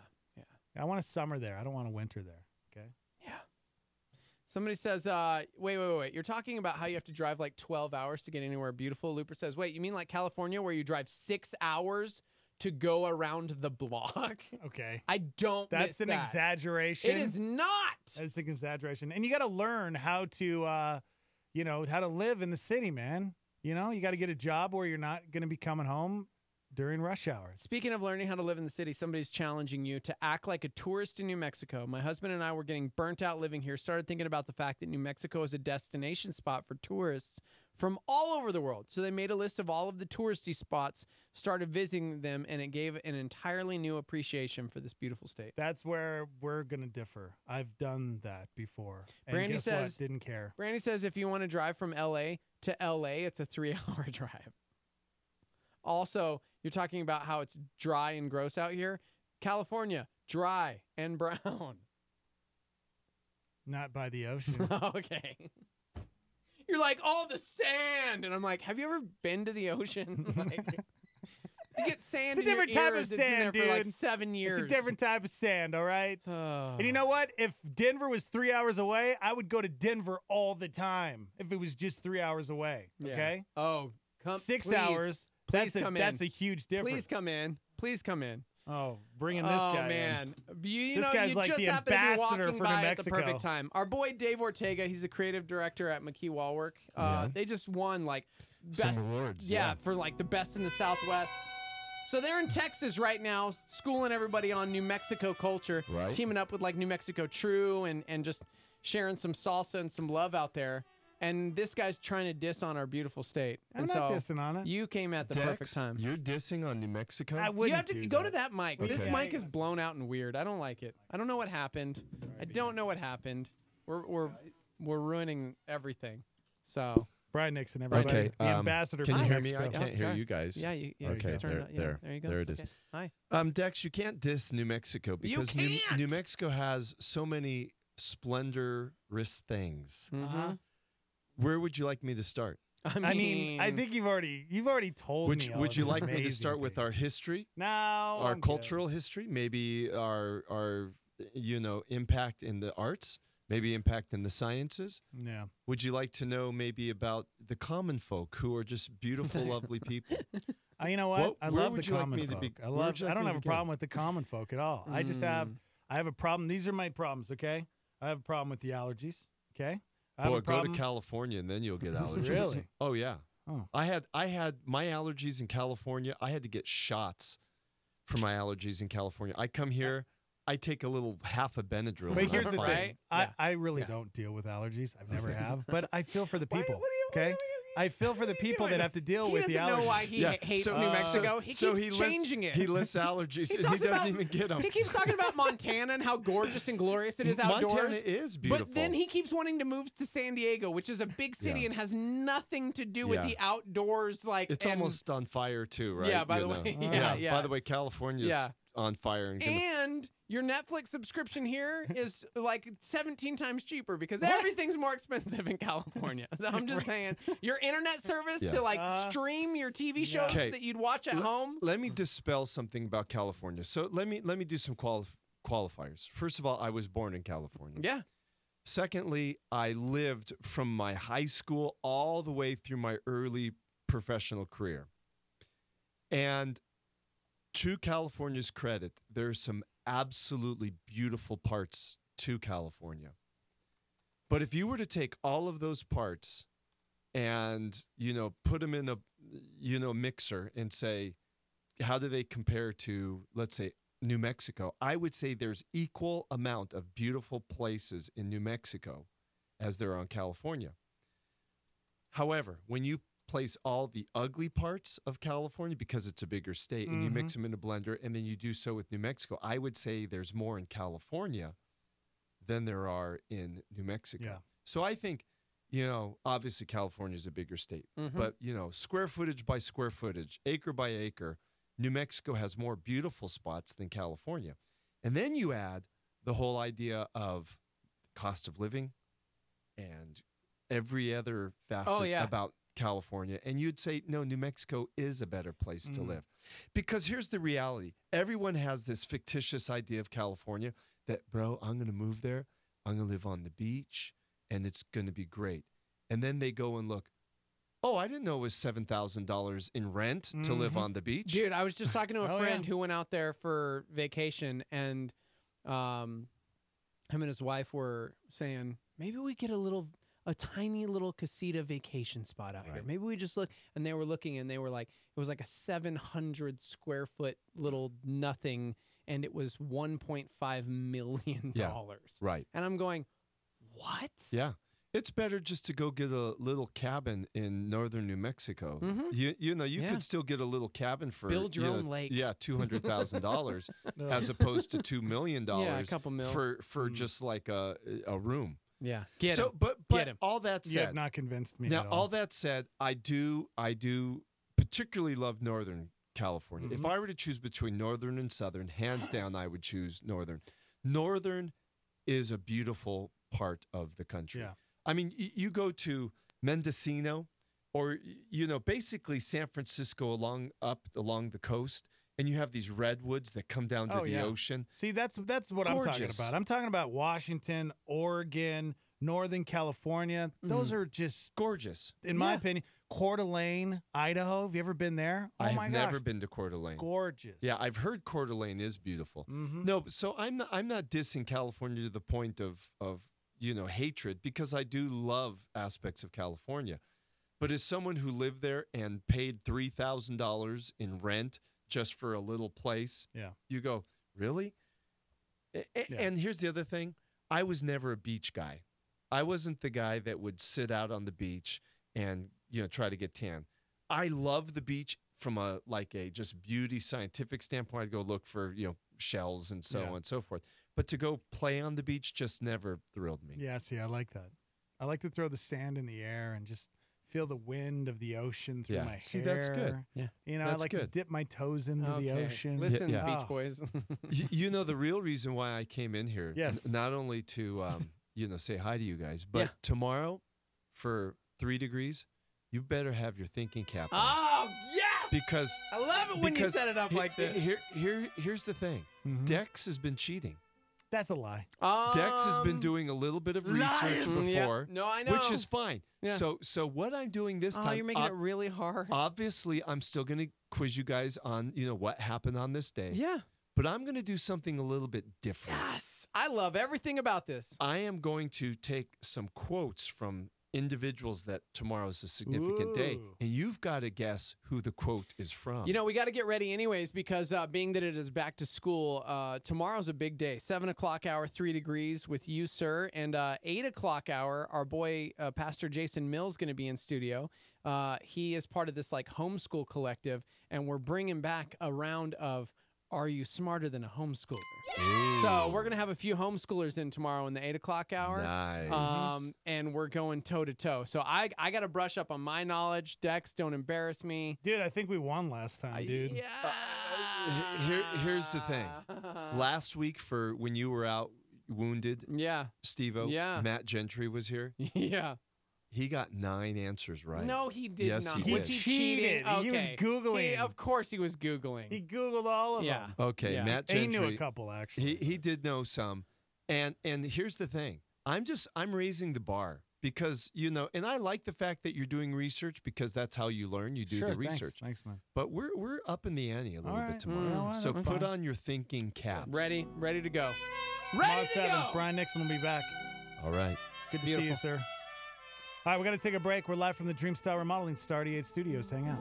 I want a summer there. I don't want a winter there. Okay. Somebody says, wait. You're talking about how you have to drive like 12 hours to get anywhere beautiful. Looper says, wait, you mean like California where you drive 6 hours to go around the block? Okay. I don't That's miss an that. exaggeration. It is not. That's an exaggeration. And you got to learn how to, how to live in the city, man. You know, you got to get a job where you're not going to be coming home during rush hour. Speaking of learning how to live in the city, somebody's challenging you to act like a tourist in New Mexico. My husband and I were getting burnt out living here, started thinking about the fact that New Mexico is a destination spot for tourists from all over the world. So they made a list of all of the touristy spots, started visiting them, and it gave an entirely new appreciation for this beautiful state. That's where we're going to differ. I've done that before. And Brandy guess says, what? Didn't care. Brandy says if you want to drive from LA to LA, it's a 3-hour drive. Also, you're talking about how it's dry and gross out here. California, dry and brown. Not by the ocean. Okay. You're like, all the sand. And I'm like, have you ever been to the ocean? Like, you get sand It's a in your different type of ears, it's in there sand, for like dude. 7 years. It's a different type of sand, all right? Oh. And you know what? If Denver was 3 hours away, I would go to Denver all the time if it was just 3 hours away, Yeah. okay? Oh, come 6 please, hours. Please That's come that's in. a huge difference. Please come in. Please come in. Oh, bringing this guy man. in. You This know, guy's you like just the happen to be ambassador walking for by New at the Mexico. perfect time. Our boy Dave Ortega, he's a creative director at McKee Wallwork. They just won like Some best awards, yeah, for like the best in the Southwest. So they're in Texas right now, schooling everybody on New Mexico culture, Right. teaming up with like New Mexico True and just sharing some salsa and some love out there. And this guy's trying to diss on our beautiful state. I'm and not so dissing on it. You came at the Dex, perfect time. You're dissing on New Mexico? I You wouldn't have to do go to that mic. This Okay. mic is blown out and weird. I don't like it. I don't know what happened. I don't know what happened. We're ruining everything. So Brian Nixon, everybody. Okay, the ambassador can for you New hear me? I Mexico. can't hear you guys. Yeah, you Okay, just turn it up. Yeah, there. there you go. There it is. Okay. Hi. Dex, you can't diss New Mexico because New Mexico has so many splendorous things. Mhm. Where would you like me to start? I mean, I think you've already told me. Would you like me to start with our history? No, Our I'm good. cultural history, maybe our impact in the arts, maybe impact in the sciences. Yeah. Would you like to know maybe about the common folk who are just beautiful, lovely people? You know what? I where love the would you like common me to folk. be- I where love. would you like I don't me have to a begin? problem with the common folk at all. I just have a problem. These are my problems. Okay, I have a problem with the allergies. Okay, I have Boy, a go to problem. California and then you'll get allergies. Really? Oh yeah. Oh. I had my allergies in California. I had to get shots for my allergies in California. I come here, I take a little half a Benadryl. But and here's I'm the fine. thing. I really don't deal with allergies. I've never have. But I feel for the people. Okay. I feel for the people that have to deal with the allergies. He doesn't know why he hates New Mexico. He keeps changing it. He lists allergies and he talks doesn't about- even get them. He keeps talking about Montana and how gorgeous and glorious it is outdoors. Montana is beautiful. But then he keeps wanting to move to San Diego, which is a big city Yeah. and has nothing to do with Yeah. the outdoors. Like It's and, almost on fire too, right? Yeah, by You the know. way. Yeah. By the way, California's Yeah. on fire. And your Netflix subscription here is like 17 times cheaper because everything's more expensive in California. So I'm just saying, your internet service Yeah. to like stream your TV shows Okay. that you'd watch at home. Let me dispel something about California. So let me do some qualifiers. First of all, I was born in California. Yeah. Secondly, I lived from my high school all the way through my early professional career. And to California's credit, there's some absolutely beautiful parts to California. But if you were to take all of those parts and, put them in a, mixer and say, how do they compare to, let's say, New Mexico? I would say there's equal amount of beautiful places in New Mexico as there are in California. However, when you place all the ugly parts of California, because it's a bigger state, and you mix them in a blender, and then you do so with New Mexico, I would say there's more in California than there are in New Mexico. Yeah. So I think, obviously California is a bigger state, but, square footage by square footage, acre by acre, New Mexico has more beautiful spots than California. And then you add the whole idea of cost of living and every other facet about California, and you'd say, no, New Mexico is a better place to live. Because here's the reality. Everyone has this fictitious idea of California that, bro, I'm going to move there, I'm going to live on the beach, and it's going to be great. And then they go and look, oh, I didn't know it was $7,000 in rent to live on the beach. Dude, I was just talking to a friend who went out there for vacation, and him and his wife were saying, maybe we get a tiny little casita vacation spot out here. Maybe we just look. And they were looking, and they were like, it was like a 700 square foot little nothing, and it was $1.5 million. Right. And I'm going, what? Yeah. It's better just to go get a little cabin in northern New Mexico. You could still get a little cabin for build your own lake. Yeah, $200,000 as opposed to $2 million. Yeah, a couple mil for just like a room. Yeah, get him. But get him. All that said, You have not convinced me. now at all. all that said, I do particularly love northern California. If I were to choose between northern and southern, hands down, I would choose northern. Northern is a beautiful part of the country. Yeah. I mean, you go to Mendocino or, basically San Francisco along the coast, and you have these redwoods that come down to the ocean. See, that's what I'm talking about. I'm talking about Washington, Oregon, Northern California. Those are just gorgeous, in my opinion. Coeur d'Alene, Idaho. Have you ever been there? Oh my I've gosh. never been to Coeur d'Alene. Gorgeous. Yeah, I've heard Coeur d'Alene is beautiful. No, so I'm not dissing California to the point of hatred, because I do love aspects of California. But as someone who lived there and paid $3,000 in rent just for a little place, you go, really? And here's the other thing. I was never a beach guy. I wasn't the guy that would sit out on the beach and try to get tan. I love the beach from a just beauty scientific standpoint. I'd go look for shells and so on and so forth. But to go play on the beach just never thrilled me. Yeah, see, I like that. I like to throw the sand in the air and just feel the wind of the ocean through my hair. See, that's good. Yeah, I like to dip my toes into the ocean. Listen, Beach Boys. The real reason why I came in here, not only to say hi to you guys, but tomorrow for 3 degrees, you better have your thinking cap on. Oh, yes! Because I love it when you set it up like this. Here's the thing. Dex has been cheating. That's a lie. Dex has been doing a little bit of research before, No, I know. which is fine. Yeah. So what I'm doing this time, you're making it really hard. Obviously, I'm still going to quiz you guys on what happened on this day. Yeah. But I'm going to do something a little bit different. Yes, I love everything about this. I am going to take some quotes from individuals that tomorrow's a significant day, and you've got to guess who the quote is from. We got to get ready anyways, because being that it is back to school, tomorrow's a big day. 7 o'clock hour, 3 degrees with you, sir. And 8 o'clock hour, our boy, Pastor Jason Mills, going to be in studio. He is part of this homeschool collective, and we're bringing back a round of Are You Smarter Than a Homeschooler? So we're going to have a few homeschoolers in tomorrow in the 8 o'clock hour. Nice. And we're going toe-to-toe. So I got to brush up on my knowledge. Dex, don't embarrass me. Dude, I think we won last time, dude. Here's the thing. Last week for when you were out wounded, Steve-O, Matt Gentry was here. Yeah. He got 9 answers right. No, he did yes, not. He Was did. he cheating? Okay. He was Googling. Of course he was Googling. He Googled all of them. Okay, Yeah. Matt And Gentry. he knew a couple, actually. He did know some. And here's the thing. I'm raising the bar because, and I like the fact that you're doing research because that's how you learn. You do the research. Thanks, man. But we're up in the ante a little bit tomorrow. You know what? So That's put fine. on your thinking caps. Ready to go. Ready to go. Brian Nixon will be back. All right. Good to see you, sir. All right, we're going to take a break. We're live from the Dreamstyle Remodeling Star 88 Studios. Hang out.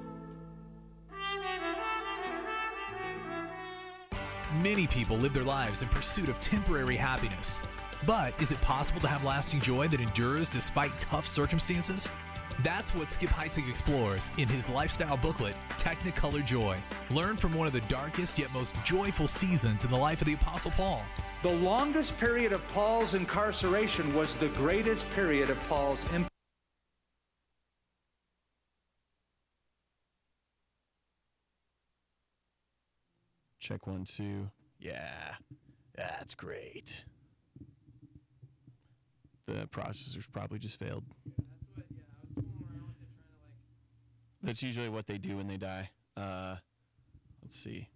Many people live their lives in pursuit of temporary happiness. But is it possible to have lasting joy that endures despite tough circumstances? That's what Skip Heitzig explores in his lifestyle booklet, Technicolor Joy. Learn from one of the darkest yet most joyful seasons in the life of the Apostle Paul. The longest period of Paul's incarceration was the greatest period of Paul's impact. Check 1, 2. Yeah, that's great. The processor's probably just failed. That's usually what they do when they die. Let's see.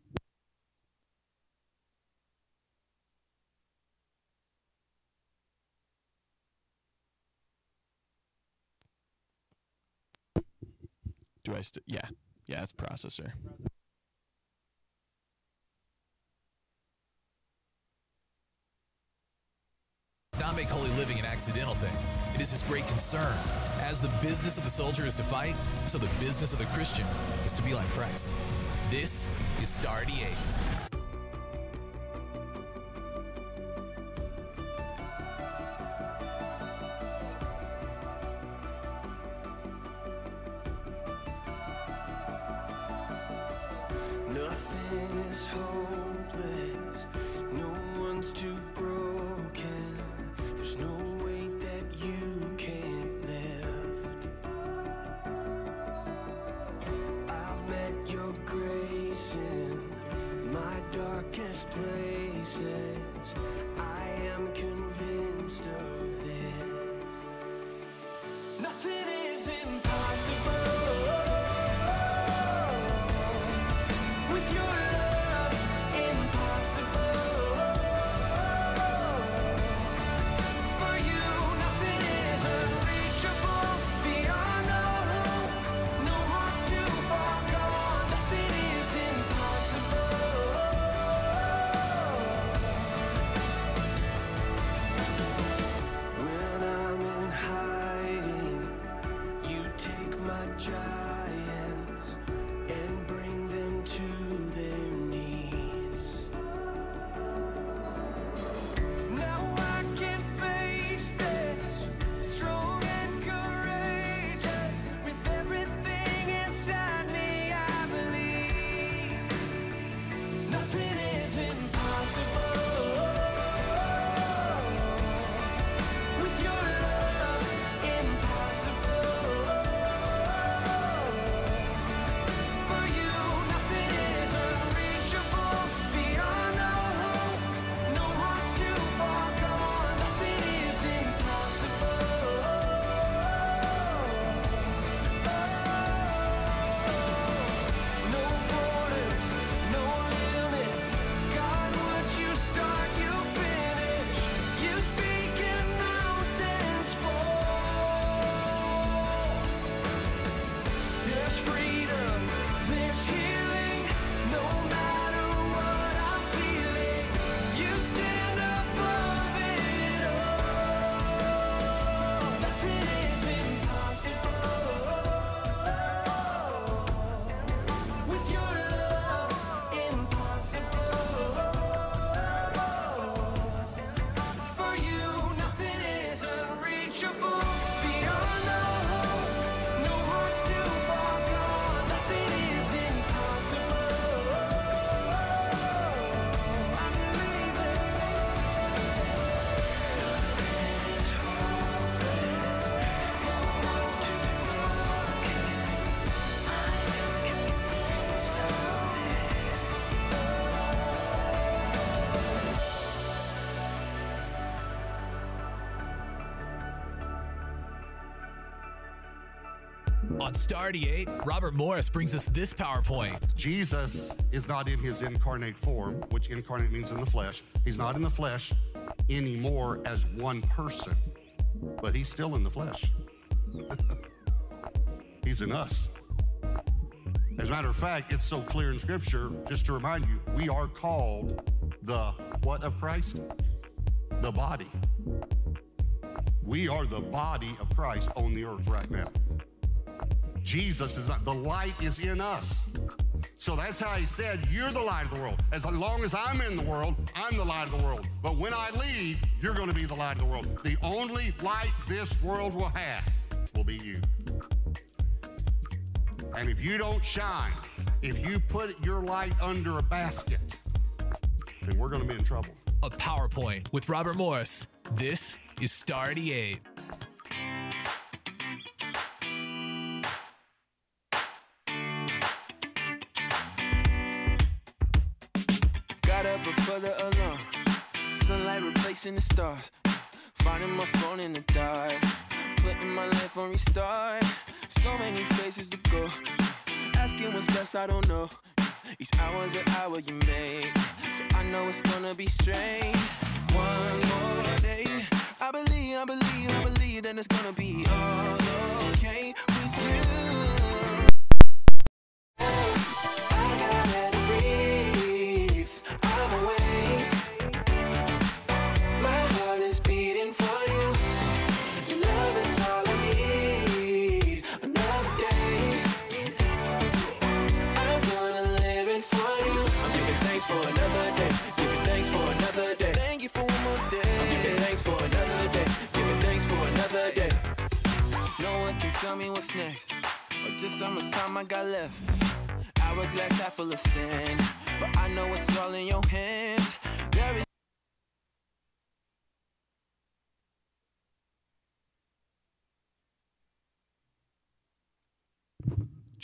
Do I yeah, it's processor. Not make holy living an accidental thing. It is his great concern. As the business of the soldier is to fight, so the business of the Christian is to be like Christ. This is Star 88. Nothing is hopeless, no one's too broken. There's no weight that you can't lift. I've met your grave. darkest places, I am convinced of this. Nothing is impossible with your love. Impossible for you. Nothing is unreachable beyond all hope. No heart's too far gone. Nothing is impossible. When I'm in hiding, you take my giants and bring them to their knees. Now I can face this, strong and courageous. With everything inside me, I believe nothing is impossible with your love. Impossible for you. Nothing is unreachable beyond all hope. No heart's too far gone. Nothing is impossible. No borders, no limits. God, what you start, you finish. You speak and mountains fall. There's freedom, there's healing. No matter what I'm feeling, you stand above it all. Nothing is impossible with your love. Impossible for you. Nothing is unreachable beyond all hope. No heart's too far gone. Nothing is impossible. I believe it. On Star 88, Robert Morris brings us this PowerPoint. Jesus is not in his incarnate form, which incarnate means in the flesh. He's not in the flesh anymore as one person, but he's still in the flesh. He's in us. As a matter of fact, it's so clear in Scripture, just to remind you, we are called the what of Christ? The body. We are the body of Christ on the earth right now. Jesus is not, the light is in us. So that's how he said, you're the light of the world. As long as I'm in the world, I'm the light of the world. But when I leave, you're going to be the light of the world. The only light this world will have will be you. And if you don't shine, if you put your light under a basket, then we're going to be in trouble. A PowerPoint with Robert Morris. This is Star 88. Got up before the alarm. Sunlight replacing the stars. Finding my phone in the dark. Putting my life on restart. So many places to go. Asking what's best, I don't know. Each hour's an hour you make. So I know it's gonna be strange. One more day. I believe that it's gonna be all okay with you. I gotta breathe. I'm awake. My heart is beating for you. Your love is all I need. Another day. I'm gonna live it for you. I'm giving thanks for another day. Giving thanks for another day. Thank you for one more day. I'm giving thanks for another day. Giving thanks for another day. No one can tell me what's next, or just how much time I got left. Hourglass half full of sin, but I know it's all in your hands. There is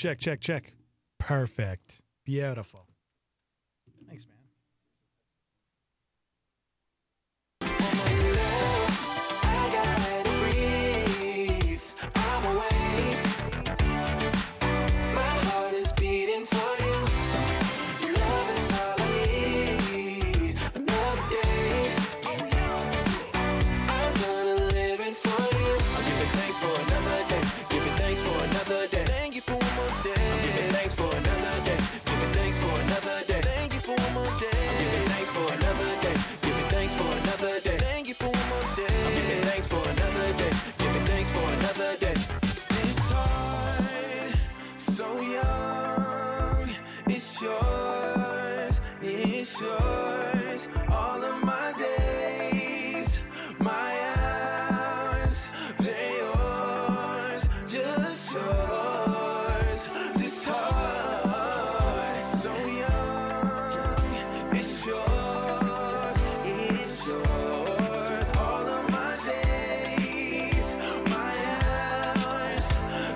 Check. Perfect. Beautiful. Thanks, man. It's yours, it's yours. All of my days, my hours, they're yours, just yours. This heart, so young, it's yours, it's yours. All of my days, my hours,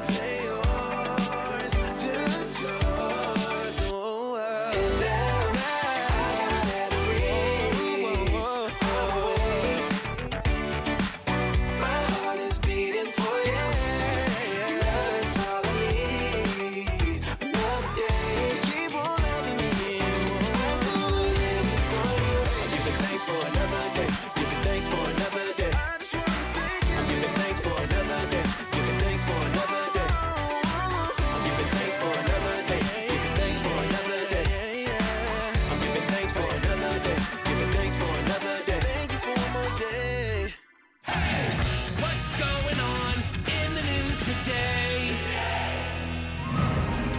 they're yours, just yours. Oh, and now I gotta breathe. My heart is beating for you. That's all I need. Another day, keep on loving me. I'm living for you. I'm giving thanks for another day. Giving thanks for another day. I'm giving thanks for another day. Giving thanks for another day. I'm giving thanks for another day. Giving thanks for another day. I'm giving thanks for another day. Giving thanks for another day. Thank you for my day. What's going on in the news today?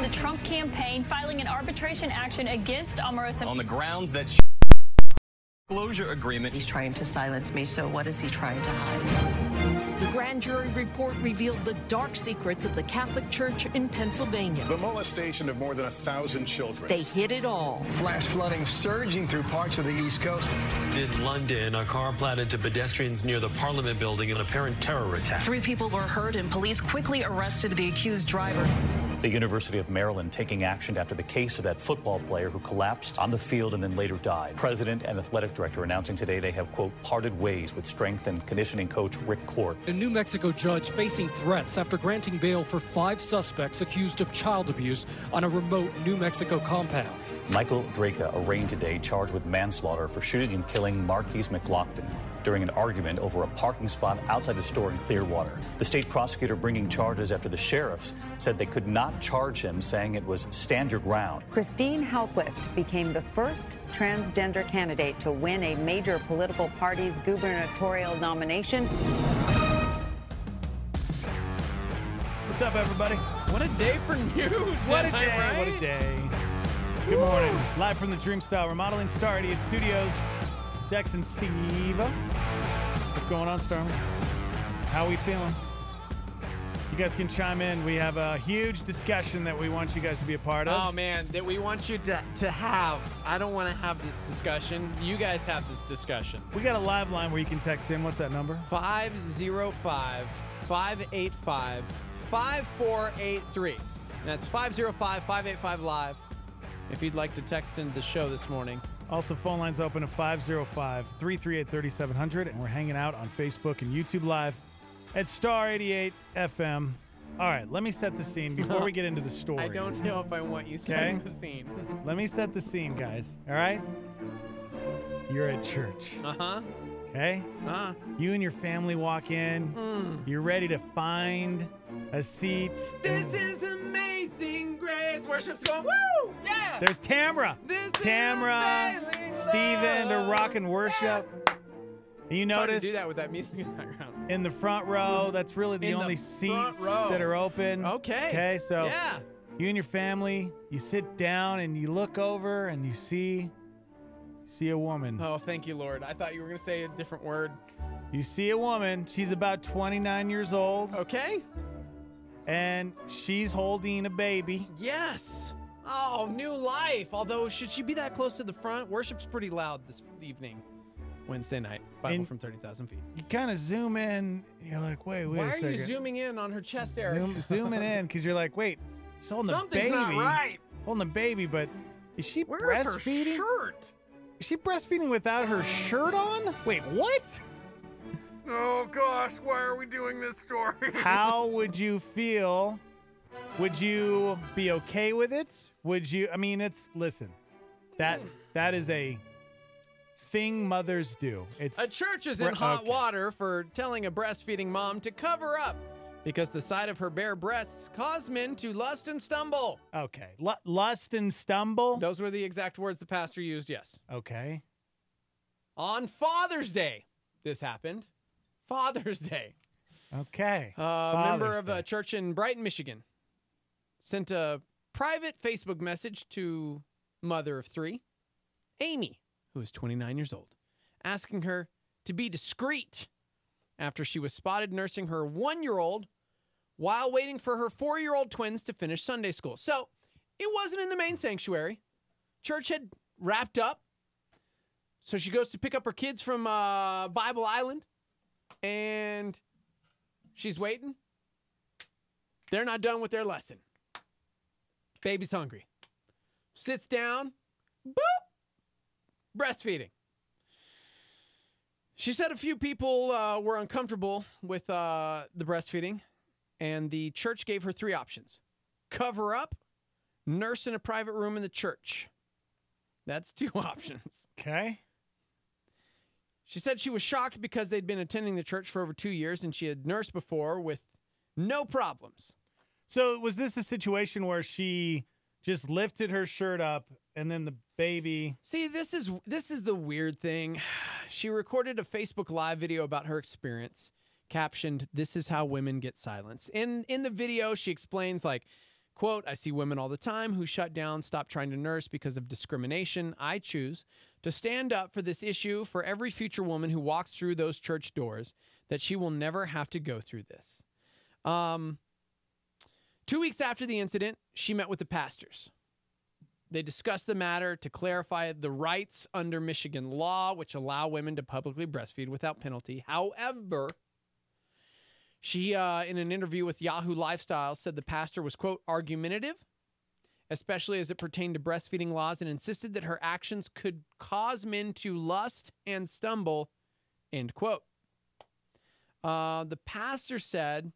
The Trump campaign filing an arbitration action against Omarosa. On the grounds that closure agreement. He's trying to silence me, so what is he trying to hide? The grand jury report revealed the dark secrets of the Catholic Church in Pennsylvania. The molestation of more than 1,000 children. They hid it all. Flash flooding surging through parts of the East Coast. In London, a car plowed into pedestrians near the Parliament building in an apparent terror attack. 3 people were hurt, and police quickly arrested the accused driver. The University of Maryland taking action after the case of that football player who collapsed on the field and then later died. President and athletic director announcing today they have, quote, parted ways with strength and conditioning coach Rick Court. A New Mexico judge facing threats after granting bail for 5 suspects accused of child abuse on a remote New Mexico compound. Michael Draka arraigned today, charged with manslaughter for shooting and killing Marquise McLaughlin during an argument over a parking spot outside the store in Clearwater. The state prosecutor bringing charges after the sheriffs said they could not charge him, saying it was stand your ground. Christine Hellquist became the first transgender candidate to win a major political party's gubernatorial nomination. What's up, everybody? What a day for news. What a am I day. right? What a day. Good morning. Live from the Dreamstyle Remodeling Star 88 Studios. Dex and Steve. What's going on, Stormy? How we feeling? You guys can chime in. We have a huge discussion that we want you guys to be a part of. Oh, man, that we want you to have. I don't want to have this discussion. You guys have this discussion. We got a live line where you can text in. What's that number? 505-585-5483. That's 505-585-LIVE if you'd like to text into the show this morning. Also, phone lines open at 505-338-3700, and we're hanging out on Facebook and YouTube Live at Star 88 FM. All right, let me set the scene before we get into the story. I don't know if I want you setting the scene. Let me set the scene, guys. All right? You're at church. Uh-huh. Okay? Uh-huh. You and your family walk in. You're ready to find a seat. This is amazing grace. Worship's going, woo! Yeah! There's Tamra. Tamra, Steven, they're rocking worship. And you It's hard notice to do that with that music in the background. in the front row, that's really the In the only front seats row. that are open. Okay. Okay, so Yeah. you and your family, you sit down and you look over and you see a woman. Oh, thank you, Lord. I thought you were going to say a different word. You see a woman. She's about 29 years old. Okay. And she's holding a baby. Yes. Oh, new life. Although, should she be that close to the front? Worship's pretty loud this evening. Wednesday night. Bible And from 30,000 feet. You kind of zoom in. You're like, wait Why a are second. you zooming in on her chest area? Zooming in because you're like, wait, she's holding Something's a baby. not right. Holding a baby, but is she Where's her breastfeeding? shirt? Is she breastfeeding without her shirt on? Wait, what? Oh, gosh. Why are we doing this story? How would you feel? Would you be okay with it? Would you? I mean, listen, that is a thing mothers do. It's A church is in hot water for telling a breastfeeding mom to cover up because the sight of her bare breasts caused men to lust and stumble. Okay. Lust and stumble? Those were the exact words the pastor used, yes. Okay. On Father's Day, this happened. Father's Day. Okay. A member of a church in Brighton, Michigan, sent a private Facebook message to mother of 3, Amy, who is 29 years old, asking her to be discreet after she was spotted nursing her 1-year-old while waiting for her 4-year-old twins to finish Sunday school. So it wasn't in the main sanctuary. Church had wrapped up. So she goes to pick up her kids from Bible Island, and she's waiting. They're not done with their lesson. Baby's hungry. Sits down. Boop. Breastfeeding. She said a few people were uncomfortable with the breastfeeding, and the church gave her 3 options. Cover up, nurse in a private room in the church. That's 2 options. Okay. She said she was shocked because they'd been attending the church for over 2 years, and she had nursed before with no problems. So was this a situation where she just lifted her shirt up and then the baby? See, this is the weird thing. She recorded a Facebook Live video about her experience, captioned, "This is how women get silenced." In the video, she explains, like, quote, "I see women all the time who shut down, stop trying to nurse because of discrimination. I choose to stand up for this issue for every future woman who walks through those church doors, that she will never have to go through this." 2 weeks after the incident, she met with the pastors. They discussed the matter to clarify the rights under Michigan law, which allow women to publicly breastfeed without penalty. However, she, in an interview with Yahoo Lifestyle, said the pastor was, quote, "argumentative, especially as it pertained to breastfeeding laws, and insisted that her actions could cause men to lust and stumble," end quote. The pastor said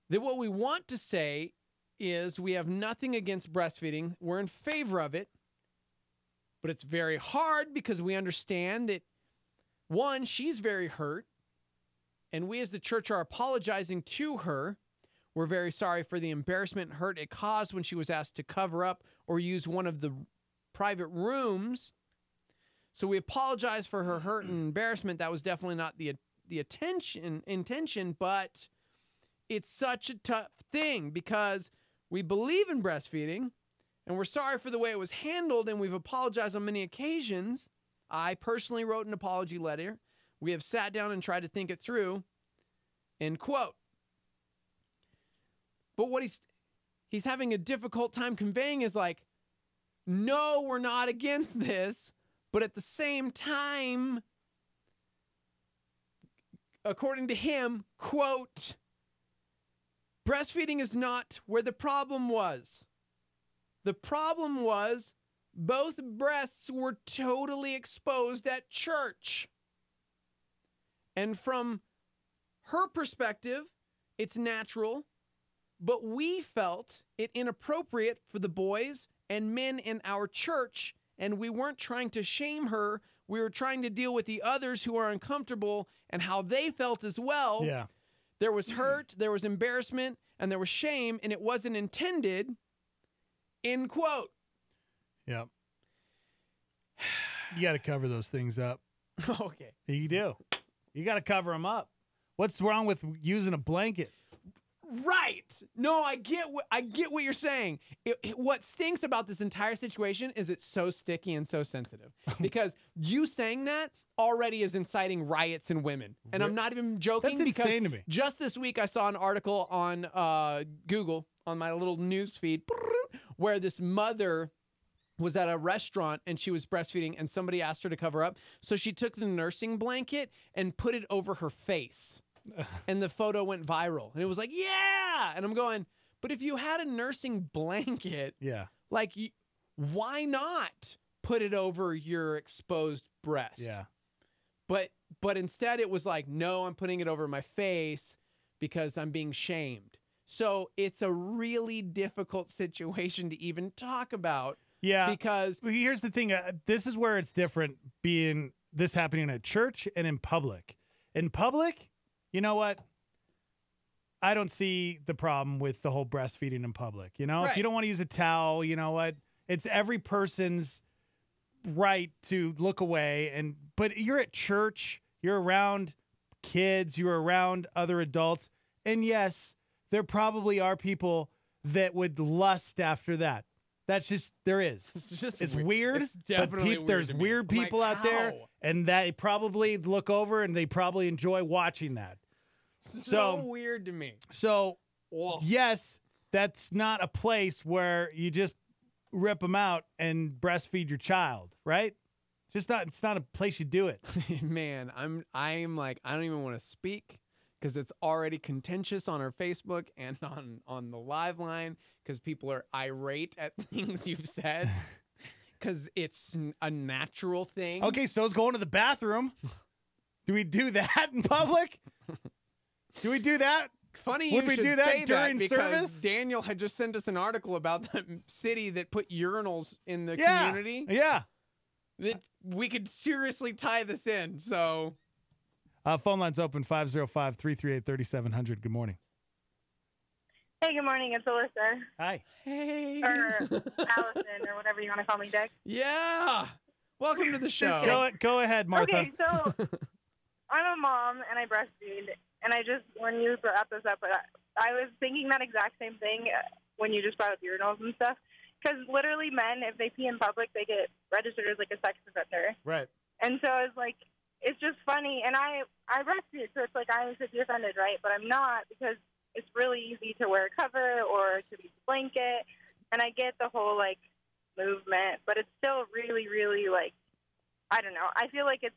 that what we want to say is we have nothing against breastfeeding. We're in favor of it, but it's very hard because we understand that, one, she's very hurt, and we as the church are apologizing to her. We're very sorry for the embarrassment and hurt it caused when she was asked to cover up or use one of the private rooms. So we apologize for her hurt and embarrassment. That was definitely not the intention, but it's such a tough thing because we believe in breastfeeding and we're sorry for the way it was handled, and we've apologized on many occasions. I personally wrote an apology letter. We have sat down and tried to think it through, end quote. But what he's having a difficult time conveying is like, no, we're not against this, but at the same time, according to him, quote, "breastfeeding is not where the problem was. The problem was both breasts were totally exposed at church. And from her perspective, it's natural, but we felt it inappropriate for the boys and men in our church, and we weren't trying to shame her. We were trying to deal with the others who are uncomfortable and how they felt as well. Yeah. There was hurt, there was embarrassment, and there was shame, and it wasn't intended," end quote. Yep. You got to cover those things up. Okay. You do. You got to cover them up. What's wrong with using a blanket? Right. No, I get what you're saying. What stinks about this entire situation is it's so sticky and so sensitive. Because you saying that already is inciting riots in women. And I'm not even joking. That's insane to me. Just this week I saw an article on Google, on my little news feed, where this mother was at a restaurant and she was breastfeeding and somebody asked her to cover up. So she took the nursing blanket and put it over her face. And the photo went viral. And it was like, yeah! And I'm going, but if you had a nursing blanket, yeah, like, why not put it over your exposed breast? Yeah. But instead it was like, no, I'm putting it over my face because I'm being shamed. So it's a really difficult situation to even talk about. Yeah. Because here's the thing. This is where it's different being this happening at church and in public. In public, you know what? I don't see the problem with the whole breastfeeding in public. You know, Right. if you don't want to use a towel, you know what? It's every person's right to look away. But you're at church, you're around kids, you're around other adults. And yes, there probably are people that would lust after that. That's just, there is. It's weird. It's definitely weird there's to me. weird I'm like, people out there, how? and they probably look over and they probably enjoy watching that. So weird to me. So, Whoa. yes, that's not a place where you just rip them out and breastfeed your child, right? It's not a place you do it. Man, I'm like, I don't even want to speak because it's already contentious on our Facebook and on the live line because people are irate at things you've said because it's a natural thing. Okay, so it's going to the bathroom. Do we do that in public? Do we do that? Funny Would you we should do that say during that because service? Daniel had just sent us an article about the city that put urinals in the Yeah, community. yeah. That we could seriously tie this in. So Phone line's open, 505-338-3700. Good morning. Hey, good morning. It's Alyssa. Hi. Hey. Or Allison, or whatever you want to call me, Dick. Yeah. Welcome to the show. Go ahead, Martha. Okay, so I'm a mom and I breastfeed, and when you brought this up, I was thinking that exact same thing when you just brought up urinals and stuff. Because literally, men, if they pee in public, they get registered as like a sex offender. Right. And so it's like, it's just funny. And I breastfeed, so it's like I should be offended, right? But I'm not, because it's really easy to wear a cover or to be a blanket. And I get the whole like movement, but it's still really, really like, I don't know. I feel like it's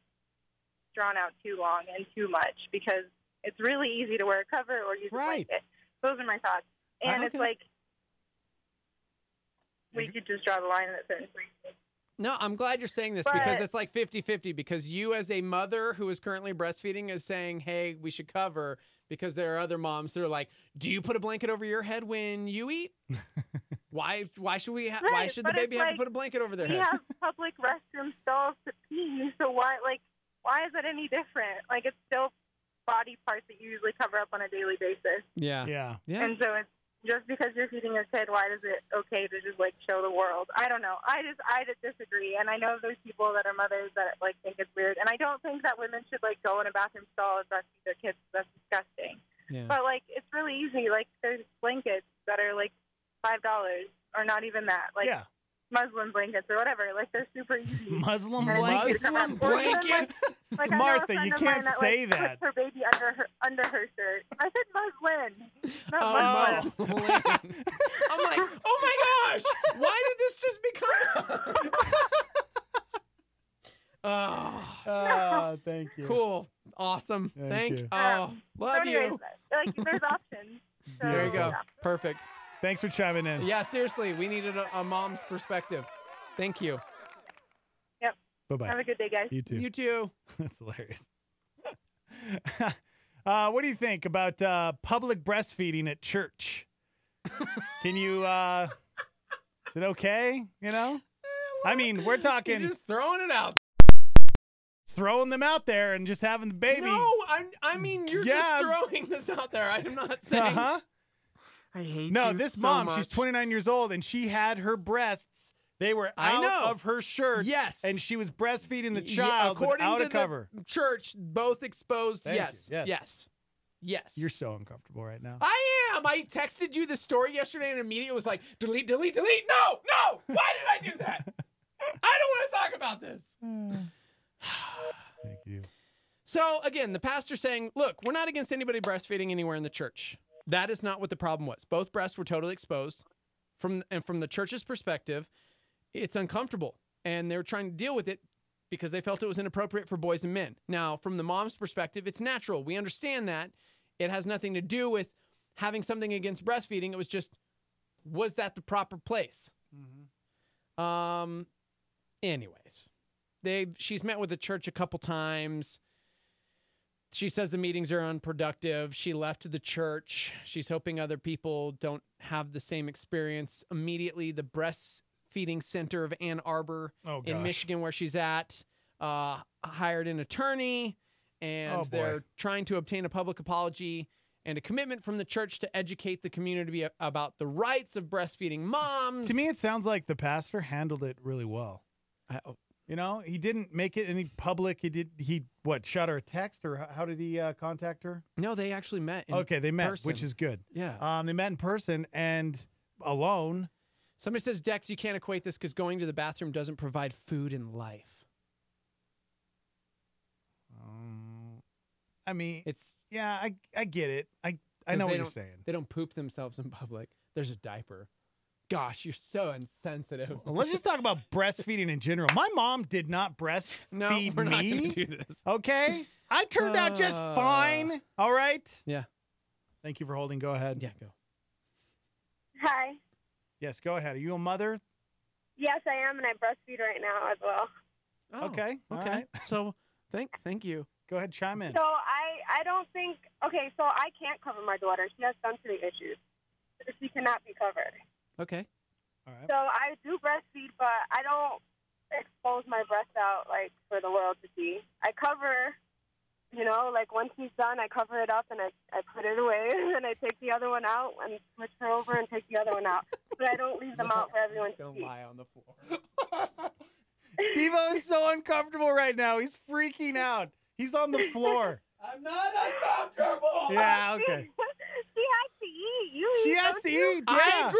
drawn out too long and too much because it's really easy to wear a cover or use a blanket. Those are my thoughts. And it's like, we could just draw the line at certain places. No, I'm glad you're saying this because it's like 50-50 because you as a mother who is currently breastfeeding is saying, hey, we should cover because there are other moms that are like, do you put a blanket over your head when you eat? Why should we why should the baby have to put a blanket over their head? We have public restroom stalls to pee, so why is it any different? Like, it's still body parts that you usually cover up on a daily basis. Yeah. And so it's just because you're feeding your kid, why is it okay to just like show the world? I don't know. I just disagree. And I know there's people that are mothers that like think it's weird. And I don't think that women should like go in a bathroom stall and breastfeed their kids. That's disgusting. Yeah. But like, it's really easy. Like, there's blankets that are like $5 or not even that. Like, Muslim blankets or whatever. Like, they're super easy. Muslim And blankets? Muslim blankets? Like, I know a Martha, friend you of can't mine say puts that. her baby under her shirt. I said Muslim. Not Muslim. I'm like, oh my gosh, why did this just become? Thank you. Cool, awesome, Thank you. Oh, love so anyways, you. Like, there's options. So, There you go, yeah. perfect. Thanks for chiming in. Yeah, seriously, we needed a mom's perspective. Thank you. Yep. Bye-bye. Have a good day, guys. You too. You too. That's hilarious. What do you think about public breastfeeding at church? Can you, is it okay? You know? I mean, we're talking. You're just throwing it out. Throwing them out there and just having the baby. No, I mean, you're just throwing this out there. I'm not saying. Uh-huh. I hate No, you this so mom, much. she's 29 years old, and she had her breasts. They were out of her shirt. Yes. And she was breastfeeding the Yeah, child according without to a cover. the church, both exposed. Thank Yes. you. Yes. You're so uncomfortable right now. I am. I texted you the story yesterday and immediately was like, delete, delete, delete. No. Why did I do that? I don't want to talk about this. Thank you. So again, the pastor saying, look, we're not against anybody breastfeeding anywhere in the church. That is not what the problem was. Both breasts were totally exposed. From the church's perspective, it's uncomfortable. And they were trying to deal with it because they felt it was inappropriate for boys and men. Now, from the mom's perspective, it's natural. We understand that. It has nothing to do with having something against breastfeeding. It was just, was that the proper place? Anyways, she's met with the church a couple times. She says the meetings are unproductive. She left the church. She's hoping other people don't have the same experience. Immediately, the breastfeeding center of Ann Arbor in Michigan, where she's at, hired an attorney, and they're trying to obtain a public apology and a commitment from the church to educate the community about the rights of breastfeeding moms. To me, it sounds like the pastor handled it really well. You know, he didn't make it any public. He shot her a text, or how did he contact her? No, they actually met in they met, person. which is good. Yeah. They met in person, and alone. Somebody says, Dex, you can't equate this because going to the bathroom doesn't provide food and life. I mean, it's I get it. I know what you're saying. They don't poop themselves in public. There's a diaper. Gosh, you're so insensitive. Well, let's just talk about breastfeeding in general. My mom did not breastfeed we're me. not gonna do this. Okay? I turned out just fine. All right? Yeah. Thank you for holding. Go ahead. Yeah, go. Hi. Yes, go ahead. Are you a mother? Yes, I am, and I breastfeed right now as well. Oh, Okay. All Okay. right. So thank you. Go ahead, chime in. So I don't think, okay, so I can't cover my daughter. She has sensory issues. She cannot be covered. Okay. All right. So I do breastfeed, but I don't expose my breast out, like, for the world to see. I cover, you know, like, once he's done, I cover it up and I put it away, and then I take the other one out and switch her over and take the other one out. But I don't leave them out for everyone to see. Lie on the floor. Steve-O is so uncomfortable right now. He's freaking out. He's on the floor. I'm not uncomfortable. Yeah, okay. She has to eat. You She eat, has don't to you? eat. I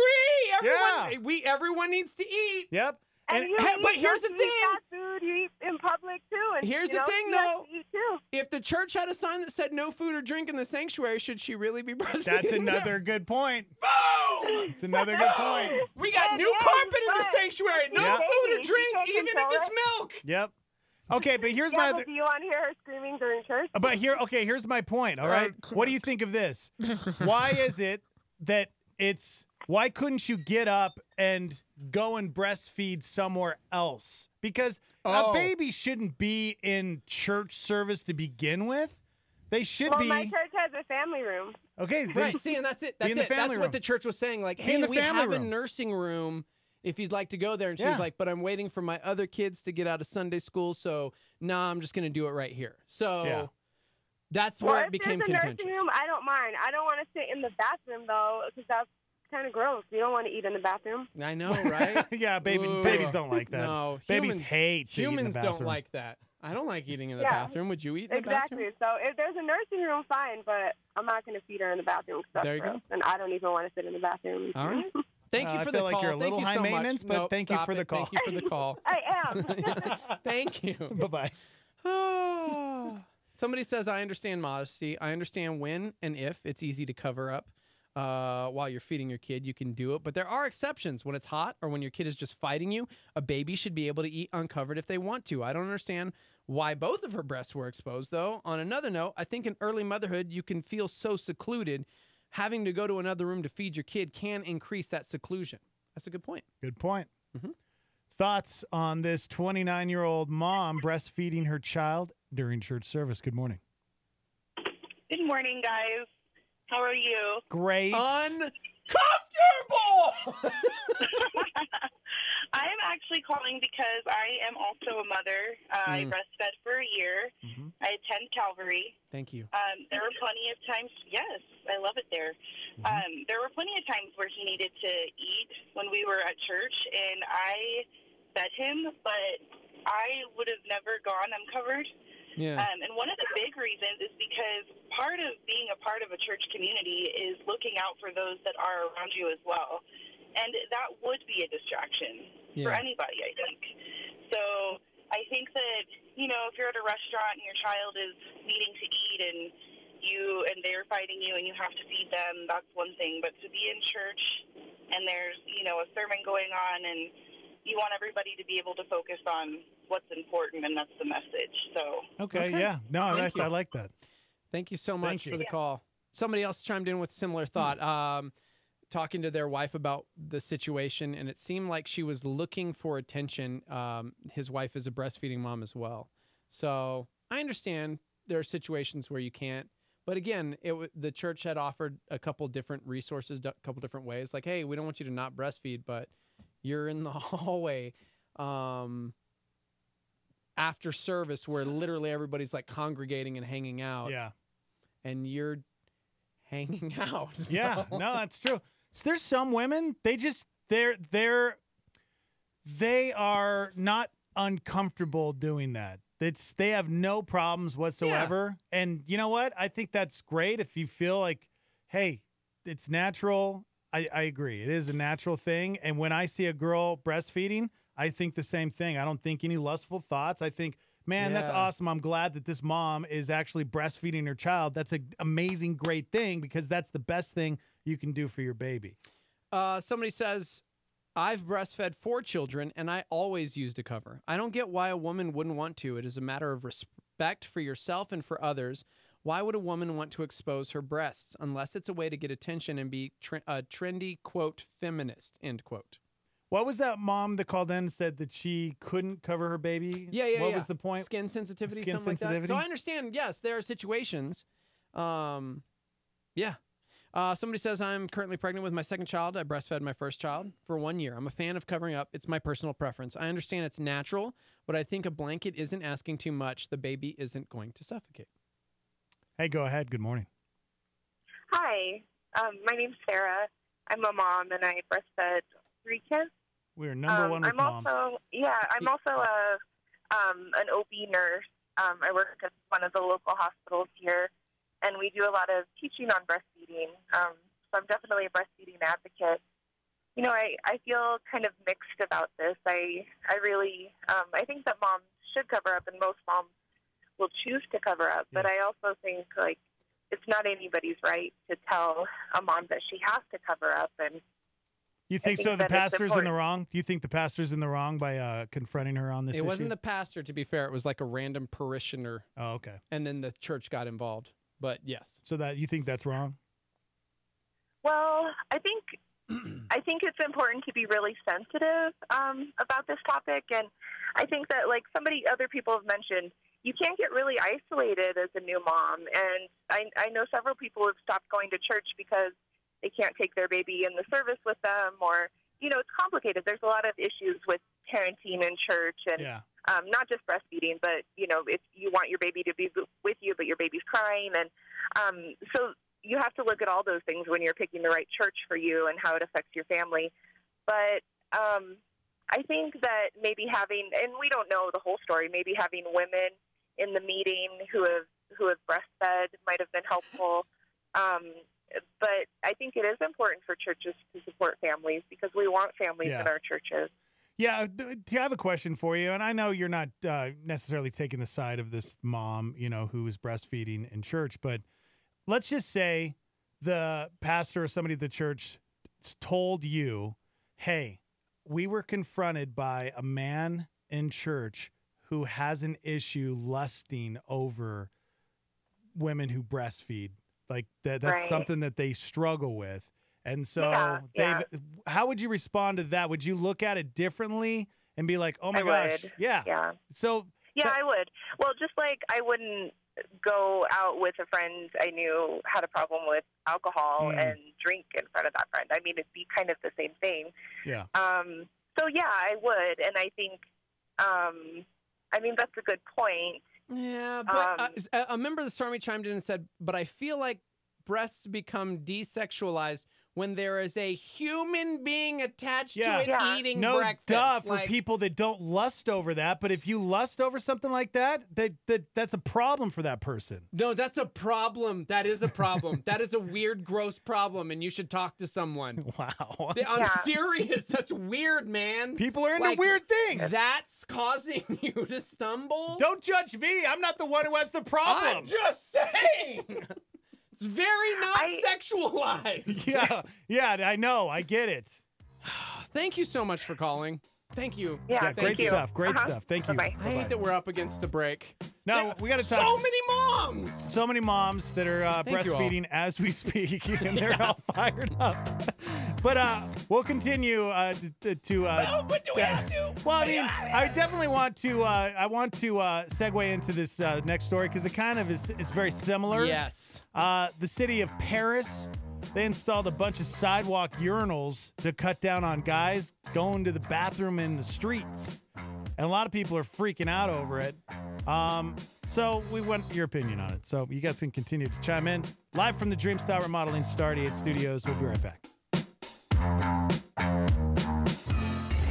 Yeah. agree. Everyone needs to eat. Yep. And you but eat, here's don't the you eat thing. fast food, you eat in public too. And, Here's you the know, thing, she has though. to eat too. If the church had a sign that said no food or drink in the sanctuary, should she really be breastfeeding? That's another good point. Boom! It's another good point. We got new carpet in the sanctuary. No Yeah. food or Baby, drink, you can't even if control it's it. milk. Yep. Okay, but here's Yeah, my but do you want to hear her screaming during church? But here's my point, all right? What do you think of this? Why is it that why couldn't you get up and go and breastfeed somewhere else? Because a baby shouldn't be in church service to begin with. They should be. My church has a family room. Okay, Right, see, and that's it. That's in the it. family That's room. what the church was saying. Like, Be hey, in the we family have a room. nursing room if you'd like to go there. And she Yeah. was like, but I'm waiting for my other kids to get out of Sunday school, so I'm just going to do it right here. So Yeah. that's Well, where if it became there's a contentious. nursing room, I don't mind. I don't want to sit in the bathroom, though, because that's kind of gross. You don't want to eat in the bathroom. I know, right? Yeah, Ooh. babies don't like that. No, Babies humans, hate to eat in the humans don't bathroom. like that. I don't like eating in the Yeah. bathroom. Would you eat in the Exactly. bathroom? So if there's a nursing room, fine, but I'm not going to feed her in the bathroom. 'cause that's There you go. gross, and I don't even want to sit in the bathroom. All right. Thank you I for feel the like call. you're a Thank little you high so much. maintenance, but Nope, thank you stop for the it. call. Thank you for the call. I am. Thank you. Bye-bye. Somebody says, I understand modesty. I understand when and if it's easy to cover up while you're feeding your kid. You can do it. But there are exceptions. When it's hot or when your kid is just fighting you, a baby should be able to eat uncovered if they want to. I don't understand why both of her breasts were exposed, though. On another note, I think in early motherhood, you can feel so secluded. Having to go to another room to feed your kid can increase that seclusion. That's a good point. Good point. Mhm. Thoughts on this 29-year-old mom breastfeeding her child during church service? Good morning. Good morning, guys. How are you? Great. Uncomfortable! I am actually calling because I am also a mother. I breastfed for a year. I attend Calvary. Thank you. There were plenty of times, yes, I love it there. There were plenty of times where he needed to eat when we were at church, and I fed him, but I would have never gone uncovered. Yeah. And one of the big reasons is because part of being a part of a church community is looking out for those that are around you as well. And that would be a distraction for anybody, I think. So I think that, you know, if you're at a restaurant and your child is needing to eat and they're fighting you and you have to feed them, that's one thing. But to be in church and there's, you know, a sermon going on and you want everybody to be able to focus on what's important, and that's the message. So Okay, yeah. No, I like that. Thank you so much you. for the call. Somebody else chimed in with a similar thought, talking to their wife about the situation, and it seemed like she was looking for attention. His wife is a breastfeeding mom as well. So I understand there are situations where you can't. But again, the church had offered a couple different resources, a couple different ways. Like, hey, we don't want you to not breastfeed, but you're in the hallway after service where literally everybody's like congregating and hanging out. Yeah. And you're hanging out. Yeah, So- no, that's true. So there's some women, they are not uncomfortable doing that. They have no problems whatsoever. And you know what? I think that's great if you feel like, hey, it's natural. I agree. It is a natural thing. And when I see a girl breastfeeding, I think the same thing. I don't think any lustful thoughts. I think, man, that's awesome. I'm glad that this mom is actually breastfeeding her child. That's an amazing, great thing because that's the best thing you can do for your baby. Somebody says, I've breastfed 4 children, and I always used a cover. I don't get why a woman wouldn't want to. It is a matter of respect for yourself and for others. Why would a woman want to expose her breasts unless it's a way to get attention and be a trendy, quote, feminist, end quote? What was that mom that called in and said that she couldn't cover her baby? Yeah. What was the point? Skin sensitivity, Skin something sensitivity? like that. So I understand, yes, there are situations. Somebody says, I'm currently pregnant with my 2nd child. I breastfed my 1st child for 1 year. I'm a fan of covering up. It's my personal preference. I understand it's natural, but I think a blanket isn't asking too much. The baby isn't going to suffocate. Hey, go ahead. Good morning. Hi, my name's Sarah. I'm a mom, and I breastfed 3 kids. We're number one with moms. I'm also an OB nurse. I work at one of the local hospitals here, and we do a lot of teaching on breastfeeding. So I'm definitely a breastfeeding advocate. You know, I feel kind of mixed about this. I really I think that moms should cover up, and most moms will choose to cover up. But I also think, like, it's not anybody's right to tell a mom that she has to cover up. And you think so? The pastor's in the wrong? Do you think the pastor's in the wrong by confronting her on this issue? It wasn't the pastor, to be fair. It was like a random parishioner. Oh, okay. And then the church got involved. But yes. So that you think that's wrong? Well, I think it's important to be really sensitive about this topic, and I think that, like other people have mentioned, you can't get really isolated as a new mom. And I know several people have stopped going to church because they can't take their baby in the service with them, or, you know, it's complicated. There's a lot of issues with parenting in church, and not just breastfeeding, but, you know, if you want your baby to be with you, but your baby's crying. And so you have to look at all those things when you're picking the right church for you and how it affects your family. But I think that maybe having, and we don't know the whole story, maybe having women in the meeting who have breastfed might have been helpful. But I think it is important for churches to support families because we want families in our churches. Yeah, I have a question for you, and I know you're not necessarily taking the side of this mom, you know, who is breastfeeding in church, but let's just say the pastor or somebody at the church told you, hey, we were confronted by a man in church who has an issue lusting over women who breastfeed. Like that's something that they struggle with. And so how would you respond to that? Would you look at it differently and be like, oh my gosh. Yeah. So I would. Well, just like I wouldn't go out with a friend I knew had a problem with alcohol and drink in front of that friend. I mean, it'd be kind of the same thing. Yeah. So I would. And I think, I mean, that's a good point. Yeah, but a member of the Stormy chimed in and said, but I feel like breasts become desexualized when there is a human being attached to it eating breakfast. Duh, for people that don't lust over that. But if you lust over something like that, that's a problem for that person. No, that's a problem. That is a problem. That is a weird, gross problem, and you should talk to someone. Wow. I'm serious. That's weird, man. People are into weird things. That's causing you to stumble? Don't judge me. I'm not the one who has the problem. I'm just saying. It's very not sexualized. Yeah, I know. I get it. Thank you so much for calling. Thank you. Yeah, great stuff. Great stuff. Thank you. Bye-bye. I hate that we're up against the break. No, we got to talk. So many moms. So many moms that are breastfeeding as we speak, and they're all fired up. But we'll continue no, but do we have to? Well, I mean, I definitely want to. Segue into this next story because it kind of is very similar. Yes. The city of Paris. They installed a bunch of sidewalk urinals to cut down on guys going to the bathroom in the streets. And a lot of people are freaking out over it. So we want your opinion on it. So you guys can continue to chime in. Live from the Dreamstyle Remodeling Star 88 Studios. We'll be right back.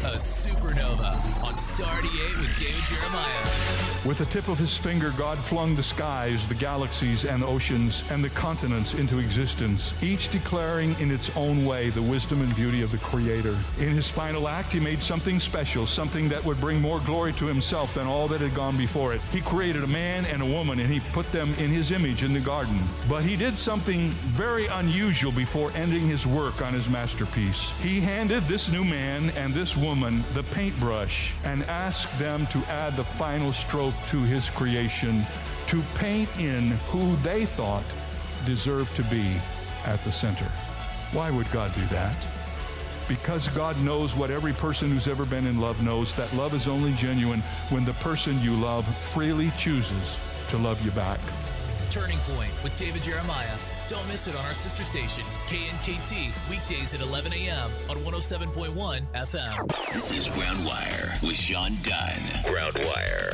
A supernova Alma on Star 88 with David Jeremiah. With the tip of his finger, God flung the skies, the galaxies and oceans, and the continents into existence, each declaring in its own way the wisdom and beauty of the Creator. In his final act, he made something special, something that would bring more glory to himself than all that had gone before it. He created a man and a woman, and he put them in his image in the garden. But he did something very unusual before ending his work on his masterpiece. He handed this new man and this woman the paintbrush and asked them to add the final stroke to his creation, to paint in who they thought deserved to be at the center. Why would God do that? Because God knows what every person who's ever been in love knows, that love is only genuine when the person you love freely chooses to love you back. Turning Point with David Jeremiah. Don't miss it on our sister station, KNKT, weekdays at 11 a.m. on 107.1 FM. This is Ground Wire with Sean Dunn. Ground Wire.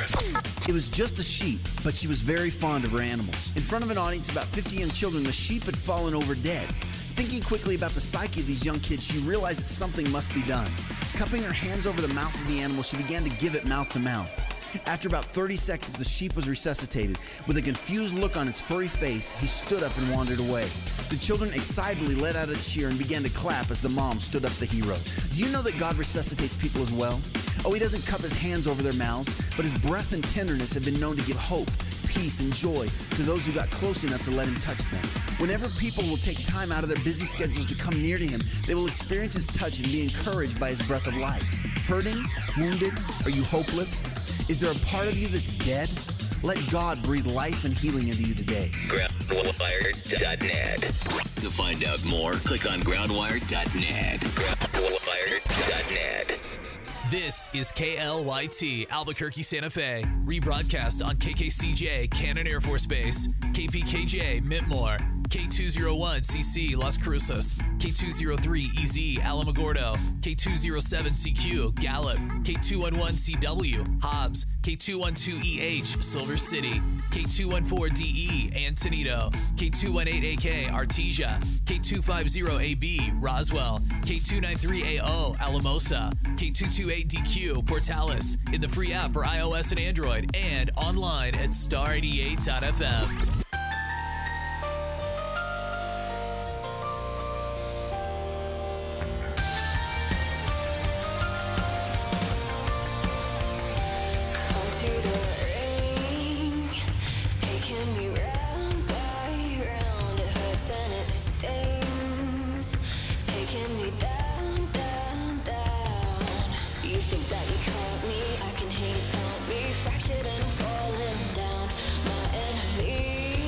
It was just a sheep, but she was very fond of her animals. In front of an audience of about 50 young children, the sheep had fallen over dead. Thinking quickly about the psyche of these young kids, she realized that something must be done. Cupping her hands over the mouth of the animal, she began to give it mouth to mouth. After about 30 seconds, the sheep was resuscitated. With a confused look on its furry face, he stood up and wandered away. The children excitedly let out a cheer and began to clap as the mom stood up the hero. Do you know that God resuscitates people as well? Oh, he doesn't cup his hands over their mouths, but his breath and tenderness have been known to give hope, peace, and joy to those who got close enough to let him touch them. Whenever people will take time out of their busy schedules to come near to him, they will experience his touch and be encouraged by his breath of life. Hurting? Wounded? Are you hopeless? Is there a part of you that's dead? Let God breathe life and healing into you today. Groundwire.net. To find out more, click on groundwire.net. Groundwire.net. This is KLYT Albuquerque, Santa Fe, rebroadcast on KKCJ Cannon Air Force Base, KPKJ Mintmore, K201CC Las Cruces, K203EZ Alamogordo, K207CQ Gallup, K211CW Hobbs, K212EH Silver City, K214DE Antonito, K218AK Artesia, K250AB Roswell, K293AO Alamosa, K228DQ Portales, in the free app for iOS and Android, and online at star88.fm. Fractured and falling down. My enemy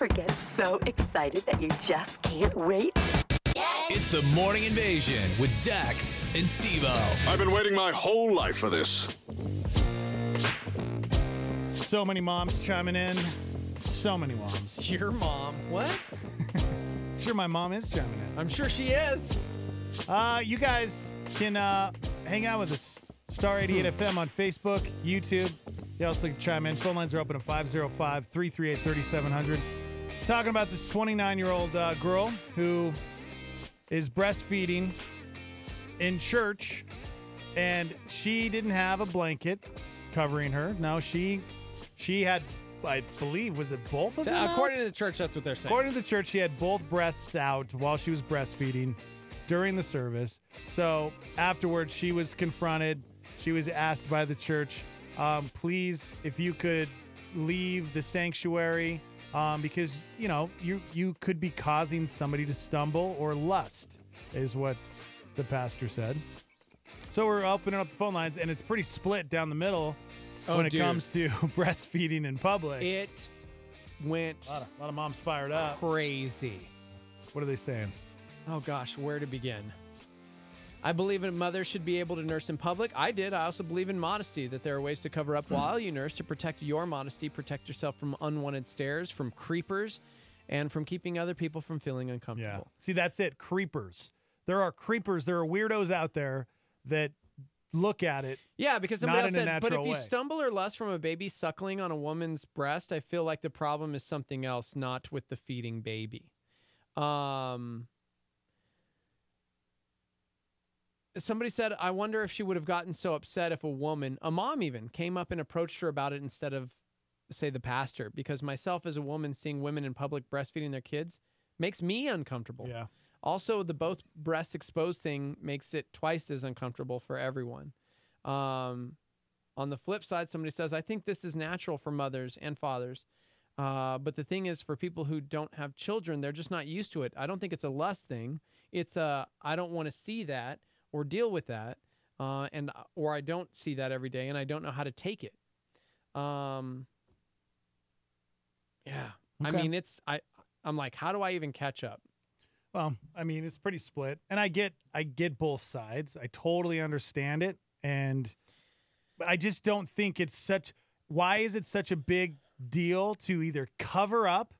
ever get so excited that you just can't wait? It's the Morning Invasion with Dex and Steve-O. I've been waiting my whole life for this. So many moms chiming in. So many moms. Your mom? What? Sure, my mom is chiming in. I'm sure she is. You guys can hang out with us. Star 88 FM on Facebook, YouTube. You also can chime in. Phone lines are open at 505-338-3700. Talking about this 29-year-old girl who is breastfeeding in church, and she didn't have a blanket covering her. No, she had, I believe, was it both of them According out? to the church, that's what they're saying. According to the church, she had both breasts out while she was breastfeeding during the service. So afterwards, she was confronted. She was asked by the church, please, if you could leave the sanctuary, because, you know, you could be causing somebody to stumble or lust, is what the pastor said. So we're opening up the phone lines, and it's pretty split down the middle when it comes to breastfeeding in public. It went a lot of moms fired up. Crazy. What are they saying? Oh, gosh, where to begin? I believe a mother should be able to nurse in public. I did. I also believe in modesty, that there are ways to cover up while you nurse to protect your modesty, protect yourself from unwanted stares, from creepers, and from keeping other people from feeling uncomfortable. Yeah. See, that's it. Creepers. There are creepers. There are weirdos out there that look at it. Yeah, because somebody else said, but if you way. stumble or lust from a baby suckling on a woman's breast, I feel like the problem is something else, not with the feeding baby. Somebody said, I wonder if she would have gotten so upset if a mom even, came up and approached her about it instead of, say, the pastor. Because myself as a woman, seeing women in public breastfeeding their kids makes me uncomfortable. Yeah. Also, the both breasts exposed thing makes it twice as uncomfortable for everyone. On the flip side, somebody says, I think this is natural for mothers and fathers. But the thing is, for people who don't have children, they're just not used to it. I don't think it's a lust thing. It's I don't want to see that or deal with that, or I don't see that every day, and I don't know how to take it. Yeah, okay. I mean, I'm like, how do I even catch up? Well, I mean, it's pretty split, and I get both sides. I totally understand it, but I just don't think it's such. Why is it such a big deal to either cover up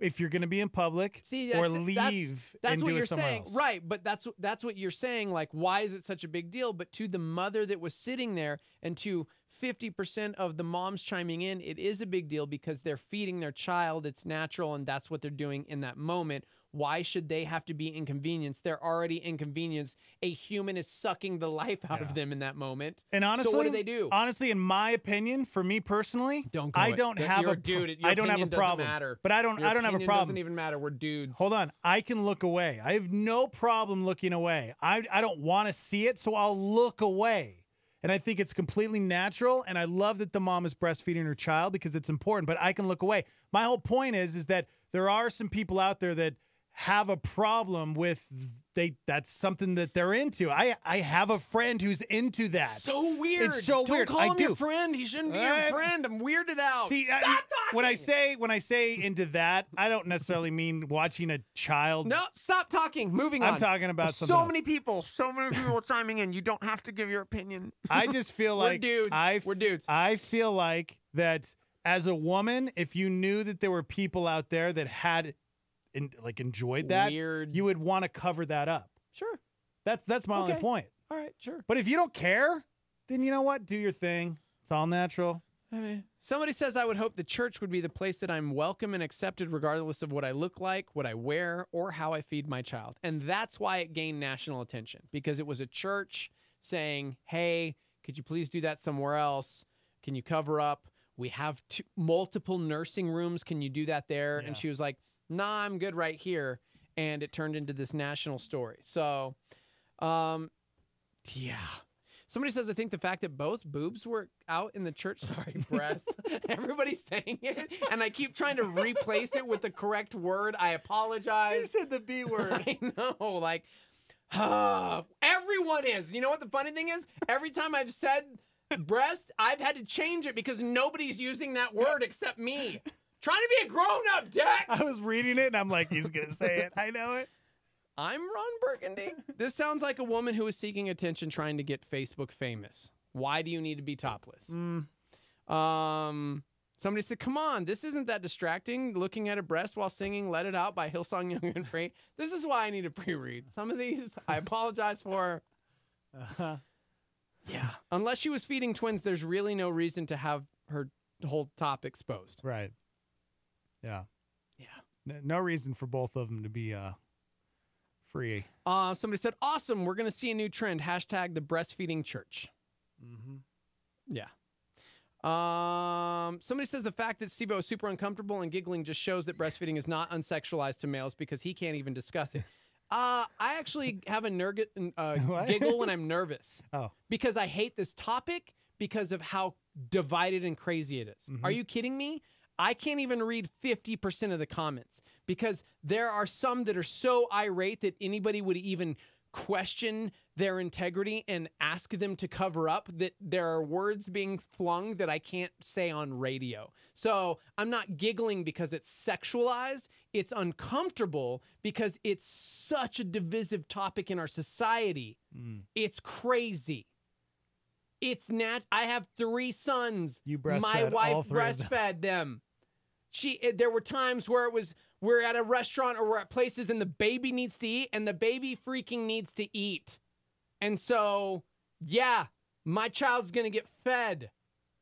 if you're going to be in public, or leave that's and what do you're it somewhere saying, else? right? But that's what you're saying. Like, why is it such a big deal? But to the mother that was sitting there, and to 50% of the moms chiming in, it is a big deal because they're feeding their child. It's natural, and that's what they're doing in that moment. Why should they have to be inconvenienced? They're already inconvenienced. A human is sucking the life out of them in that moment. And honestly, so what do they do? Honestly, in my opinion, for me personally, I don't have a dude. I don't have a problem. But I don't have a problem. Doesn't even matter. We're dudes. Hold on. I can look away. I have no problem looking away. I don't want to see it, so I'll look away. And I think it's completely natural, and I love that the mom is breastfeeding her child because it's important, but I can look away. My whole point is that there are some people out there that have a problem with that's something that they're into. I have a friend who's into that. So weird. It's so weird. Don't call him your friend. He shouldn't be your friend. I'm weirded out. See, Stop talking. when I say into that, I don't necessarily mean watching a child. No, stop talking. Moving on. I'm talking about something so else. many people chiming in. You don't have to give your opinion. I just feel like we're dudes. I feel like that as a woman, if you knew that there were people out there that had enjoyed that, you would want to cover that up. Sure. That's my only point. All right, sure. But if you don't care, then you know what? Do your thing. It's all natural. Somebody says, I would hope the church would be the place that I'm welcome and accepted regardless of what I look like, what I wear, or how I feed my child. And that's why it gained national attention, because it was a church saying, hey, could you please do that somewhere else? Can you cover up? We have multiple nursing rooms. Can you do that there? Yeah. And she was like, nah, I'm good right here. And it turned into this national story. So, yeah. Somebody says, I think the fact that both boobs were out in the church, sorry, breasts. Everybody's saying it, and I keep trying to replace it with the correct word. I apologize. You said the B word. I know, like, everyone is. You know what the funny thing is? Every time I've said breast, I've had to change it because nobody's using that word except me. Trying to be a grown-up, Dex! I was reading it, and I'm like, he's going to say it. I know it. I'm Ron Burgundy. This sounds like a woman who is seeking attention trying to get Facebook famous. Why do you need to be topless? Somebody said, come on, this isn't that distracting, looking at a breast while singing Let It Out by Hillsong Young and Free. This is why I need to pre-read. Some of these, I apologize for. Yeah. Unless she was feeding twins, there's really no reason to have her whole top exposed. Right. Yeah. Yeah. No reason for both of them to be free. Somebody said, awesome, we're going to see a new trend. Hashtag the breastfeeding church. Yeah. Somebody says the fact that Steve-O is super uncomfortable and giggling just shows that breastfeeding is not unsexualized to males because he can't even discuss it. I actually have a giggle when I'm nervous. Oh. Because I hate this topic because of how divided and crazy it is. Are you kidding me? I can't even read 50% of the comments because there are some that are so irate that anybody would even question their integrity and ask them to cover up that there are words being flung that I can't say on radio. So I'm not giggling because it's sexualized. It's uncomfortable because it's such a divisive topic in our society. It's crazy. It's I have 3 sons. You breastfed My wife all 3 of breastfed them. There were times where we're at a restaurant or we're at places and the baby needs to eat and the baby freaking needs to eat. And so, yeah, my child's going to get fed.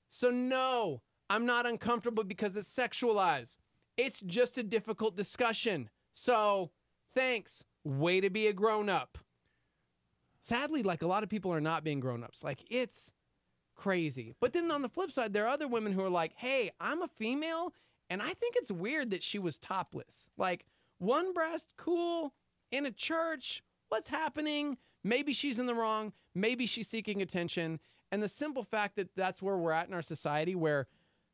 So no, I'm not uncomfortable because it's sexualized. It's just a difficult discussion. So thanks. Way to be a grown-up. Sadly, like a lot of people are not being grown-ups. Like it's crazy. But then on the flip side, there are other women who are like, hey, I'm a female and I think it's weird that she was topless. Like, one breast, cool. In a church, what's happening? Maybe she's in the wrong. Maybe she's seeking attention. And the simple fact that that's where we're at in our society, where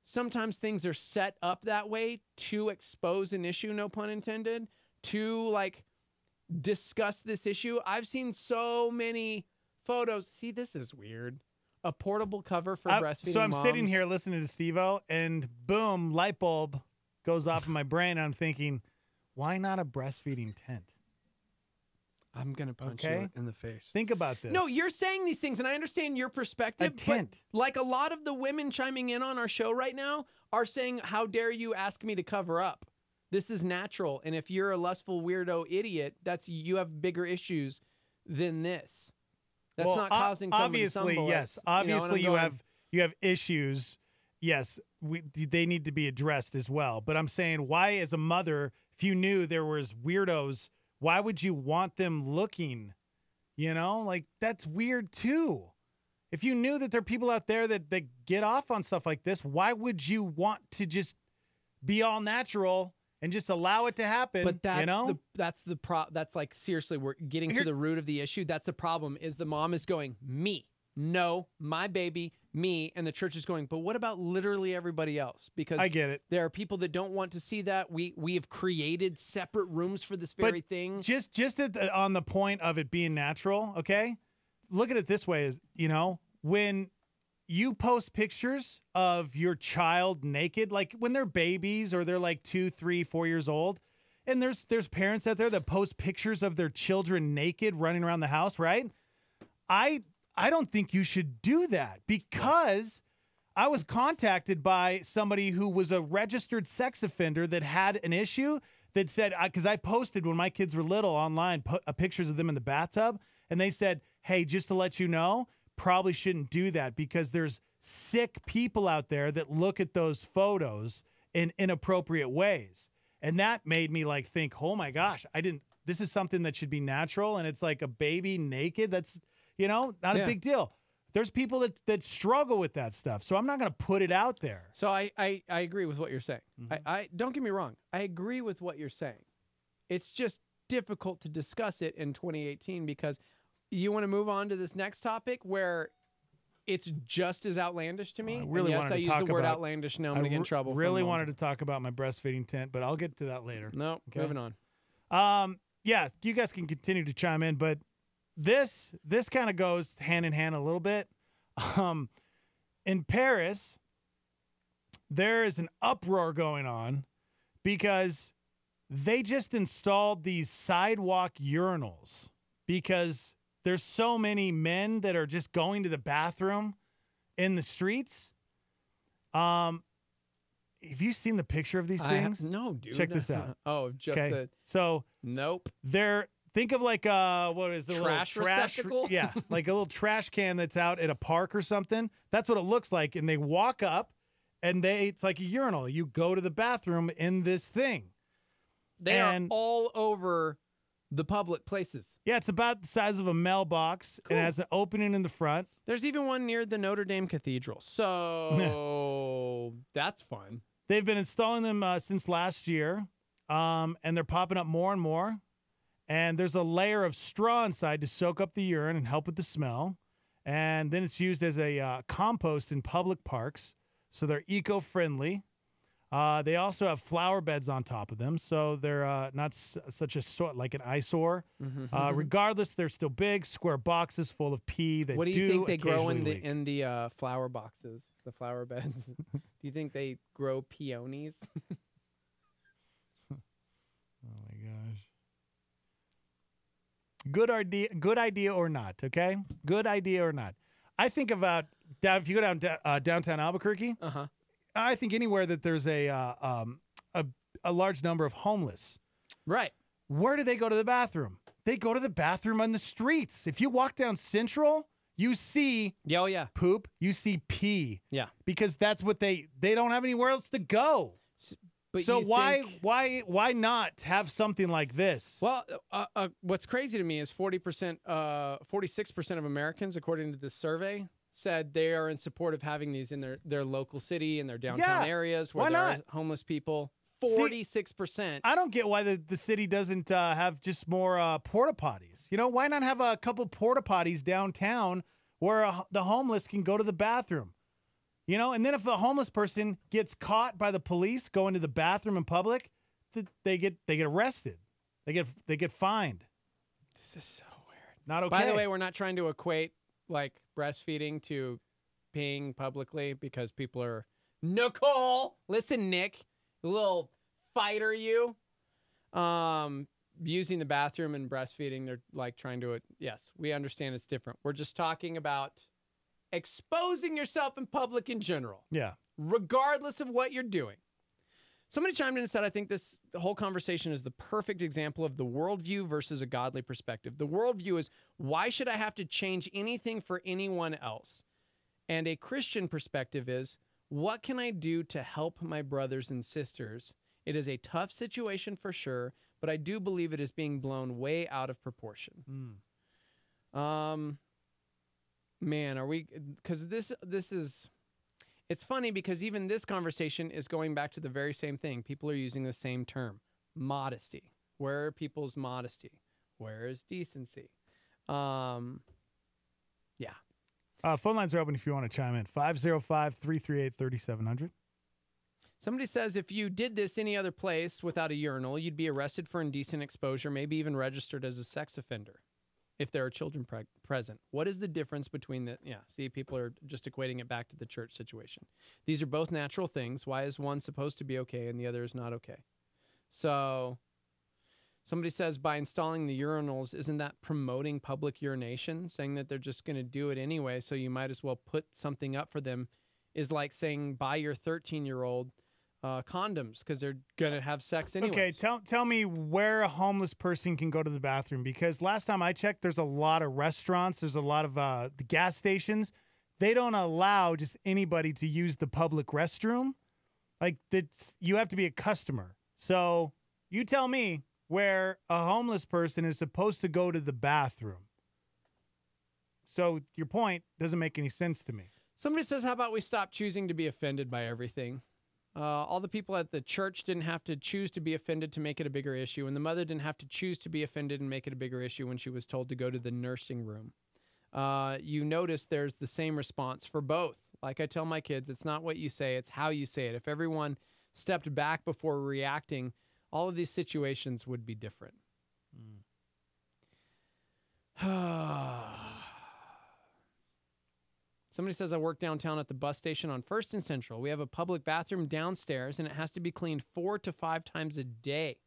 sometimes things are set up that way to expose an issue, no pun intended, to, like, discuss this issue. I've seen so many photos. See, this is weird. A portable cover for breastfeeding So I'm moms. sitting here listening to Steve-O, and boom, light bulb goes off in my brain. And I'm thinking, why not a breastfeeding tent? I'm going to punch you in the face. Think about this. No, you're saying these things, and I understand your perspective. A tent. But like a lot of the women chiming in on our show right now are saying, how dare you ask me to cover up? This is natural. And if you're a lustful weirdo idiot, you have bigger issues than this. That's not causing someone to stumble. Yes. Obviously, you have issues. Yes, they need to be addressed as well. But I'm saying, why, as a mother, if you knew there was weirdos, why would you want them looking? You know, like that's weird too. If you knew that there are people out there that get off on stuff like this, why would you want to just be all natural and just allow it to happen? But that's you know? that's like, seriously, we're getting to the root of the issue. That's the problem, is the mom is going, me. No, my baby, me. And the church is going, but what about literally everybody else? Because I get it. There are people that don't want to see that. We have created separate rooms for this very thing. Just on the point of it being natural, okay? Look at it this way, is, you know, when you post pictures of your child naked, like when they're babies or they're like 2, 3, 4 years old, and there's parents out there that post pictures of their children naked running around the house, right? I don't think you should do that, because I was contacted by somebody who was a registered sex offender that had an issue that said, because I posted when my kids were little online pictures of them in the bathtub, and they said, hey, just to let you know, probably shouldn't do that because there's sick people out there that look at those photos in inappropriate ways. And that made me like think, oh my gosh, this is something that should be natural. And it's like a baby naked. That's, you know, not a big deal. There's people that struggle with that stuff. So I'm not going to put it out there. So I agree with what you're saying. I don't get me wrong. I agree with what you're saying. It's just difficult to discuss it in 2018 because you want to move on to this next topic where it's just as outlandish to me. I really wanted I to use talk the word about, outlandish now. I'm going to get in trouble. Really wanted to talk about my breastfeeding tent, but I'll get to that later. No, moving on. Yeah, you guys can continue to chime in, but this kind of goes hand in hand a little bit. In Paris, there is an uproar going on because they just installed these sidewalk urinals because there's so many men that are just going to the bathroom in the streets. Have you seen the picture of these things? No, dude. Check this out. Oh, just the... So nope. Think of like what is the trash receptacle? Yeah, like a little trash can that's out at a park or something. That's what it looks like. And they walk up, and it's like a urinal. You go to the bathroom in this thing. They are all over the public places. Yeah, it's about the size of a mailbox. Cool. It has an opening in the front. There's even one near the Notre Dame Cathedral. So that's fun. They've been installing them since last year, and they're popping up more and more. And there's a layer of straw inside to soak up the urine and help with the smell. And then it's used as a compost in public parks, so they're eco-friendly. They also have flower beds on top of them, so they're not such like an eyesore. Mm-hmm. Regardless, they're still big, square boxes full of pee. What do you think they grow in the flower boxes, the flower beds? Do you think they grow peonies? Oh my gosh! Good idea or not? Okay, good idea or not? I think about if you go down downtown Albuquerque. I think anywhere that there's a large number of homeless. Right. Where do they go to the bathroom? They go to the bathroom on the streets. If you walk down Central, you see poop, you see pee. Yeah. Because that's what they don't have anywhere else to go. So why not have something like this? Well, what's crazy to me is 46% of Americans, according to this survey, said they are in support of having these in their local city and their downtown areas where there are homeless people. 46%. I don't get why the city doesn't have just more porta potties. You know, why not have a couple porta potties downtown where the homeless can go to the bathroom? You know, and then if a homeless person gets caught by the police going to the bathroom in public, they get arrested. They get fined. This is so weird. Not okay. By the way, we're not trying to equate like breastfeeding to peeing publicly because people are Nicole. Listen, Nick, a little fighter, you. Using the bathroom and breastfeeding, they're like trying to. Yes, we understand it's different. We're just talking about exposing yourself in public in general. Yeah. Regardless of what you're doing. Somebody chimed in and said, I think the whole conversation is the perfect example of the worldview versus a godly perspective. The worldview is, why should I have to change anything for anyone else? And a Christian perspective is, what can I do to help my brothers and sisters? It is a tough situation for sure, but I do believe it is being blown way out of proportion. Man, are we, because this is, it's funny because even this conversation is going back to the very same thing. People are using the same term, modesty. Where are people's modesty? Where is decency? Yeah. Phone lines are open if you want to chime in. 505-338-3700. Somebody says if you did this any other place without a urinal, you'd be arrested for indecent exposure, maybe even registered as a sex offender if there are children present. What is the difference between the... Yeah, see, people are just equating it back to the church situation. These are both natural things. Why is one supposed to be okay and the other is not okay? So somebody says by installing the urinals, isn't that promoting public urination? Saying that they're just going to do it anyway, so you might as well put something up for them is like saying buy your 13-year-old condoms because they're going to have sex anyway. Okay, tell me where a homeless person can go to the bathroom, because last time I checked, there's a lot of restaurants, there's a lot of the gas stations. They don't allow just anybody to use the public restroom. Like, you have to be a customer. So you tell me where a homeless person is supposed to go to the bathroom. So your point doesn't make any sense to me. Somebody says, how about we stop choosing to be offended by everything? All the people at the church didn't have to choose to be offended to make it a bigger issue, and the mother didn't have to choose to be offended and make it a bigger issue when she was told to go to the nursing room. You notice there's the same response for both. Like I tell my kids, it's not what you say, it's how you say it. If everyone stepped back before reacting, all of these situations would be different. Somebody says, I work downtown at the bus station on 1st and Central. We have a public bathroom downstairs, and it has to be cleaned 4 to 5 times a day.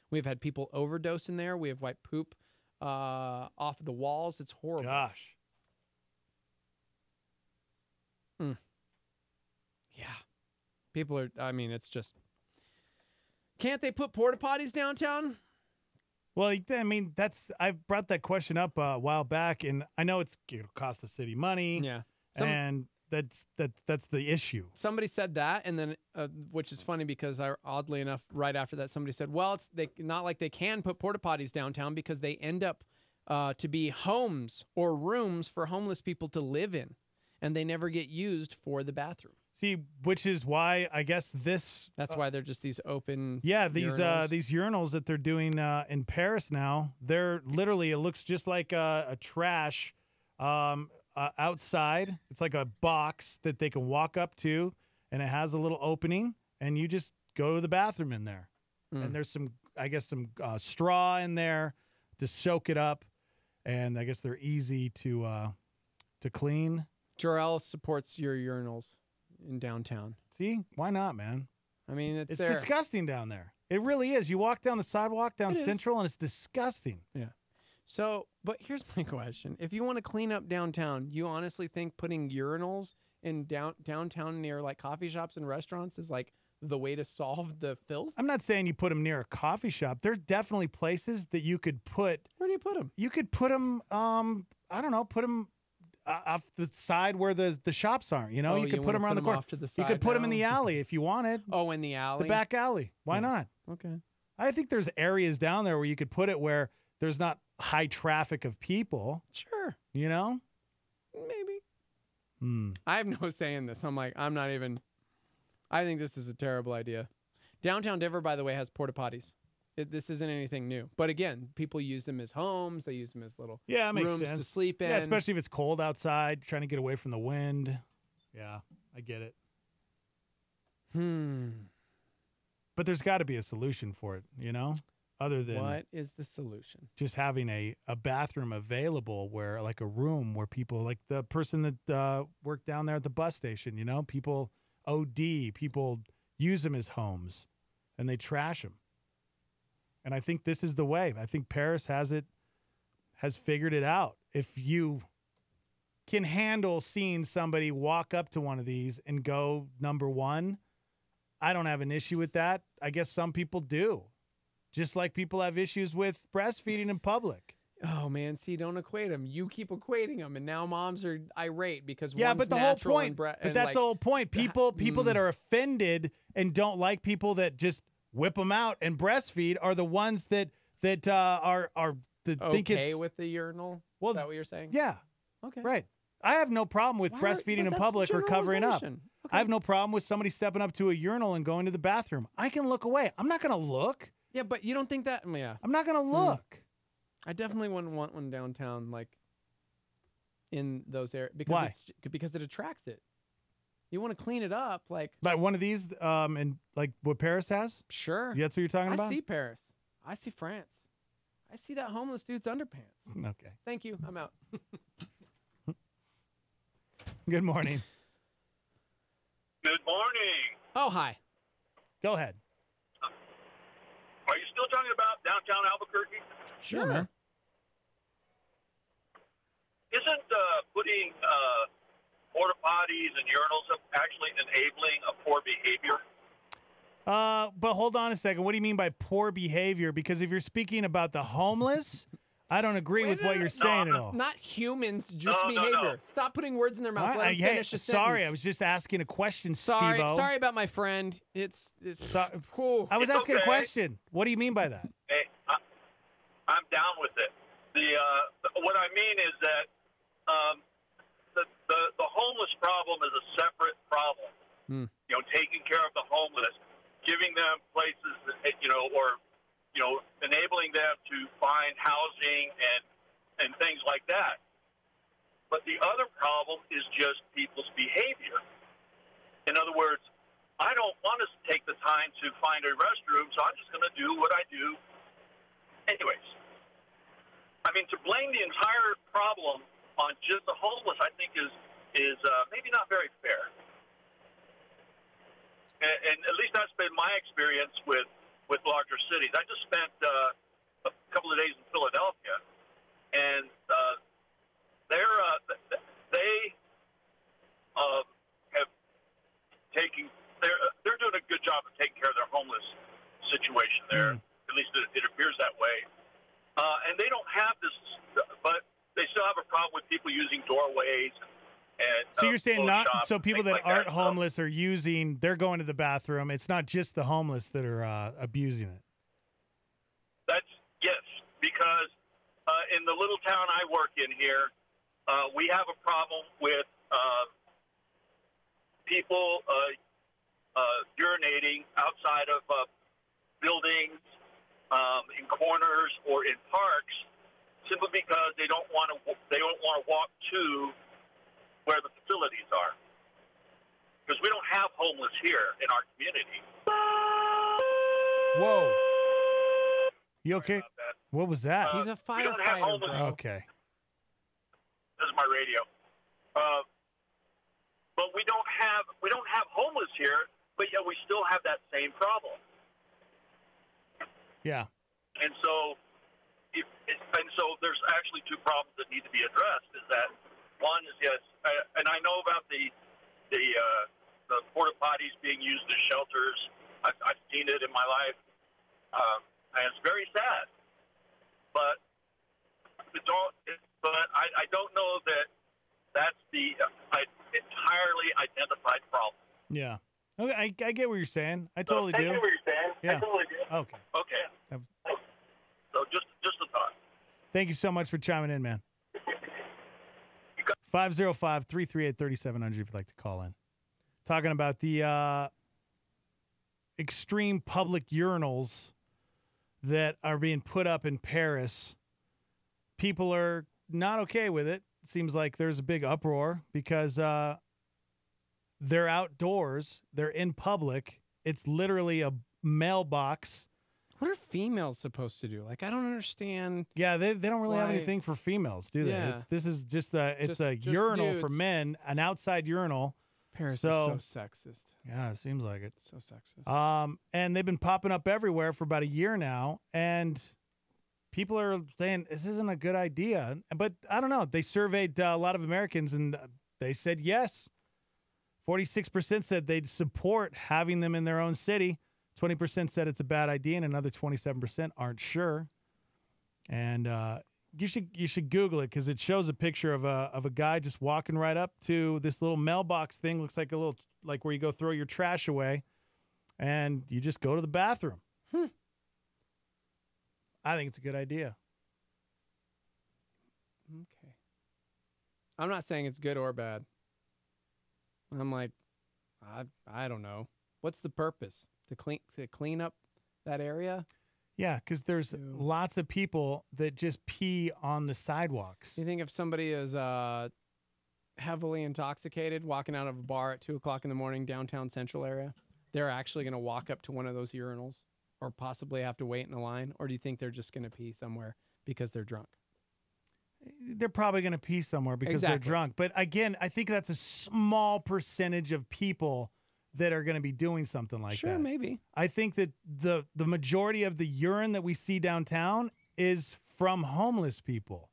We've had people overdose in there. We have white poop off of the walls. It's horrible. Gosh. Yeah. People are, I mean, it's just, can't they put porta potties downtown? Well, I mean, I brought that question up a while back, and I know it'll cost the city money. Yeah. And that's the issue. Somebody said that, and then, which is funny because oddly enough, right after that, somebody said, well, it's not like they can put porta potties downtown because they end up to be homes or rooms for homeless people to live in, and they never get used for the bathroom. See, which is why I guess this. That's why they're just these open. Yeah, these urinals that they're doing in Paris now. They're literally, it looks just like a trash outside. It's like a box that they can walk up to, and it has a little opening, and you just go to the bathroom in there. And there's some straw in there to soak it up, and I guess they're easy to clean. Jarrell supports your urinals in downtown. See, why not, man? I mean, it's there. Disgusting down there. It really is. You walk down the sidewalk down Central, and it's disgusting. Yeah. So, but here's my question. If you want to clean up downtown, you honestly think putting urinals in downtown near like coffee shops and restaurants is like the way to solve the filth? I'm not saying you put them near a coffee shop. There's definitely places that you could put. Where do you put them? You could put them, I don't know, put them off the side where the shops aren't. You know, you could put them around the corner. Off to the side you could put them in now? the alley if you wanted. Oh, in the alley? The back alley. Why not? Okay. I think there's areas down there where you could put it where there's not high traffic of people. Sure. You know? Maybe. I have no say in this. I'm not even. I think this is a terrible idea. Downtown Denver, by the way, has porta potties. This isn't anything new. But again, people use them as homes. They use them as little rooms to sleep in. Yeah, especially if it's cold outside, trying to get away from the wind. Yeah, I get it. But there's got to be a solution for it, you know? Other than what is the solution? Just having a bathroom available where, like a room where people, like the person that worked down there at the bus station, you know, people OD, people use them as homes and they trash them. And I think this is the way. I think Paris has figured it out. If you can handle seeing somebody walk up to one of these and go number one, I don't have an issue with that. I guess some people do. Just like people have issues with breastfeeding in public. Oh, man. See, don't equate them. You keep equating them, and now moms are irate because yeah, one's but the whole natural point. But that's the whole point. People that are offended and don't like people that just whip them out and breastfeed are the ones that are think it's okay with the urinal. Well, is that what you're saying? Yeah. Okay. Right. I have no problem with breastfeeding in public or covering up. Okay. I have no problem with somebody stepping up to a urinal and going to the bathroom. I can look away. I'm not going to look. Yeah, but you don't think that? Yeah. I'm not going to look. I definitely wouldn't want one downtown, like in those areas because it attracts it. You want to clean it up, like one of these, and like what Paris has. Sure, that's what you're talking about. I see Paris. I see France. I see that homeless dude's underpants. Okay. Thank you. I'm out. Good morning. Good morning. Oh, hi. Go ahead. Are you still talking about downtown Albuquerque? Sure, man. Isn't putting porta potties and urinals actually enabling a poor behavior? But hold on a second. What do you mean by poor behavior? Because if you're speaking about the homeless, I don't agree with what you're saying at all. Not humans, just behavior. No. Stop putting words in their mouth. Let them finish a sorry, sentence. I was just asking a question, Sorry Steve-O. about my friend. I was asking a question. What do you mean by that? Hey, I'm down with it. What I mean is that the homeless problem is a separate problem. You know, taking care of the homeless, giving them places that, enabling them to find housing and things like that. But the other problem is just people's behavior. In other words, I don't want us to take the time to find a restroom, so I'm just going to do what I do anyways. I mean, to blame the entire problem on just the homeless, I think is is maybe not very fair. And at least that's been my experience with larger cities. I just spent a couple of days in Philadelphia, and they have taken. They're doing a good job of taking care of their homeless situation there. At least it appears that way. And they don't have this, but they still have a problem with people using doorways. And, so you're saying not shops, so people that like aren't that. homeless are using, they're going to the bathroom. It's not just the homeless that are abusing it. Yes, because in the little town I work in here, we have a problem with people urinating outside of buildings, in corners, or in parks, simply because they don't want to walk to where the facilities are. Because we don't have homeless here in our community. Whoa. You okay? What was that? He's a we don't have firefighter, homeless. bro. Okay. This is my radio. But we don't have homeless here, but yet we still have that same problem. Yeah. And so, there's actually two problems that need to be addressed. Is that one is yes, and I know about the porta potties being used as shelters. I've seen it in my life, and it's very sad. But I don't know that that's the entirely identified problem. Yeah. Okay, I get what you're saying. I totally do. I get what you're saying. Yeah. I totally do. Okay. Okay. So just a thought. Thank you so much for chiming in, man. 505-338-3700 if you'd like to call in. Talking about the extreme public urinals that are being put up in Paris. People are not okay with it. It seems like there's a big uproar because they're outdoors. They're in public. It's literally a mailbox. What are females supposed to do? Like, I don't understand. Yeah, they don't really have why- anything for females, do they? Yeah. This is just a Just urinal for dudes. men, an outside urinal. Paris is So- so sexist. Yeah, it seems like it. So sexist. And they've been popping up everywhere for about a year now, and people are saying this isn't a good idea. But I don't know. They surveyed a lot of Americans, and they said yes. 46% said they'd support having them in their own city. 20% said it's a bad idea, and another 27% aren't sure. And you should Google it because it shows a picture of a guy just walking right up to this little mailbox thing. Looks like a little like where you go throw your trash away, and you just go to the bathroom. I think it's a good idea. Okay. I'm not saying it's good or bad. I'm like, I don't know. What's the purpose? To clean up that area? Yeah, because there's lots of people that just pee on the sidewalks. You think if somebody is heavily intoxicated walking out of a bar at 2 o'clock in the morning, downtown Central area, they're actually going to walk up to one of those urinals or possibly have to wait in a line? Or do you think they're just going to pee somewhere because they're drunk? They're probably going to pee somewhere because they're drunk. But again, I think that's a small percentage of people that are going to be doing something like that. Sure, maybe. I think that the majority of the urine that we see downtown is from homeless people.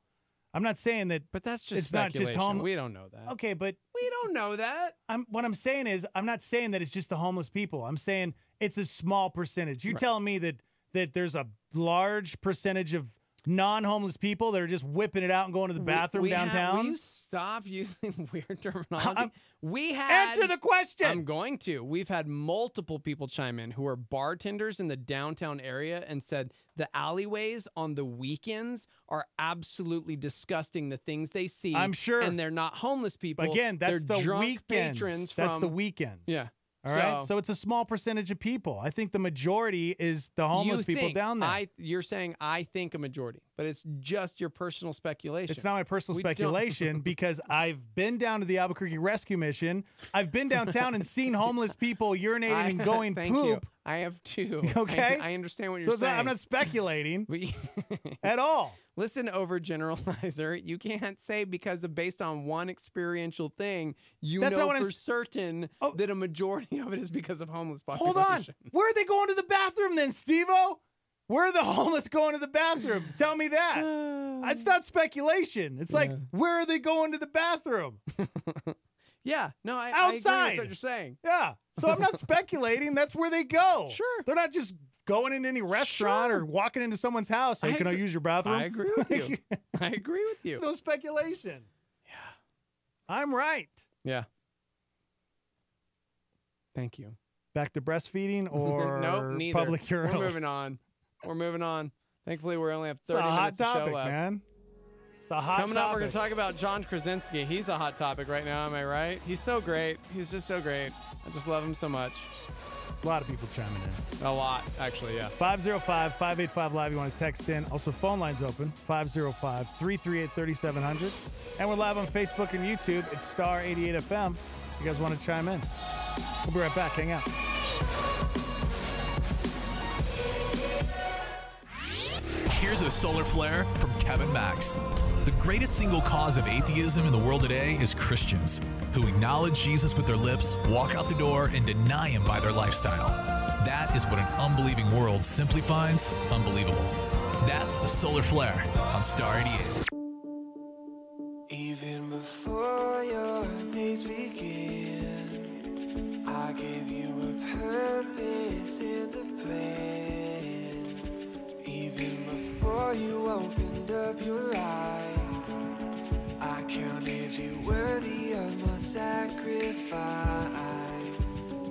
I'm not saying that, but that's just it's not just speculation. We don't know that. Okay, but we don't know that. What I'm saying is, I'm not saying that it's just the homeless people. I'm saying it's a small percentage. You're telling me that there's a large percentage of non-homeless people that are just whipping it out and going to the bathroom downtown? Will you stop using weird terminology? Answer the question. I'm going to. We've had multiple people chime in who are bartenders in the downtown area and said the alleyways on the weekends are absolutely disgusting. The things they see. I'm sure. And they're not homeless people. Again, that's they're the drunk weekends. patrons That's from, the weekends. Yeah. All right. So it's a small percentage of people. I think the majority is the homeless people down there. You're saying I think a majority, but it's just your personal speculation. It's not my personal speculation because I've been down to the Albuquerque Rescue Mission. I've been downtown and seen homeless people urinating and going poop. I have two. Okay. I understand what you're So saying. I'm not speculating at all. Listen, overgeneralizer. You can't say based on one experiential thing, That's not what for certain that a majority of it is because of homeless population. Hold on. Where are they going to the bathroom then, Steve-O? Where are the homeless going to the bathroom? Tell me that. It's not speculation. It's like, where are they going to the bathroom? Yeah. No, I Outside. agree with what you're saying. Yeah. So I'm not speculating. That's where they go. Sure. They're not just going into any restaurant or walking into someone's house. Hey, can I use your bathroom? I agree with you. I agree with you. It's no speculation. Yeah. I'm right. Yeah. Thank you. Back to breastfeeding or nope, neither. public urinals? We're moving on. Thankfully, we only have 30 it's a hot minutes topic, to show left. man. It's a hot Coming up, we're topic. going to talk about John Krasinski. He's a hot topic right now, am I right? He's so great. He's just so great. I just love him so much. A lot of people chiming in. A lot, actually, yeah. 505-585-LIVE. You want to text in. Also, phone lines open. 505-338-3700. And we're live on Facebook and YouTube. It's Star 88 FM. You guys want to chime in? We'll be right back. Hang out. Here's a solar flare from Kevin Max. The greatest single cause of atheism in the world today is Christians who acknowledge Jesus with their lips, walk out the door, and deny him by their lifestyle. That is what an unbelieving world simply finds unbelievable. That's a solar flare on Star 88. Even before your days begin, I gave you a purpose and a plan. Even before you opened up your eyes, I counted you worthy of my sacrifice.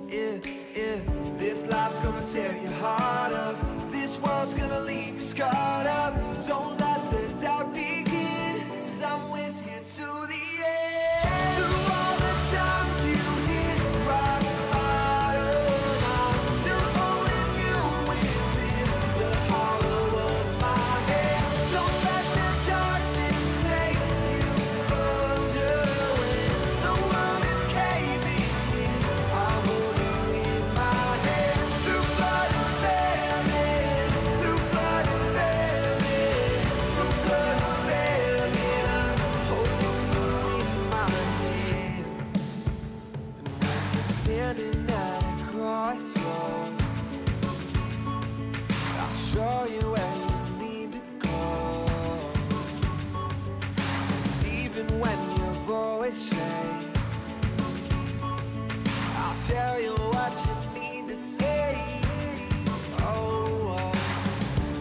Yeah, yeah. This life's gonna tear your heart up. This world's gonna leave you scarred up. Don't let the doubt begin, 'cause I'm with you to the end. Through all the times you hit rock bottom, I'm still holding you within the hollow of my hand. Don't let the darkness take you under. When the world is caving in, I'll hold you in my hand. Through flood and famine, through flood and famine, through flood and famine, I'm holding you in my hands. And when you're standing at a crossroads, I'll show you where you need to go. And even when your voice shakes, I'll tell you what you need to say. Oh,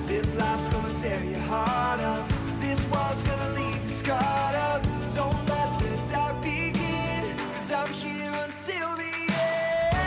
this life's gonna tear your heart up. This world's gonna leave you scarred up. Don't let the doubt begin, 'cause I'm here until the end.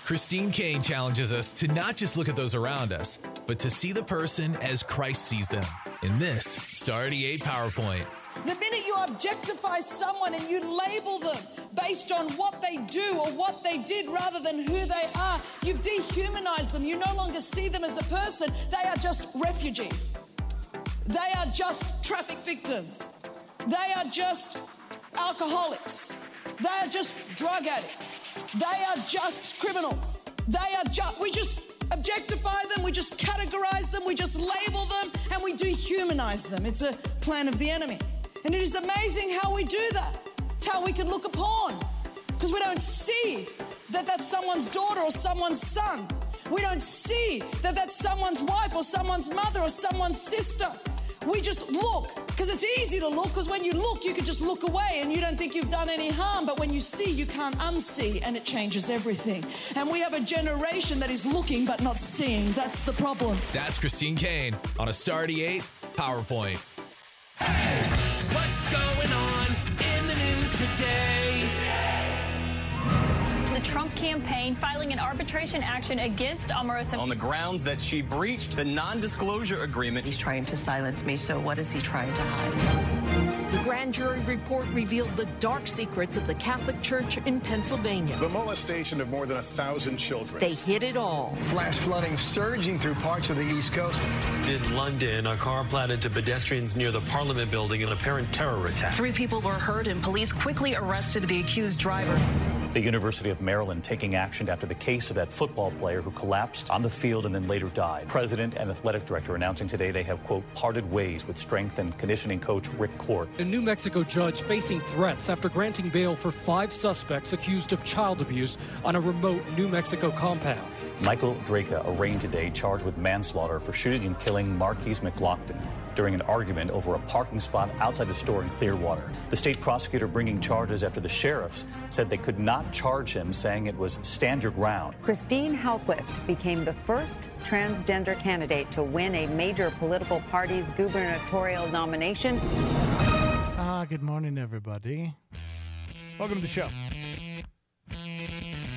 Christine Kane challenges us to not just look at those around us, but to see the person as Christ sees them in this Star 88 PowerPoint. The minute you objectify someone and you label them based on what they do or what they did rather than who they are, you've dehumanized them. You no longer see them as a person. They are just refugees. They are just traffic victims. They are just alcoholics. They are just drug addicts. They are just criminals. We just objectify them, we just categorize them, we just label them, and we dehumanize them. It's a plan of the enemy. And it is amazing how we do that. It's how we can look upon, because we don't see that that's someone's daughter or someone's son. We don't see that that's someone's wife or someone's mother or someone's sister. We just look, because it's easy to look, because when you look, you can just look away and you don't think you've done any harm. But when you see, you can't unsee, and it changes everything. And we have a generation that is looking but not seeing. That's the problem. That's Christine Kane on a Star 88 PowerPoint. Hey, what's going on in the news today? The Trump campaign filing an arbitration action against Omarosa on the grounds that she breached the non-disclosure agreement. He's trying to silence me, so what is he trying to hide? The grand jury report revealed the dark secrets of the Catholic Church in Pennsylvania. The molestation of more than 1,000 children. They hid it all. Flash flooding surging through parts of the East Coast. In London, a car plowed into pedestrians near the Parliament building in an apparent terror attack. 3 people were hurt, and police quickly arrested the accused driver. The University of Maryland taking action after the case of that football player who collapsed on the field and then later died. President and athletic director announcing today they have, quote, parted ways with strength and conditioning coach Rick Court. A New Mexico judge facing threats after granting bail for 5 suspects accused of child abuse on a remote New Mexico compound. Michael Draka arraigned today, charged with manslaughter for shooting and killing Marquise McLaughlin during an argument over a parking spot outside the store in Clearwater. The state prosecutor bringing charges after the sheriffs said they could not charge him, saying it was stand your ground. Christine Hallquist became the first transgender candidate to win a major political party's gubernatorial nomination. Good morning, everybody. Welcome to the show. You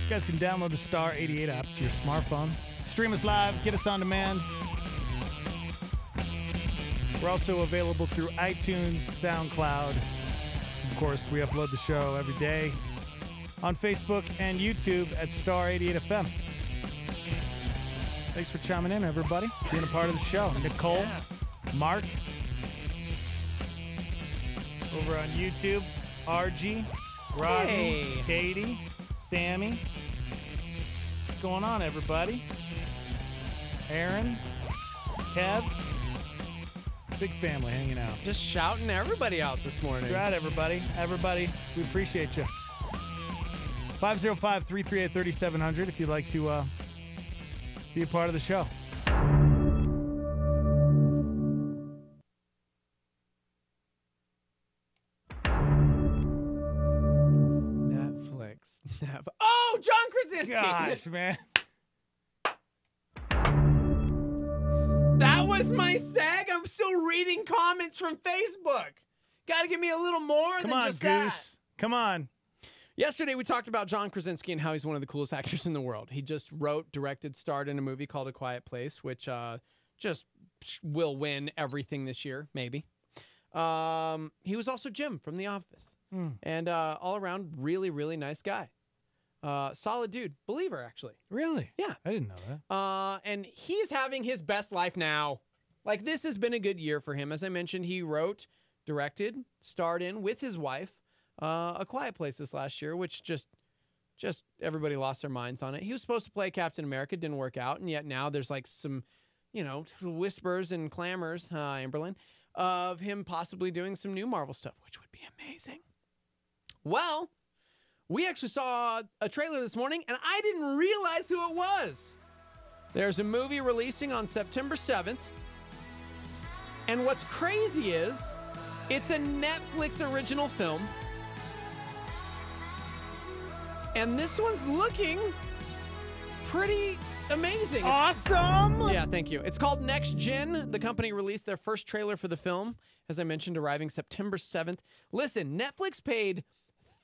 guys can download the Star 88 app to your smartphone. Stream us live, get us on demand. We're also available through iTunes, SoundCloud. Of course, we upload the show every day on Facebook and YouTube at Star 88 FM. Thanks for chiming in, everybody. Being a part of the show. Nicole, Mark, over on YouTube, RG, Rodney, Katie, Sammy. What's going on, everybody? Aaron, Kev. Big family hanging out. Just shouting everybody out this morning. Right, everybody. Everybody, we appreciate you. 505-338-3700 if you'd like to be a part of the show. Netflix. Oh, John Krasinski. Gosh, man. That was my seg. I'm still reading comments from Facebook. Got to give me a little more than just that. Come on, Goose. Come on. Yesterday, we talked about John Krasinski and how he's one of the coolest actors in the world. He just wrote, directed, starred in a movie called A Quiet Place, which just will win everything this year, maybe. He was also Jim from The Office. And all around, really, really nice guy. Solid dude. Believer, actually. Really? Yeah. I didn't know that. And he's having his best life now. Like, this has been a good year for him. As I mentioned, he wrote, directed, starred in with his wife, A Quiet Place this last year, which just everybody lost their minds on it. He was supposed to play Captain America, didn't work out, and yet now there's like some, whispers and clamors, Amberlyn, of him possibly doing some new Marvel stuff, which would be amazing. Well, we actually saw a trailer this morning, and I didn't realize who it was. There's a movie releasing on September 7th, and what's crazy is it's a Netflix original film, and this one's looking pretty amazing. Awesome! Yeah, thank you. It's called Next Gen. The company released their first trailer for the film, as I mentioned, arriving September 7th. Listen, Netflix paid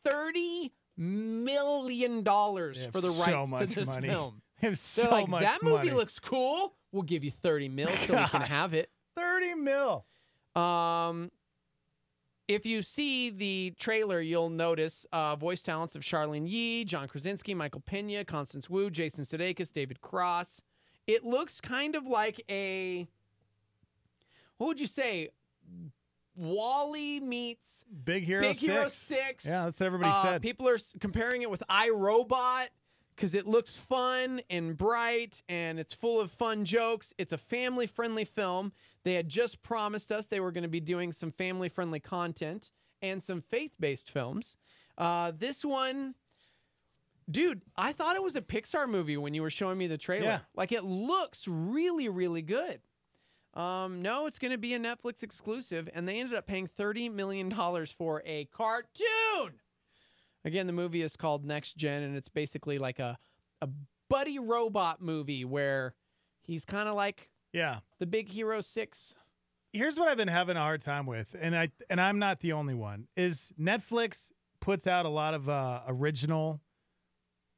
$30 million for the rights to this film. They have They're so like, much that movie money. looks cool. We'll give you 30 mil so we can Gosh. have it. 30 mil. If you see the trailer, you'll notice voice talents of Charlene Yee, John Krasinski, Michael Pena, Constance Wu, Jason Sudeikis, David Cross. It looks kind of like a, what would you say, Wall-E meets Big Hero 6. Yeah, that's what everybody said. People are comparing it with iRobot because it looks fun and bright and it's full of fun jokes. It's a family-friendly film. They had just promised us they were going to be doing some family-friendly content and some faith-based films. This one, dude, I thought it was a Pixar movie when you were showing me the trailer. Yeah. Like, it looks really, really good. No, it's going to be a Netflix exclusive, and they ended up paying $30 million for a cartoon. Again, the movie is called Next Gen, and it's basically like a buddy robot movie where he's kind of like the Big Hero 6. Here's what I've been having a hard time with, and I'm not the only one, is Netflix puts out a lot of original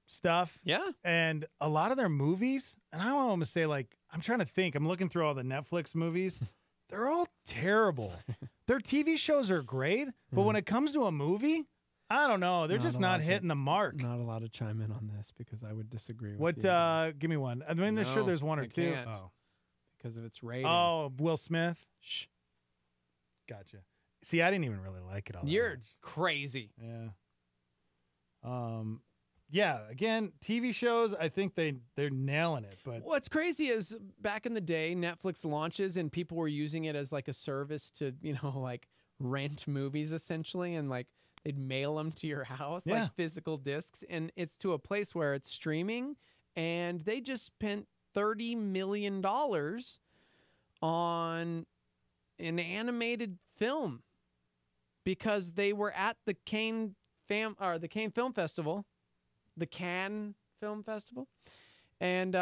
stuff. Yeah. And a lot of their movies, and I want to say, like, I'm trying to think. I'm looking through all the Netflix movies. They're all terrible. Their TV shows are great, but when it comes to a movie, I don't know. They're just not hitting the mark. Not allowed to chime in on this because I would disagree with What? you. Give me one. I mean, there's sure there's one or I two. can't. Oh, because of its rating. oh, Will Smith. Shh. Gotcha. See, I didn't even really like it all. that You're much. crazy. Yeah. Yeah. Again, TV shows. I think they're nailing it. But What's crazy is back in the day, Netflix launches and people were using it as like a service to, like rent movies essentially, and like they'd mail them to your house, Yeah. like physical discs. And it's to a place where it's streaming, and they just spent $30 million on an animated film because they were at the Cannes Film Festival, and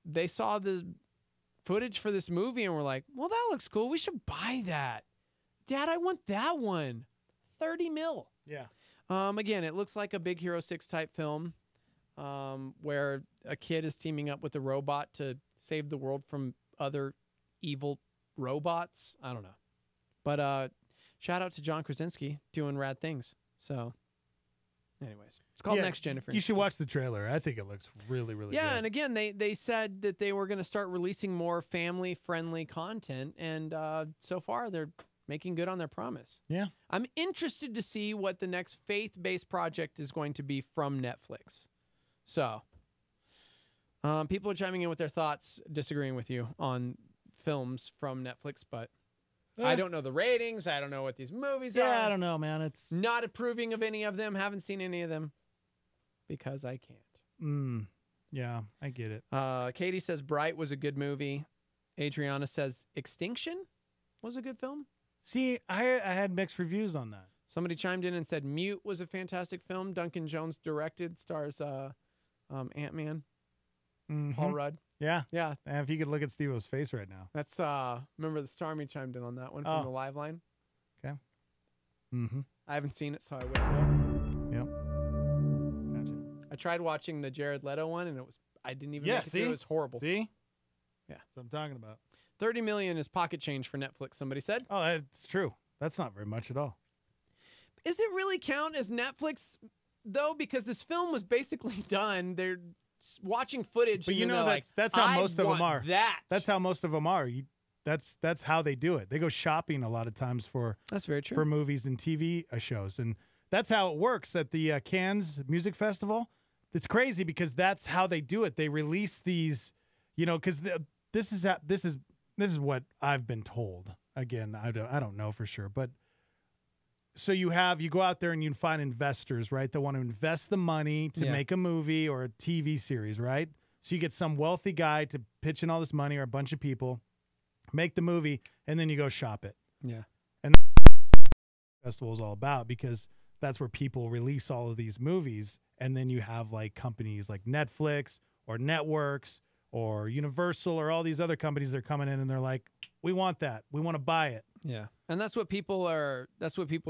they saw the footage for this movie and were like, well, that looks cool. We should buy that. Dad, I want that one. 30 mil. yeah. Again, it looks like a Big Hero 6 type film where a kid is teaming up with a robot to save the world from other evil robots. I don't know. But shout out to John Krasinski doing rad things. So anyways, it's called Next Gen. You should watch the trailer. I think it looks really, really good. Yeah, and again, they said that they were going to start releasing more family-friendly content, and so far they're making good on their promise. Yeah. I'm interested to see what the next faith-based project is going to be from Netflix. So, people are chiming in with their thoughts, disagreeing with you on films from Netflix, but I don't know the ratings. I don't know what these movies are. Yeah, I don't know, man. It's Not approving of any of them. Haven't seen any of them because I can't. Yeah, I get it. Katie says Bright was a good movie. Adriana says Extinction was a good film. See, I had mixed reviews on that. Somebody chimed in and said Mute was a fantastic film. Duncan Jones directed, stars Ant-Man, Paul Rudd. Yeah. Yeah. If you could look at Steve-O's face right now. That's remember the Starmy chimed in on that one from the live line. Okay. Mm-hmm. I haven't seen it, so I wouldn't know. Yep. Gotcha. I tried watching the Jared Leto one, and I didn't even Yeah, make it see? through. It was horrible. See? Yeah. That's what I'm talking about. 30 million is pocket change for Netflix, somebody said. Oh, that's true. That's not very much at all. Does it really count as Netflix, though? Because this film was basically done. They're watching footage. But and you then know they're that's like, how "I most of them want are. That. That's how most of them are. That's how they do it. They go shopping a lot of times for That's very true. for movies and TV shows, and that's how it works at the Cannes Music Festival. It's crazy because that's how they do it. They release these, because this is what I've been told. Again, I don't know for sure, but so you go out there and you find investors, right? That want to invest the money to make a movie or a TV series, right? So you get some wealthy guy to pitch in all this money or a bunch of people, make the movie, and then you go shop it. Yeah. And that's what the festival is all about, because that's where people release all of these movies, and then you have like companies like Netflix or networks or Universal or all these other companies that are coming in and they're like, we want that. We want to buy it. Yeah. And that's what people are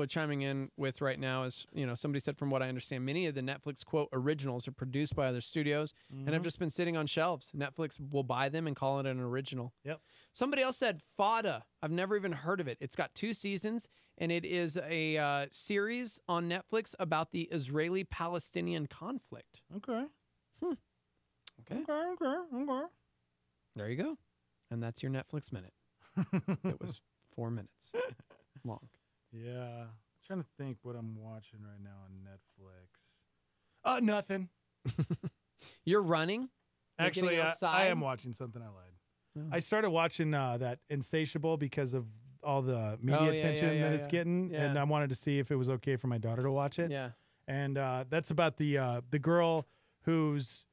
chiming in with right now is, somebody said, from what I understand, many of the Netflix quote originals are produced by other studios and have just been sitting on shelves. Netflix will buy them and call it an original. Yep. Somebody else said Fada. I've never even heard of it. It's got 2 seasons and it is a series on Netflix about the Israeli-Palestinian conflict. Okay. Okay. Okay. There you go. And that's your Netflix minute. It was 4 minutes long. Yeah. I'm trying to think what I'm watching right now on Netflix. Nothing. You're running? You're Actually, getting outside? I am watching something I lied. Oh. I started watching that Insatiable because of all the media attention that it's getting, and I wanted to see if it was okay for my daughter to watch it. Yeah. And that's about the girl who's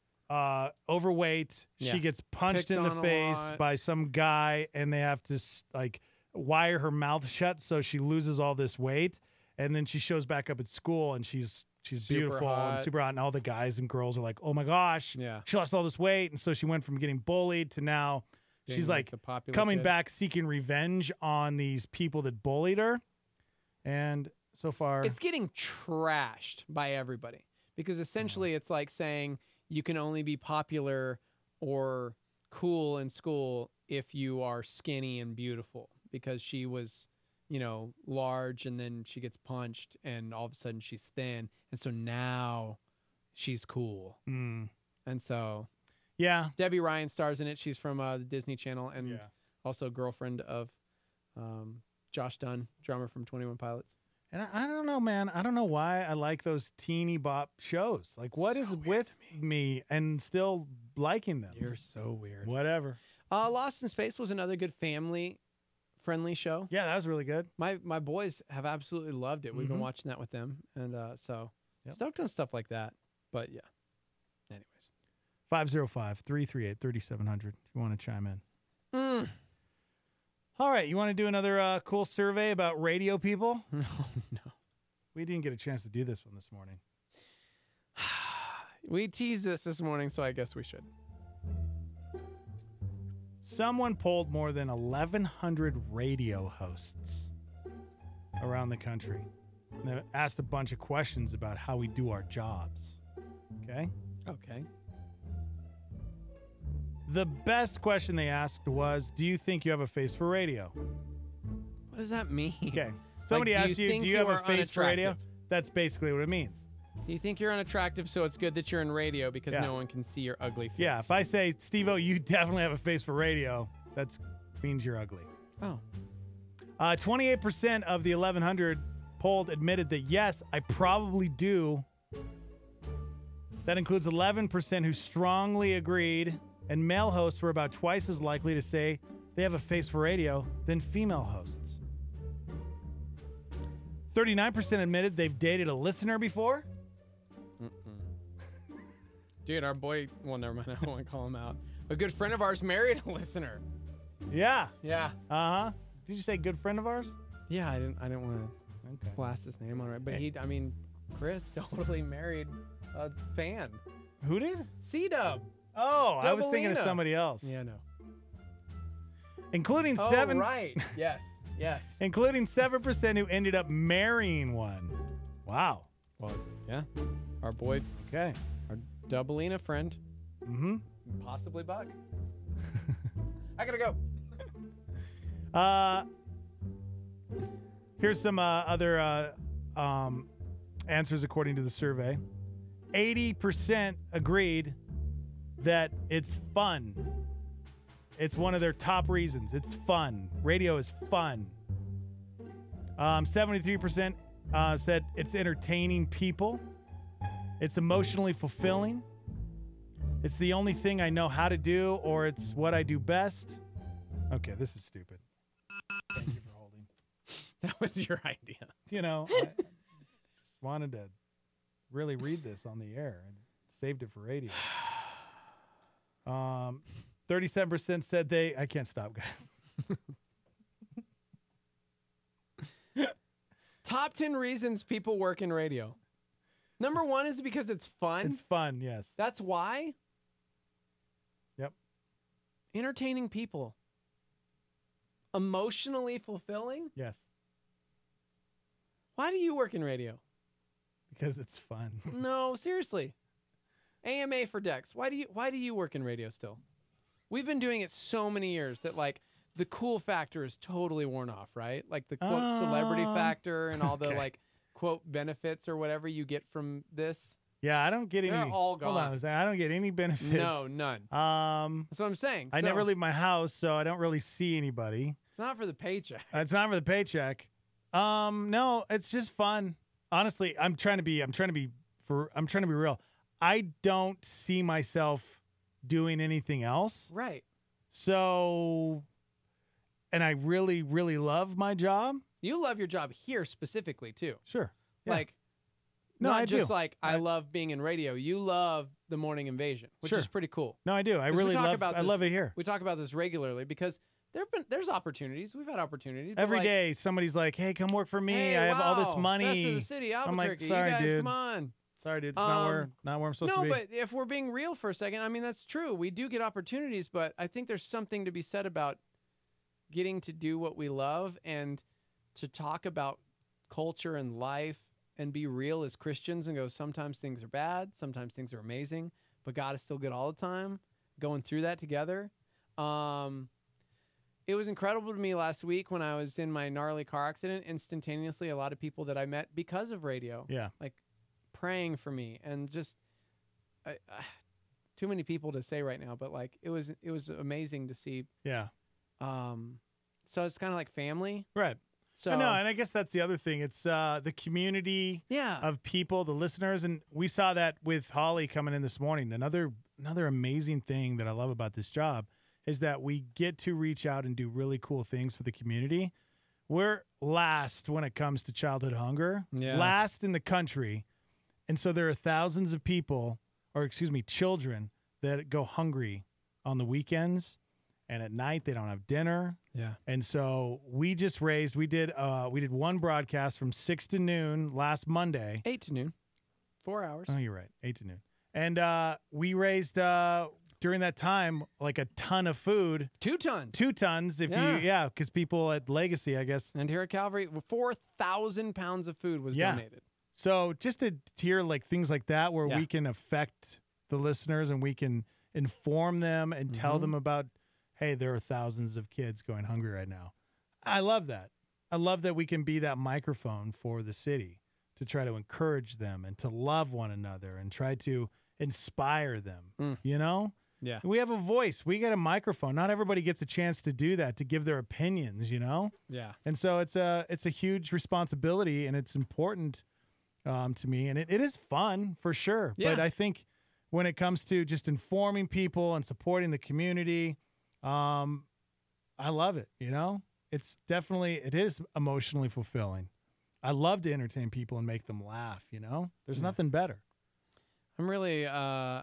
overweight. Yeah. She gets punched Picked in the on a face lot. by some guy, and they have to wire her mouth shut so she loses all this weight. And then she shows back up at school, and she's Super beautiful hot. and super hot, and all the guys and girls are like, "Oh my gosh, she lost all this weight." And so she went from getting bullied to now Being she's like like the popular coming kid. back seeking revenge on these people that bullied her. And so far, It's getting trashed by everybody because essentially it's like saying you can only be popular or cool in school if you are skinny and beautiful, because she was, large and then she gets punched and all of a sudden she's thin. And so now she's cool. And so, Debbie Ryan stars in it. She's from the Disney Channel and also girlfriend of Josh Dunn, drummer from 21 Pilots. and I don't know, man. I don't know why I like those teeny bop shows. Like, what is with me and still liking them? You're so weird. Whatever. Lost in Space was another good family-friendly show. Yeah, that was really good. My boys have absolutely loved it. We've been watching that with them, and so stoked on stuff like that. But yeah. Anyways, 505-338-3700 if you want to chime in. All right, you want to do another cool survey about radio people? No. We didn't get a chance to do this one this morning. We teased this morning, so I guess we should. Someone polled more than 1,100 radio hosts around the country. And they asked a bunch of questions about how we do our jobs. Okay? Okay. The best question they asked was, do you think you have a face for radio? What does that mean? Okay. Somebody asked you, do you have a face for radio? That's basically what it means. Do you think you're unattractive, so it's good that you're in radio because no one can see your ugly face? Yeah, if I say, Steve-O, you definitely have a face for radio, that means you're ugly. Oh. 28% of the 1,100 polled admitted that, yes, I probably do. That includes 11% who strongly agreed, and male hosts were about twice as likely to say they have a face for radio than female hosts. 39% admitted they've dated a listener before. Dude, our boy, well, never mind. I don't want to call him out. A good friend of ours married a listener. Yeah. Yeah. Uh-huh. Did you say good friend of ours? Yeah, I didn't want to blast his name on it. But Chris totally married a fan. Who did? C-Dub. Oh, I was thinking of somebody else. Yeah, no. Including right. Yes. Yes. Including 7% who ended up marrying one. Wow. Well, yeah. Our boy. Okay. Our Doubleina friend. Mm-hmm. Possibly Buck. I gotta go. Here's some other answers according to the survey. 80% agreed that it's fun. It's one of their top reasons. It's fun. Radio is fun. 73% said it's entertaining people. It's emotionally fulfilling. It's the only thing I know how to do, or it's what I do best. Okay, this is stupid. Thank you for holding. That was your idea. You know, I just wanted to really read this on the air and saved it for radio. 37% said I can't stop, guys. Top 10 reasons people work in radio. Number 1 is because it's fun. It's fun, yes. That's why? Yep. Entertaining people. Emotionally fulfilling? Yes. Why do you work in radio? Because it's fun. No, seriously. AMA for Dex. Why do you work in radio still? We've been doing it so many years that like the cool factor is totally worn off, right? Like the quote celebrity factor and all the like quote benefits or whatever you get from this. Yeah, I don't get any. They're all gone. Hold on a second. I don't get any benefits. No, none. That's what I'm saying. I never leave my house, so I don't really see anybody. It's not for the paycheck. It's not for the paycheck. No, it's just fun. Honestly, I'm trying to be real. I don't see myself doing anything else. Right. So, and I really, really love my job. You love your job here specifically too. Sure. Yeah. Like, no, not I just do. like I love being in radio. You love the Morning Invasion, which Sure. is pretty cool. No, I do. I 'Cause really we talk love. about I this- love it here. We talk about this regularly because there's opportunities. We've had opportunities. but Every like, day, somebody's like, "Hey, come work for me. Hey, I have all this wow, money." Best of the city, I'm like, Albuquerque. "Sorry, you guys, dude. Come on." Sorry, dude. It's not where I'm supposed to be. No, but if we're being real for a second, I mean, that's true. We do get opportunities, but I think there's something to be said about getting to do what we love and to talk about culture and life and be real as Christians and go, sometimes things are bad, sometimes things are amazing, but God is still good all the time. Going through that together. It was incredible to me last week when I was in my gnarly car accident. Instantaneously, a lot of people that I met because of radio. Yeah. Like praying for me and just too many people to say right now, but like it was amazing to see. Yeah. So it's kind of like family. Right. So No, and I guess that's the other thing. It's the community of people, the listeners, and we saw that with Holly coming in this morning. Another amazing thing that I love about this job is that we get to reach out and do really cool things for the community. We're last when it comes to childhood hunger, last in the country. And so there are thousands of people, or excuse me, children that go hungry on the weekends, and at night they don't have dinner. Yeah. And so we just raised. We did one broadcast from 6 to noon last Monday. 8 to noon, 4 hours. Oh, you're right, 8 to noon. And we raised during that time like a ton of food. 2 tons. 2 tons, because people at Legacy, I guess, and here at Calvary, 4,000 pounds of food was donated. So just to hear like things like that where we can affect the listeners and we can inform them and tell them about, hey, there are thousands of kids going hungry right now. I love that. I love that we can be that microphone for the city to try to encourage them and to love one another and try to inspire them, you know? Yeah. We have a voice. We get a microphone. Not everybody gets a chance to do that, to give their opinions, you know? Yeah. And so it's a huge responsibility, and it's important to me, and it is fun for sure. Yeah. But I think when it comes to just informing people and supporting the community, I love it. You know, it is emotionally fulfilling. I love to entertain people and make them laugh. You know, there's nothing better. I'm really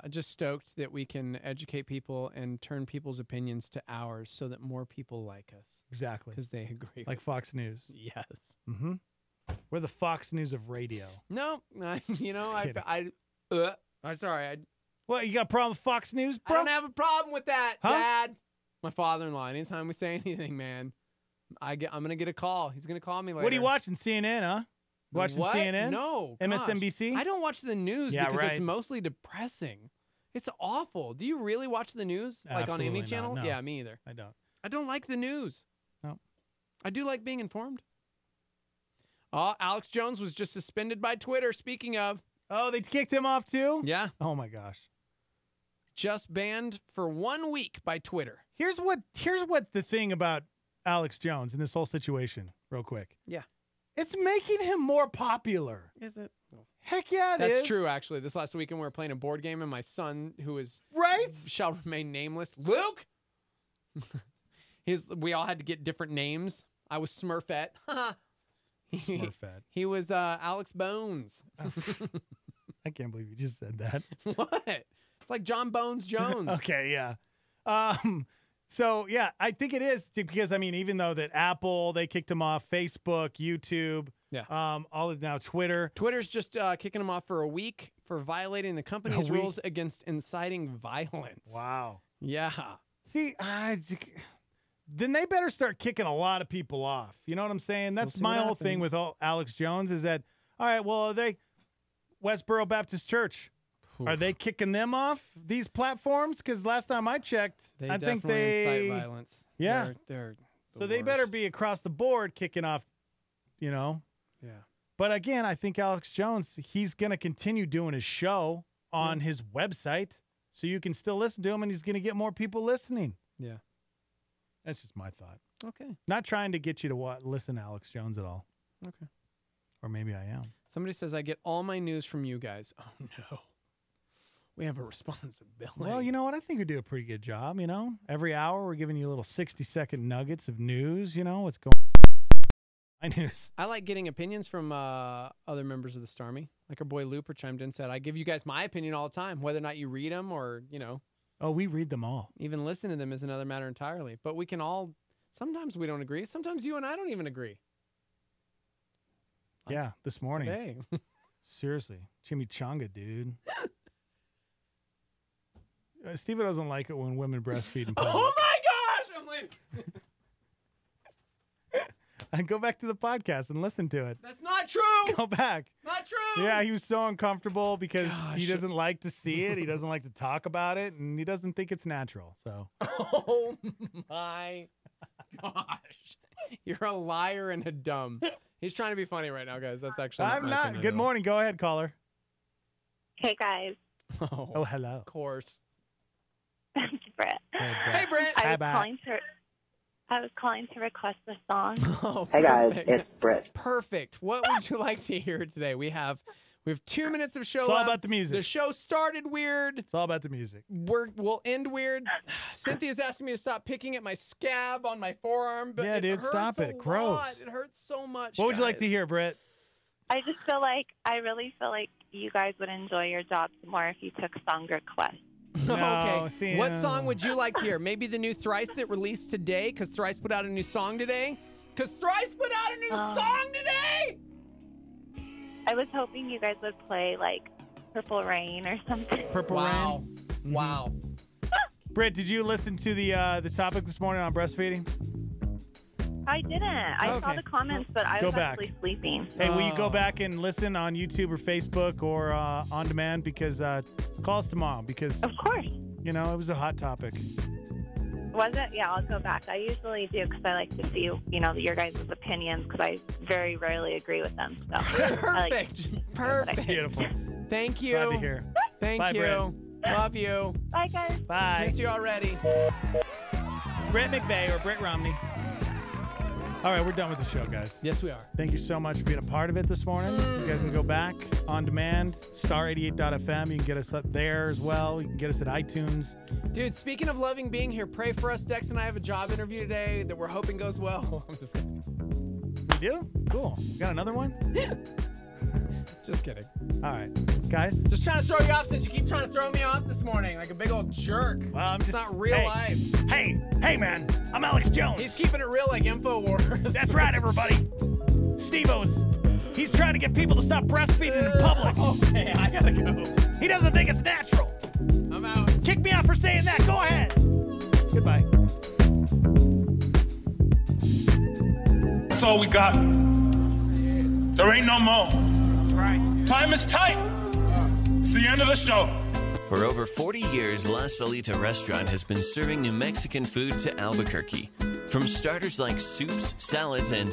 just stoked that we can educate people and turn people's opinions to ours so that more people like us. Exactly. Because they agree. Like Fox News. Yes. Mm-hmm. We're the Fox News of radio. No, you know, I'm sorry. What, you got a problem with Fox News, bro? I don't have a problem with that, Huh? Dad. My father-in-law, anytime we say anything, man, I'm going to get a call. He's going to call me later. What are you watching, CNN, huh? Watching What? CNN? No. MSNBC? Gosh. I don't watch the news Yeah, because right. it's mostly depressing. It's awful. Do you really watch the news? Like on Absolutely any not, channel? no. Yeah, me either. I don't. I don't like the news. No. I do like being informed. Oh, Alex Jones was just suspended by Twitter, speaking of. Oh, they kicked him off too? Yeah. Oh, my gosh. Just banned for 1 week by Twitter. Here's what the thing about Alex Jones in this whole situation, real quick. Yeah. It's making him more popular. Is it? Heck yeah, it is. That's true, actually. This last weekend, we were playing a board game, and my son, who is shall remain nameless, Luke. We all had to get different names. I was Smurfette. Smurfette. He was Alex Bones. I can't believe you just said that. What? It's like John Bones Jones. Okay, yeah. So, yeah, I think it is because, I mean, even though that Apple, they kicked him off, Facebook, YouTube, all of now Twitter. Twitter's just kicking him off for a week for violating the company's rules against inciting violence. Wow. Yeah. See, then they better start kicking a lot of people off. You know what I'm saying? That's my whole thing with Alex Jones is that, all right, well, are they Westboro Baptist Church? Are they kicking them off these platforms? Because last time I checked, I think they incite violence. Yeah, they're so they better be across the board kicking off. You know. Yeah. But again, I think Alex Jones, he's going to continue doing his show on his website, so you can still listen to him, and he's going to get more people listening. Yeah. That's just my thought. Okay. Not trying to get you to listen to Alex Jones at all. Okay. Or maybe I am. Somebody says, I get all my news from you guys. Oh, no. We have a responsibility. Well, you know what? I think we do a pretty good job, you know? Every hour, we're giving you little 60-second nuggets of news, you know? What's going on? News. I like getting opinions from other members of the Starmy. Like our boy Looper chimed in and said, I give you guys my opinion all the time, whether or not you read them or, you know. Oh, we read them all. Even listen to them is another matter entirely. But we can all, sometimes we don't agree. Sometimes you and I don't even agree. Yeah, this morning. Hey. Seriously. Chimichanga, dude. Steve doesn't like it when women breastfeed in public. Oh, my gosh! I'm leaving. And go back to the podcast and listen to it. That's not true. Go back. Not true. Yeah, he was so uncomfortable because he doesn't like to see it. He doesn't like to talk about it, and he doesn't think it's natural. So. Oh my gosh, you're a liar and a dumb. He's trying to be funny right now, guys. That's actually. I'm not. Good morning. Go ahead, caller. Hey guys. Oh, hello. Of course. Brett. Hey, Brett. I was calling to request a song. Oh, hey guys, it's Britt. Perfect. What would you like to hear today? We have 2 minutes of show. It's all left. about the music. The show started weird. It's all about the music. We'll end weird. Cynthia's asking me to stop picking at my scab on my forearm. But yeah, dude, stop it. Gross. It hurts so much. What would you like to hear, Britt? I really feel like you guys would enjoy your jobs more if you took song requests. Okay. What song would you like to hear? Maybe the new Thrice that released today, because Thrice put out a new song today? Because Thrice put out a new song today? I was hoping you guys would play, like, Purple Rain or something. Purple Rain? Mm-hmm. Wow. Britt, did you listen to the topic this morning on breastfeeding? I didn't. I saw the comments, but I was actually sleeping. Hey, will you go back and listen on YouTube or Facebook or on demand? Because call us tomorrow. Because of course, you know it was a hot topic. Was it? Yeah, I'll go back. I usually do because I like to see your guys' opinions because I very rarely agree with them. So perfect. Perfect. Beautiful. Thank you. Glad to hear. Thank Bye, you. Britt. Love you. Bye, guys. Bye. Miss you already. Brett McVeigh or Britt Romney. All right, we're done with the show, guys. Yes, we are. Thank you so much for being a part of it this morning. You guys can go back on demand, star88.fm. You can get us up there as well. You can get us at iTunes. Dude, speaking of loving being here, pray for us. Dex and I have a job interview today that we're hoping goes well. I'm just kidding. You do? Cool. You got another one? Just kidding. All right, guys. Just trying to throw you off since you keep trying to throw me off this morning like a big old jerk. Well, it's not real life. Hey, man. I'm Alex Jones. He's keeping it real like InfoWars. That's right, everybody. Steve-O's. He's trying to get people to stop breastfeeding in public. Okay, I gotta go. He doesn't think it's natural. I'm out. Kick me out for saying that. Go ahead. Goodbye. That's all we got. There ain't no more. That's right. Time is tight. It's the end of the show. For over 40 years, La Salita Restaurant has been serving New Mexican food to Albuquerque. From starters like soups, salads, and